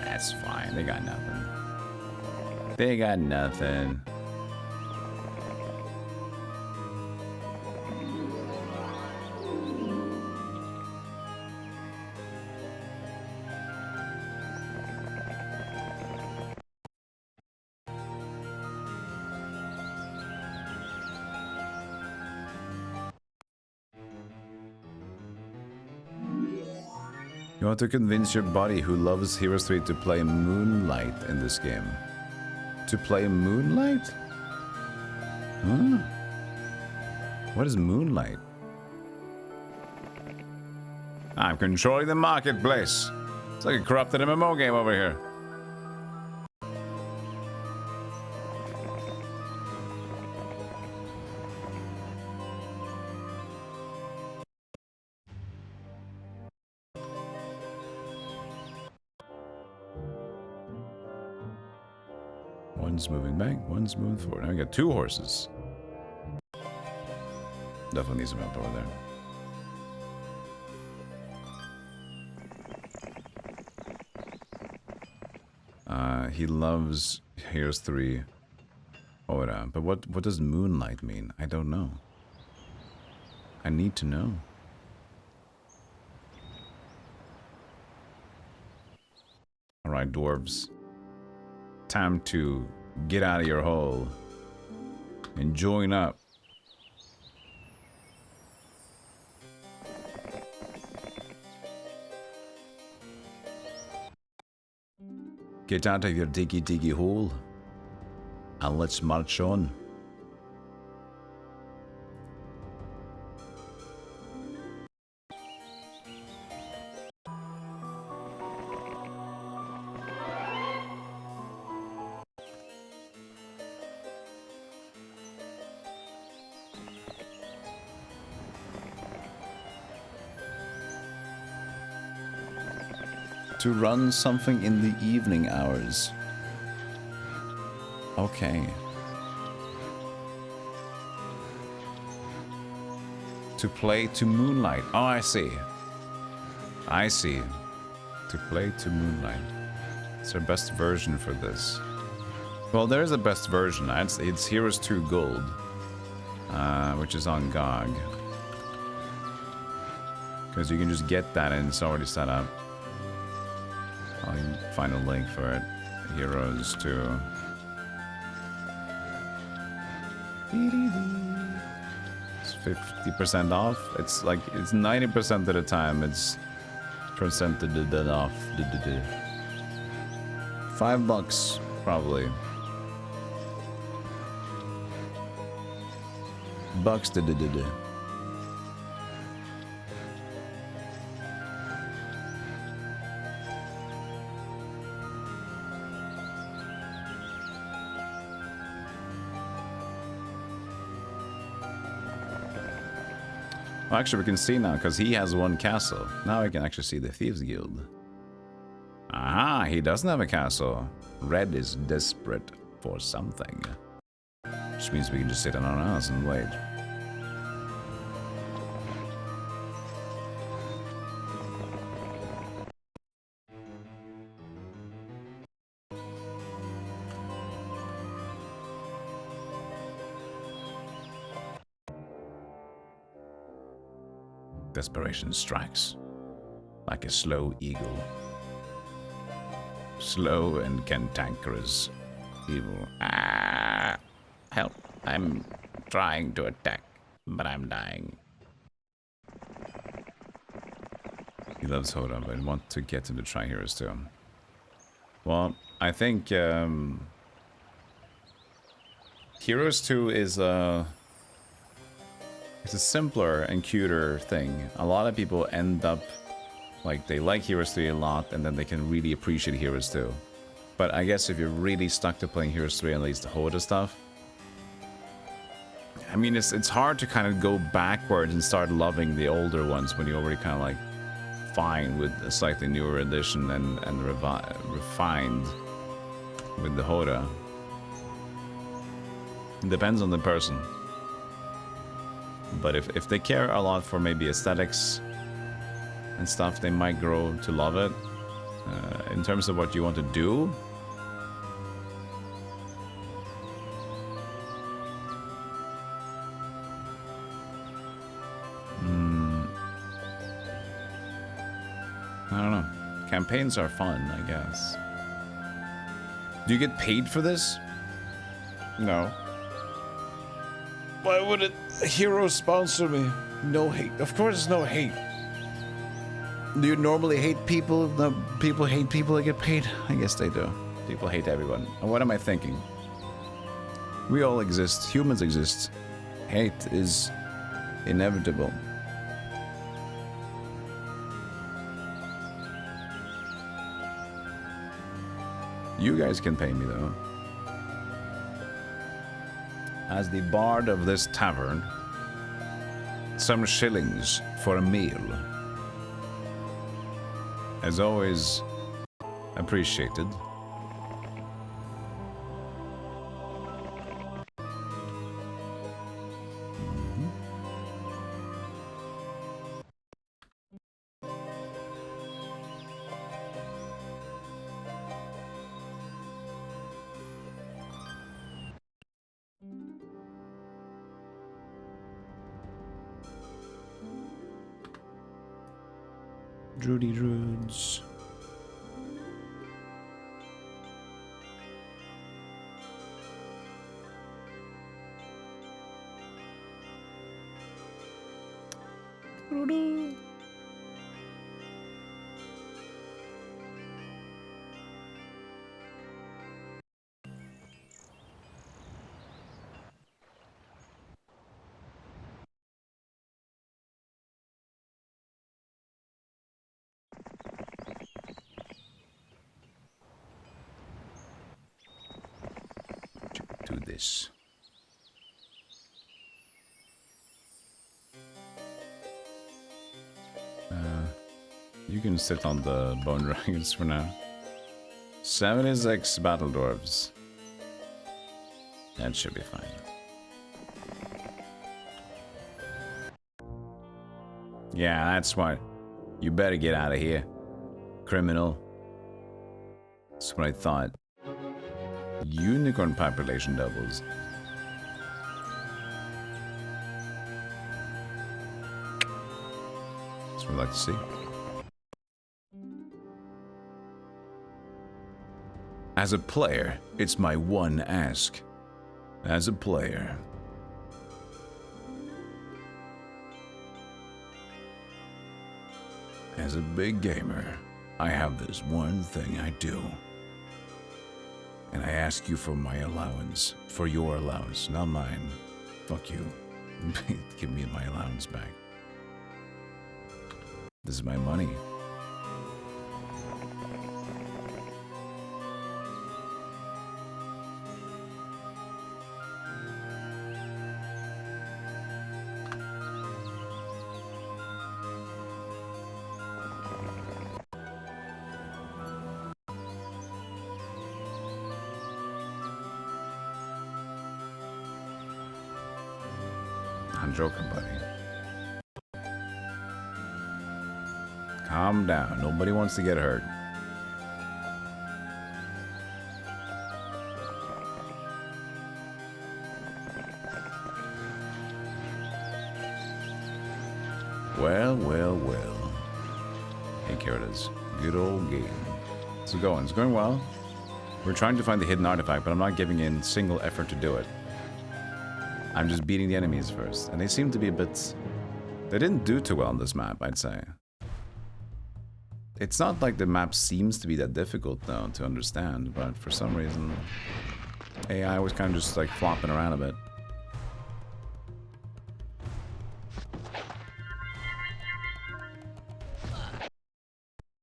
That's fine. They got nothing. They got nothing. You want to convince your buddy who loves Heroes 3 to play Moonlight in this game. To play Moonlight? Huh? What is Moonlight? I'm controlling the marketplace. It's like a corrupted MMO game over here. One's moving back, one's moving forward. Now we got two horses. Definitely need some help over there. He loves Heroes 3 Aura. But what does Moonlight mean? I don't know. I need to know. Alright, dwarves. Time to get out of your hole and join up. Get out of your diggy hole and let's march on. To run something in the evening hours. Okay. To play to moonlight. Oh, I see. I see. To play to moonlight. It's our best version for this. Well, there's a best version. It's Heroes 2 Gold. Which is on GOG. Because you can just get that and it's already set up. I'll find a link for it. Heroes 2. It's 50% off. It's like, it's 90% of the time. It's percentage off. $5 probably. Bucks. Well, actually, we can see now, because he has one castle. Now we can actually see the Thieves Guild. Ah, he doesn't have a castle. Red is desperate for something. Which means we can just sit on our ass and wait. Desperation strikes like a slow eagle. Slow and cantankerous evil. Ah, help. I'm trying to attack, but I'm dying. He loves Hoda, but I want to get him to try Heroes too. Well, I think Heroes 2 is it's a simpler and cuter thing. A lot of people end up like they like Heroes 3 a lot and then they can really appreciate Heroes 2. But I guess if you're really stuck to playing Heroes 3 and at least the Hoda stuff, I mean, it's hard to kind of go backwards and start loving the older ones when you're already kind of like fine with a slightly newer edition and refined with the Hoda. It depends on the person. But if they care a lot for maybe aesthetics and stuff, they might grow to love it. In terms of what you want to do, I don't know. Campaigns are fun, I guess. Do you get paid for this? No. Why would a hero sponsor me? No hate. Of course there's no hate. Do you normally hate people? No, people hate people that get paid? I guess they do. People hate everyone. And what am I thinking? We all exist. Humans exist. Hate is inevitable. You guys can pay me though. As the bard of this tavern, some shillings for a meal. As always, appreciated. Drudy Druids. Do this. You can sit on the bone dragons for now. 76 battle dwarves. That should be fine. Yeah, that's what. You better get out of here, criminal. That's what I thought. Unicorn population doubles. That's what I'd like to see. As a player, it's my one ask. As a player. As a big gamer, I have this one thing I do. And I ask you for my allowance. For your allowance, not mine. Fuck you. Give me my allowance back. This is my money. I'm joking, buddy. Calm down. Nobody wants to get hurt. Well, well, well. Hey, here it is. Good old game. How's it going? It's going well. We're trying to find the hidden artifact, but I'm not giving in single effort to do it. I'm just beating the enemies first, and they seem to be a bit... They didn't do too well on this map, I'd say. It's not like the map seems to be that difficult, though, to understand, but for some reason... AI was kind of just, like, flopping around a bit.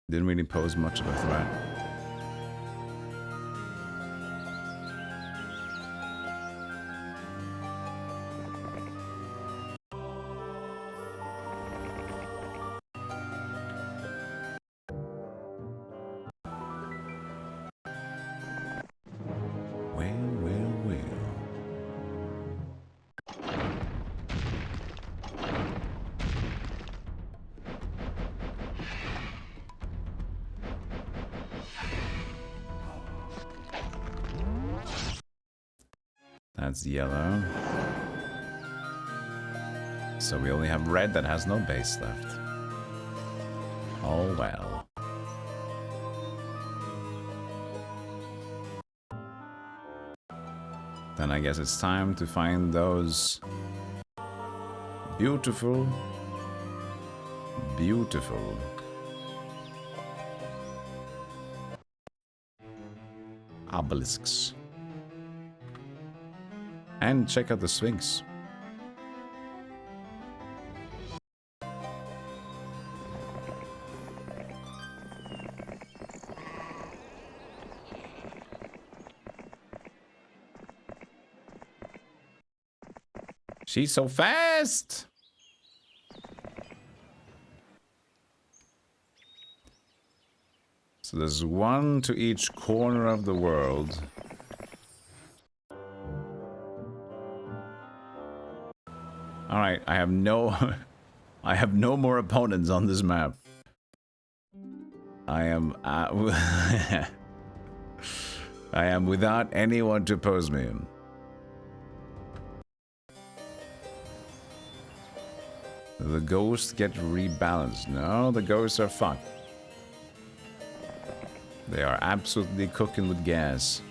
Didn't really pose much of a threat. That's yellow. So we only have red that has no base left. Oh well. Then I guess it's time to find those beautiful, beautiful obelisks. And check out the Sphinx. She's so fast! So there's one to each corner of the world. Alright, I have no more opponents on this map. I am I am without anyone to pose me. The ghosts get rebalanced. No, the ghosts are fucked. They are absolutely cooking with gas.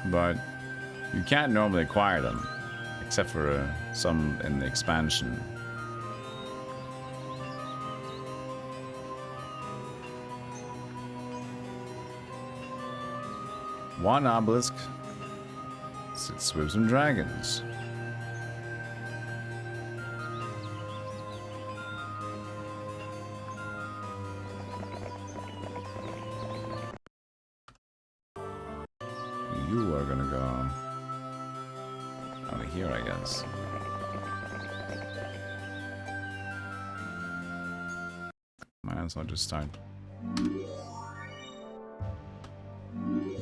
But you can't normally acquire them. Except for some in the expansion. One obelisk sits with some dragons. You are gonna go over here, I guess. Might as well just start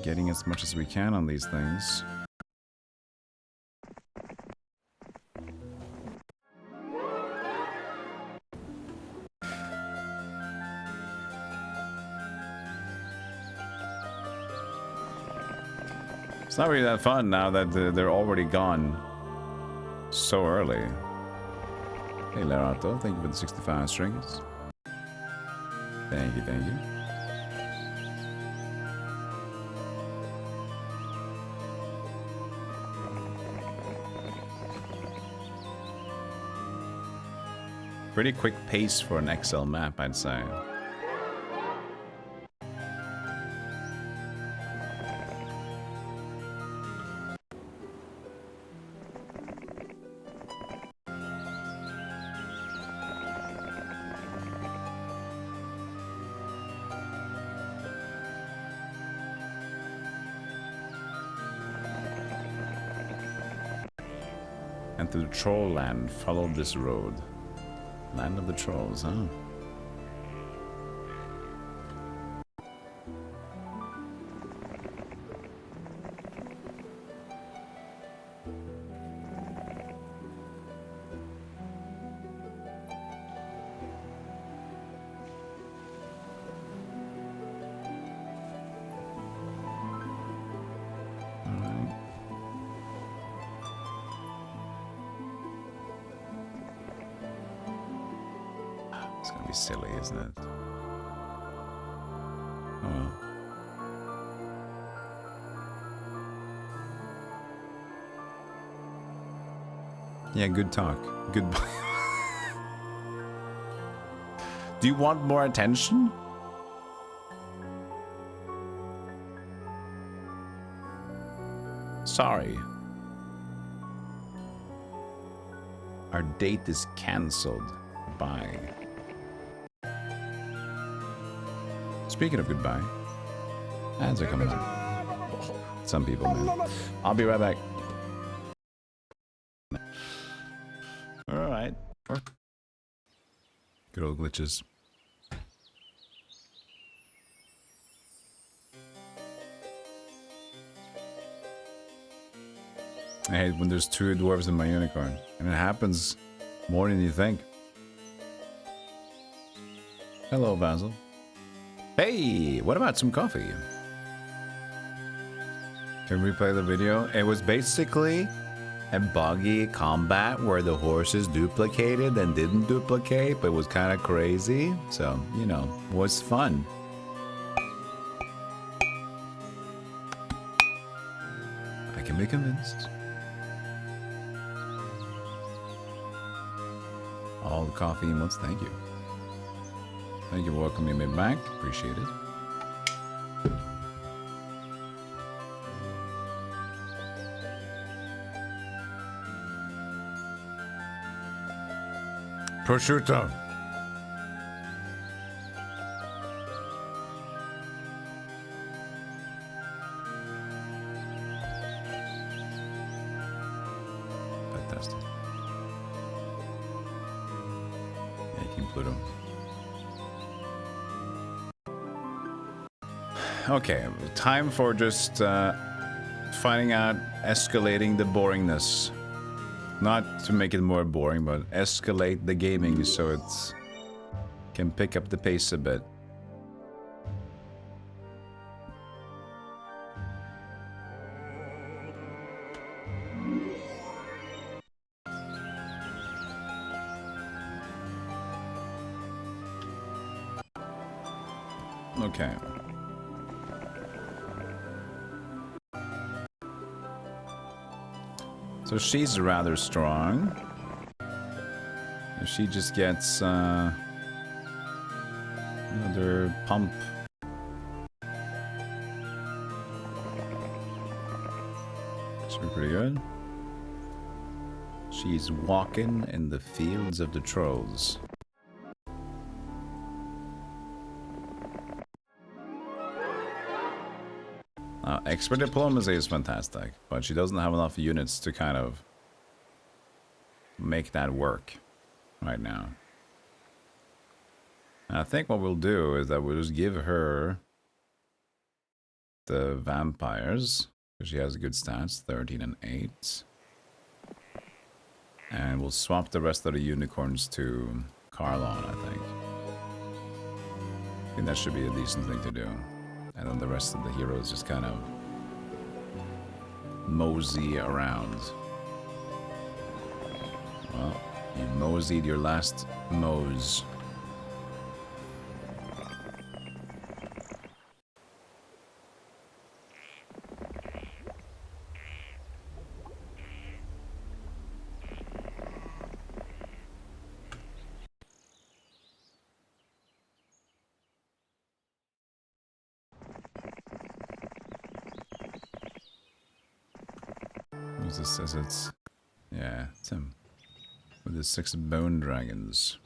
getting as much as we can on these things. It's not really that fun now that they're already gone so early. Hey, Lerato, thank you for the 65 strings. Thank you, thank you. Pretty quick pace for an XL map, I'd say. And to the troll land, follow this road. Land of the trolls, huh? It's gonna be silly, isn't it? Oh well. Yeah, good talk. Goodbye. Do you want more attention? Sorry. Our date is cancelled. Bye. Speaking of goodbye, ads are coming up. Some people, man. I'll be right back. Alright. Good old glitches. I hate when there's two dwarves in my unicorn. And it happens more than you think. Hello, Basil. Hey, what about some coffee? Can we play the video? It was basically a buggy combat where the horses duplicated and didn't duplicate, but it was kind of crazy. So, you know, was fun. I can be convinced. All the coffee emotes, thank you. Thank you for welcoming me back. Appreciate it. Prosciutto. Fantastic. Yeah, King Pluto. Okay, time for just finding out, escalating the boringness. Not to make it more boring, but escalate the gaming so it can pick up the pace a bit. Okay. So she's rather strong. If she just gets another pump. Should be pretty good. She's walking in the fields of the trolls. Expert diplomacy is fantastic, but she doesn't have enough units to kind of make that work right now. And I think what we'll do is that we'll just give her the vampires, because she has good stats, 13 and 8. And we'll swap the rest of the unicorns to Carlon, I think. I think that should be a decent thing to do. And then the rest of the heroes just kind of mosey around. Well, you moseyed your last mose. Who's this? Says it's... Yeah, it's him. With his 6 bone dragons.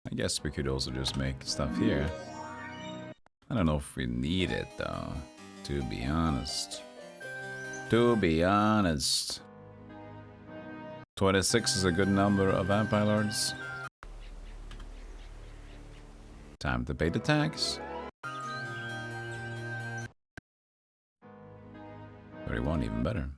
I guess we could also just make stuff here. I don't know if we need it though, to be honest. To be honest. 26 is a good number of vampire lords. Time to pay the tax. 31, even better.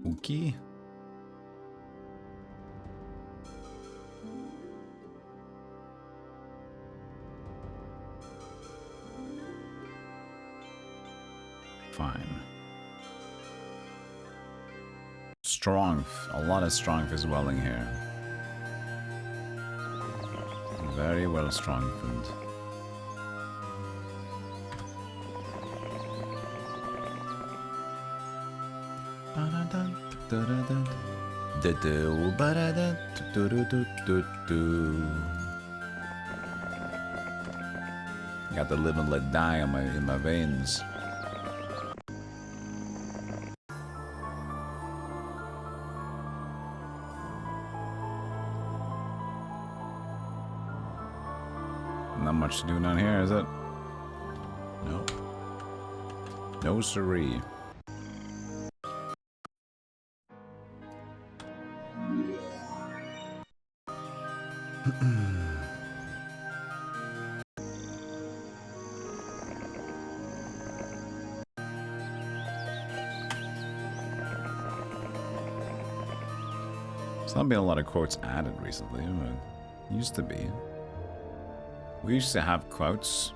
Okay. Fine. Strong, a lot of strength is welling here. Very well strengthened. Got the live and let die in my veins. Not much to do down here, is it? Nope. No siree. There's not been a lot of quotes added recently, but used to be. We used to have quotes.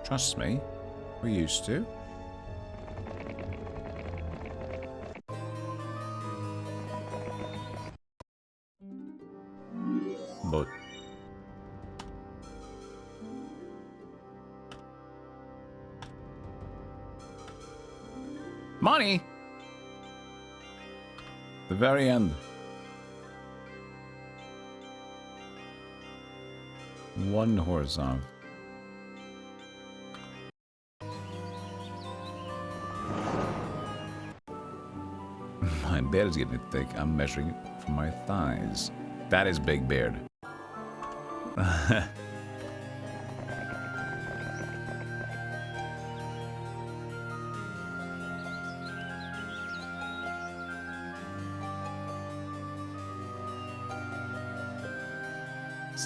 Trust me, we used to. But money. The very end. One horse off. My beard is getting thick. I'm measuring it from my thighs. That is big beard.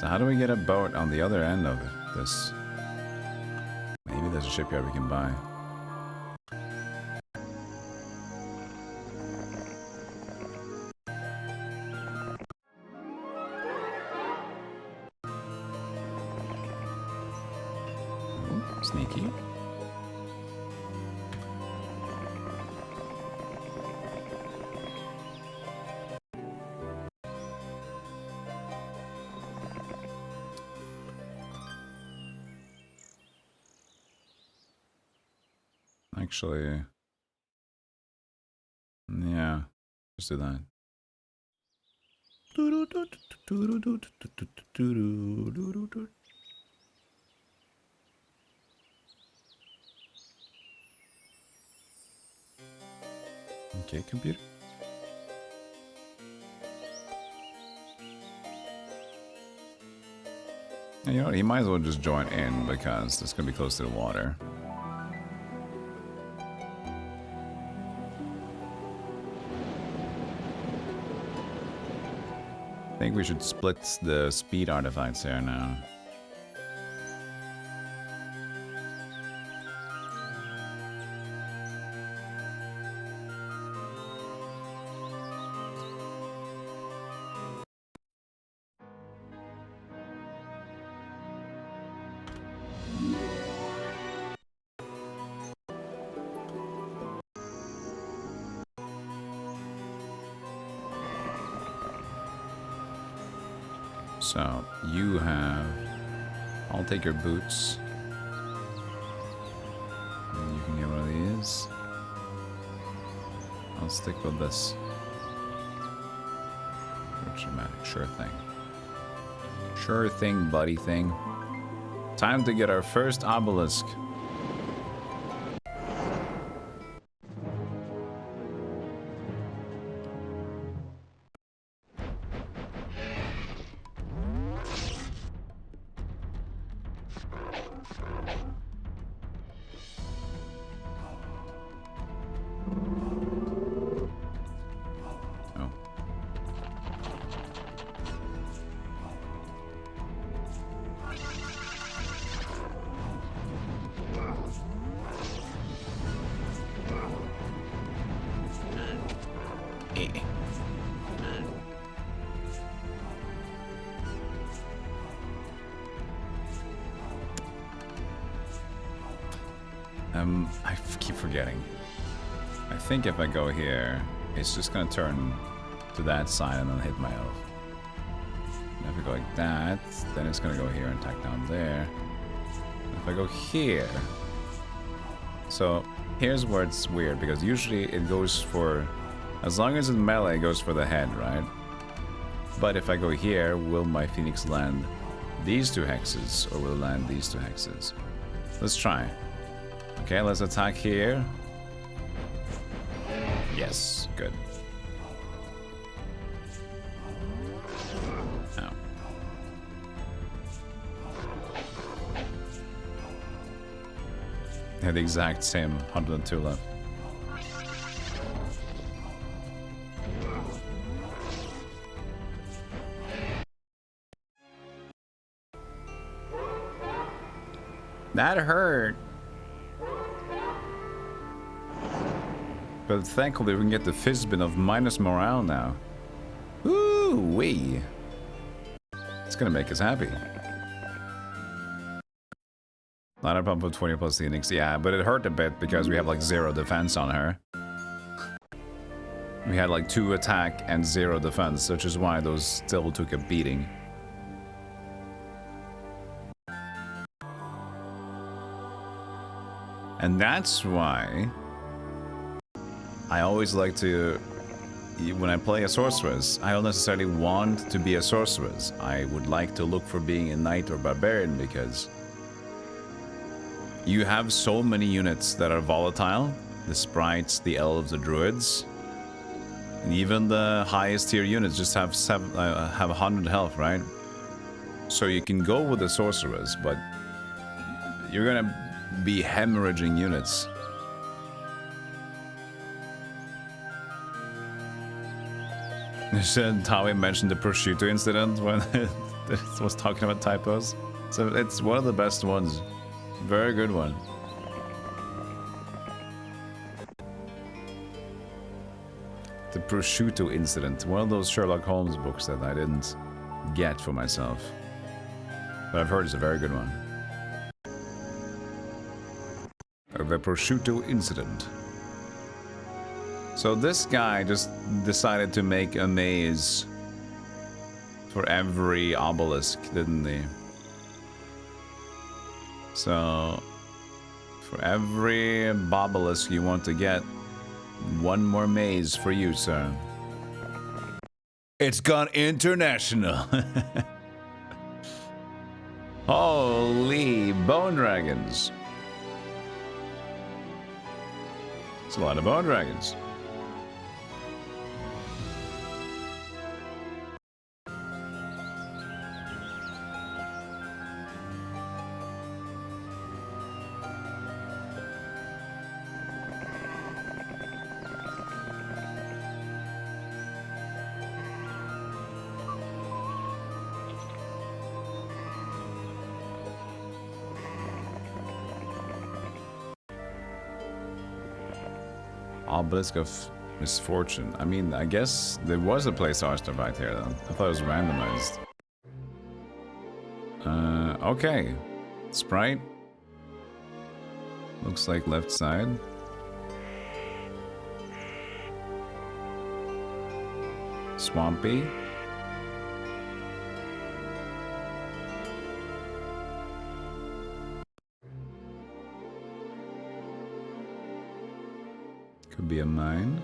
So how do we get a boat on the other end of this? Maybe there's a shipyard we can buy. Ooh, sneaky. Actually, yeah, just do that. Okay, computer. And you know, he might as well just join in because it's gonna be close to the water. I think we should split the speed artifacts here now. So, you have... I'll take your boots. And you can get one of these. I'll stick with this. Dramatic, sure thing. Sure thing, buddy thing. Time to get our first obelisk. I keep forgetting. I think if I go here, it's just gonna turn to that side and then hit my elf. And if I go like that, then it's gonna go here and attack down there. And if I go here... So, here's where it's weird, because usually it goes for... As long as it's melee, it goes for the head, right? But if I go here, will my phoenix land these two hexes, or will it land these two hexes? Let's try. Okay, let's attack here. Yes, good. Oh. They have the exact same 102 left. That hurt. But thankfully we can get the Fizzbin of minus morale now. Ooh-wee. It's gonna make us happy. Not a problem for 20 plus Phoenix, yeah, but it hurt a bit because we have like 0 defense on her. We had like 2 attack and 0 defense, which is why those still took a beating. And that's why I always like to, when I play a sorceress, I don't necessarily want to be a sorceress. I would like to look for being a knight or barbarian because you have so many units that are volatile. The sprites, the elves, the druids. And even the highest tier units just have 100 health, right? So you can go with the sorceress, but you're gonna be hemorrhaging units. You said Tawi mentioned the prosciutto incident when This was talking about typos. So it's one of the best ones. Very good one. The prosciutto incident. One of those Sherlock Holmes books that I didn't get for myself. But I've heard it's a very good one. The prosciutto incident. So this guy just decided to make a maze for every obelisk, didn't he? So for every obelisk you want to get, one more maze for you, sir. It's gone international. Holy bone dragons. It's a lot of bone dragons. Obelisk of misfortune. I mean, I guess there was a place artifact here then. I thought it was randomized. Okay. Sprite. Looks like left side. Swampy. Could be a mine.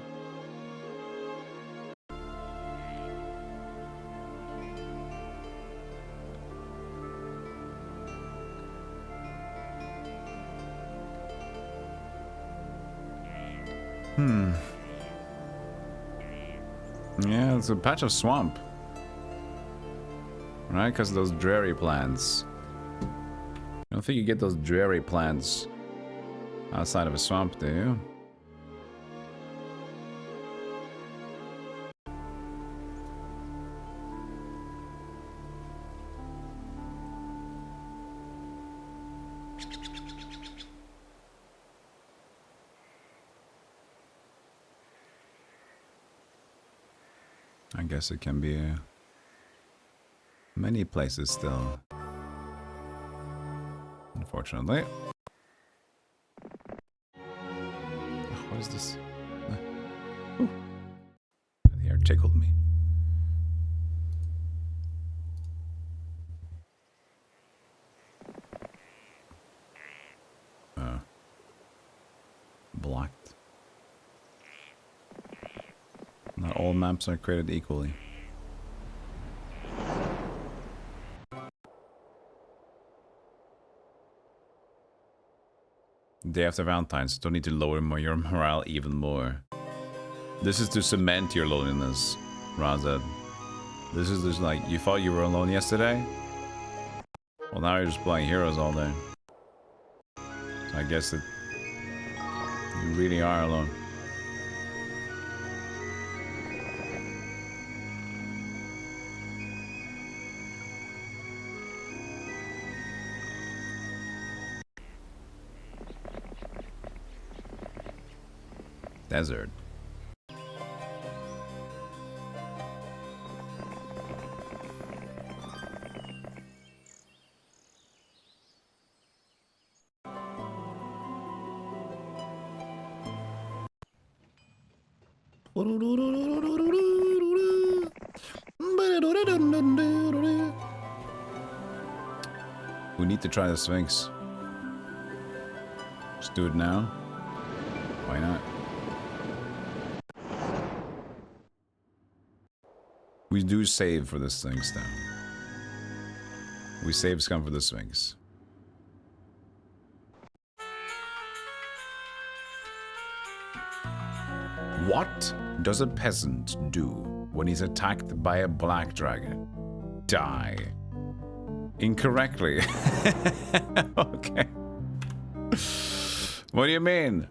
Yeah, it's a patch of swamp. Right, because those dreary plants. I don't think you get those dreary plants outside of a swamp, do you? I guess it can be many places still. Unfortunately. What is this? Ooh. The air tickled me. Blocked. Not all maps are created equally. Day after Valentine's, don't need to lower your morale even more. This is to cement your loneliness, Razad. This is just like, you thought you were alone yesterday? Well, now you're just playing heroes all day. So I guess that you really are alone. Desert. We need to try the Sphinx. Let's do it now. Why not? We do save for the Sphinx though. We save scum for the Sphinx. What does a peasant do when he's attacked by a black dragon? Die. Incorrectly. Okay. What do you mean?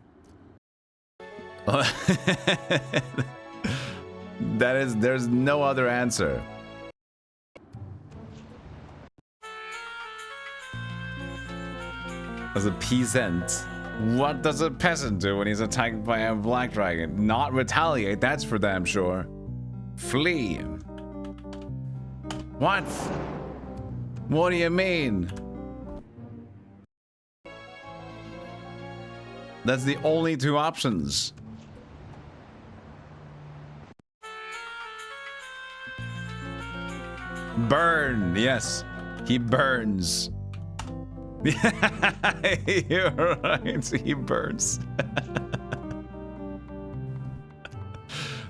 That is, there's no other answer. As a peasant. What does a peasant do when he's attacked by a black dragon? Not retaliate, that's for damn sure. Flee. What? What do you mean? That's the only two options. Burn, yes. He burns. You're right, he burns.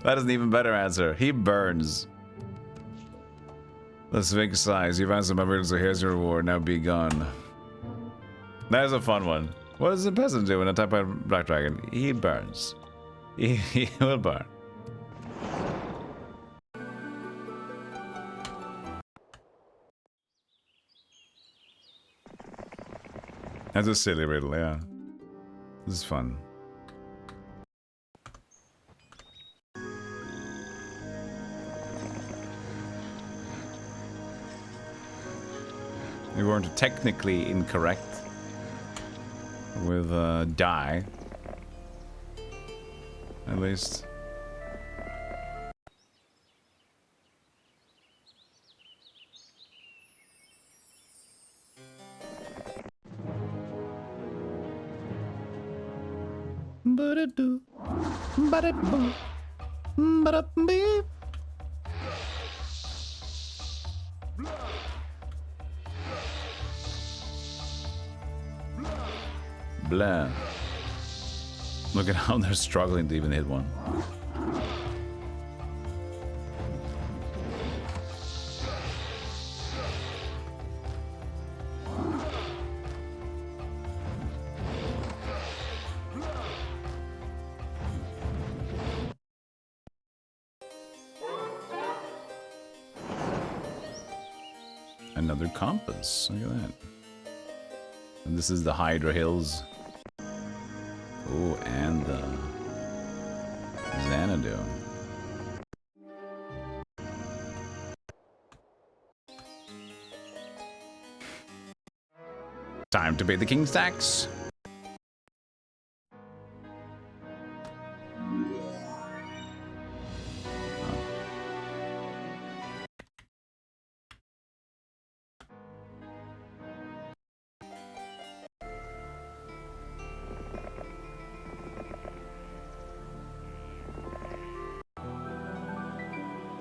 That is an even better answer. He burns. The Sphinx sighs. You've answered my riddle, so here's your reward. Now be gone. That is a fun one. What does the peasant do when attacked by a black dragon? He burns. He will burn. That's a silly riddle, yeah. This is fun. You weren't technically incorrect with die, at least. Ba-da-do, ba-da-boo, ba-da-beep. Blah. Look at how they're struggling to even hit one. Another compass. Look at that. And this is the Hydra Hills. Oh, and the Xanadu. Time to pay the king's tax.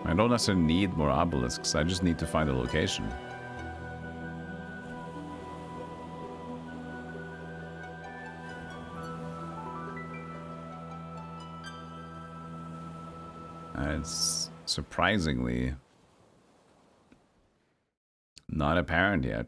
I don't necessarily need more obelisks, I just need to find a location. It's surprisingly not apparent yet.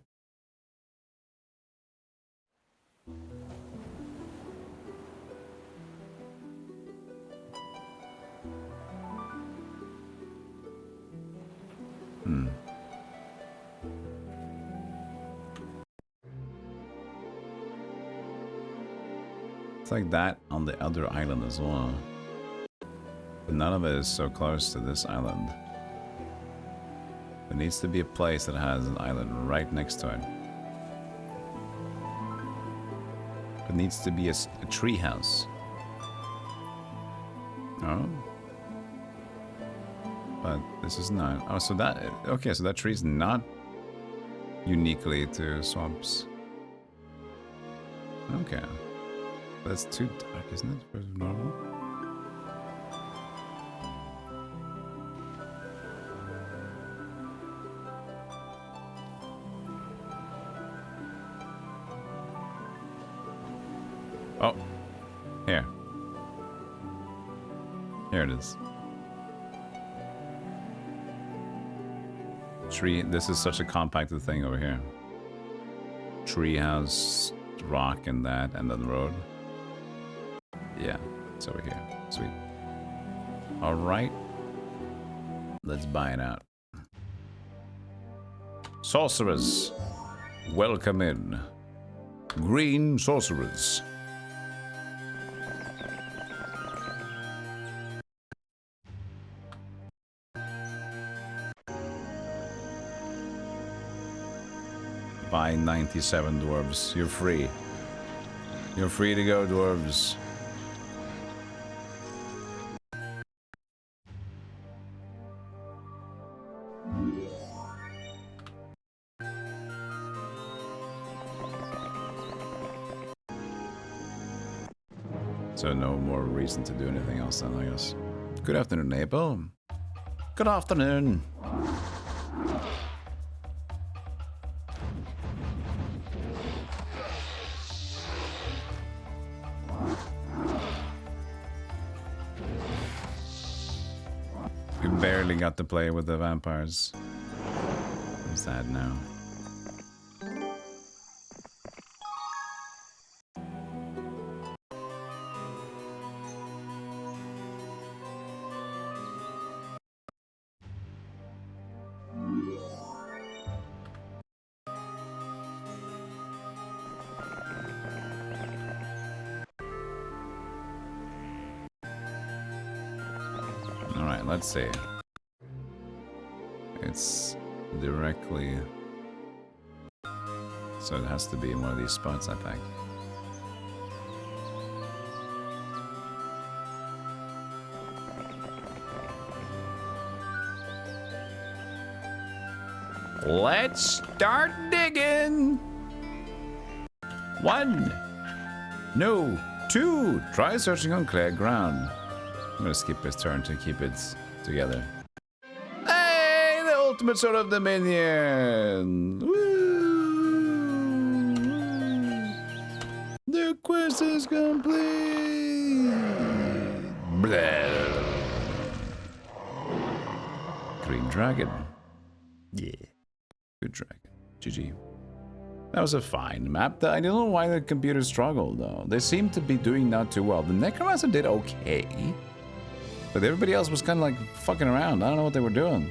It's like that on the other island as well. But none of it is so close to this island. There needs to be a place that has an island right next to it. It needs to be a tree house. Oh. But this is not. Oh, so that... Okay, so that tree is not uniquely to swamps. Okay. That's too dark, isn't it? For normal? Oh. Here. Here it is. Tree. This is such a compacted thing over here. Tree house, rock, and that, and then the road. Yeah, it's over here. Sweet. Alright. Let's buy it out. Sorcerers. Welcome in. Green sorcerers. Buy 97 dwarves. You're free. You're free to go, dwarves. So no more reason to do anything else then, I guess. Good afternoon, Abel. Good afternoon. We barely got to play with the vampires. I'm sad now. Let's see. It's directly... So it has to be in one of these spots, I think. Let's start digging! 1. No. 2. Try searching on cleared ground. I'm gonna skip his turn to keep it together. Hey, the ultimate sword of Dominion! Woo! The quest is complete! Blah. Green dragon. Yeah. Good dragon. GG. That was a fine map. I don't know why the computer struggled, though. They seem to be doing not too well. The necromancer did okay. But everybody else was kind of like fucking around. I don't know what they were doing.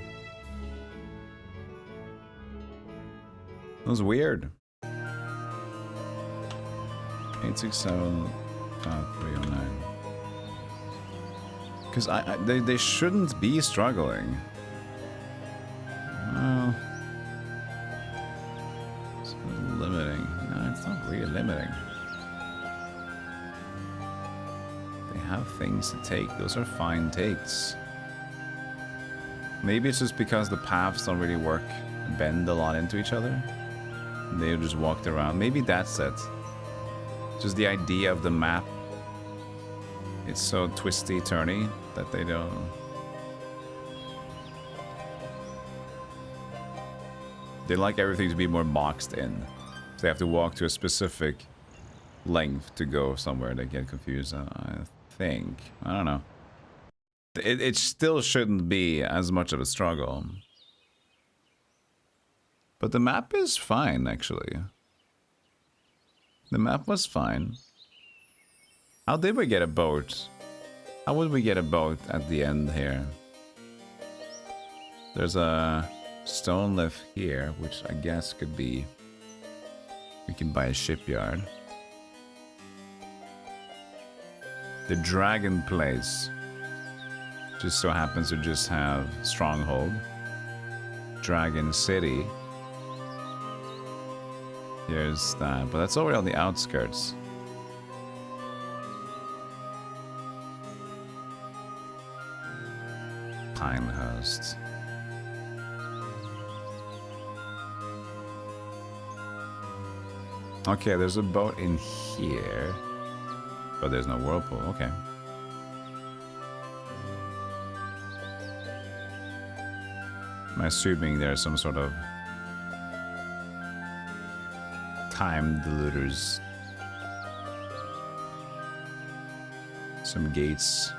It was weird. 867 309. Because they shouldn't be struggling. Well, it's limiting. No, it's not really limiting. Have things to take. Those are fine takes. Maybe it's just because the paths don't really work, bend a lot into each other. They just walked around. Maybe that's it. Just the idea of the map. It's so twisty, turny that they don't. They like everything to be more boxed in. So they have to walk to a specific length to go somewhere. They get confused. I think. I don't know. It still shouldn't be as much of a struggle. But the map is fine, actually. The map was fine. How did we get a boat? How would we get a boat at the end here? There's a stone left here, which I guess could be... We can buy a shipyard. The Dragon Place just so happens to just have Stronghold, Dragon City. Here's that, but that's already on the outskirts. Pinehurst. Okay, there's a boat in here. But there's no whirlpool, okay. I'm assuming there's some sort of time diluters. Some gates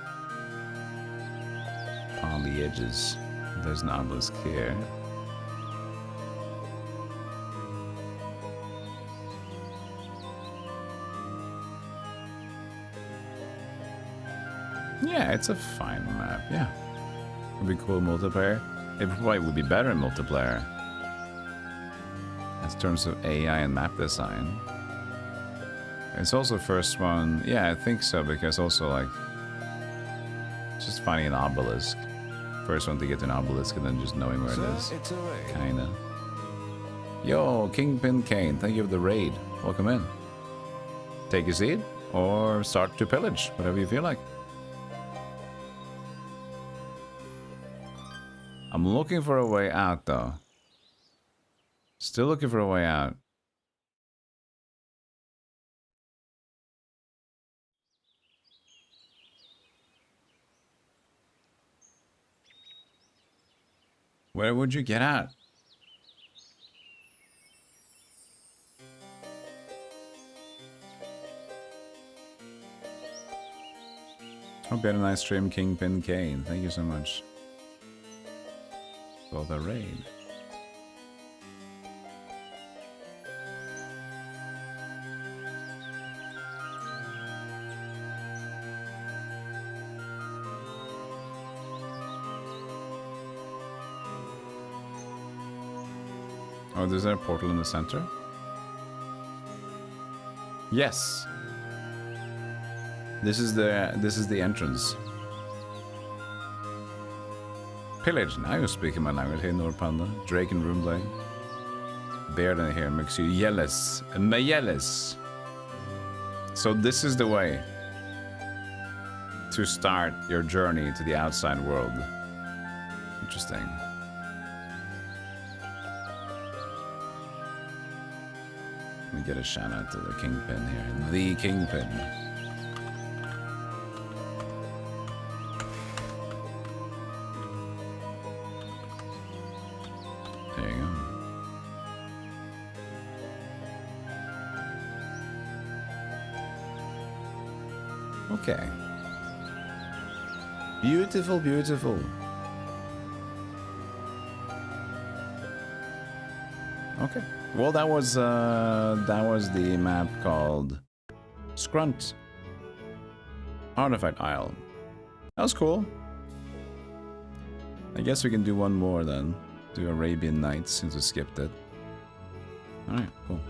on the edges. There's an obelisk here. Yeah, it's a fine map, yeah. It'd be cool multiplayer. It probably would be better in multiplayer. In terms of AI and map design. It's also first one, yeah, I think so, because also like just finding an obelisk. First one to get to an obelisk and then just knowing where it is. Kinda. Yo, Kingpin Kane, thank you for the raid. Welcome in. take a seat or start to pillage, whatever you feel like. I'm looking for a way out, though. Still looking for a way out. Where would you get out? Hope you had a nice stream, Kingpin Kane. Thank you so much for the raid. Oh, is there a portal in the center? Yes. This is the entrance. Pillage. Now you're speaking my language. Hey, Nordpanda. Drake and Roomblade. Beard in here makes you jealous. Jealous. So this is the way to start your journey to the outside world. Interesting. Let me get a shout out to the Kingpin here. The Kingpin. There you go. Okay. Beautiful, beautiful. Okay. Well, that was the map called Scrunt Artifact Isle. That was cool. I guess we can do one more then. Do Arabian Nights since we skipped it. Alright, cool.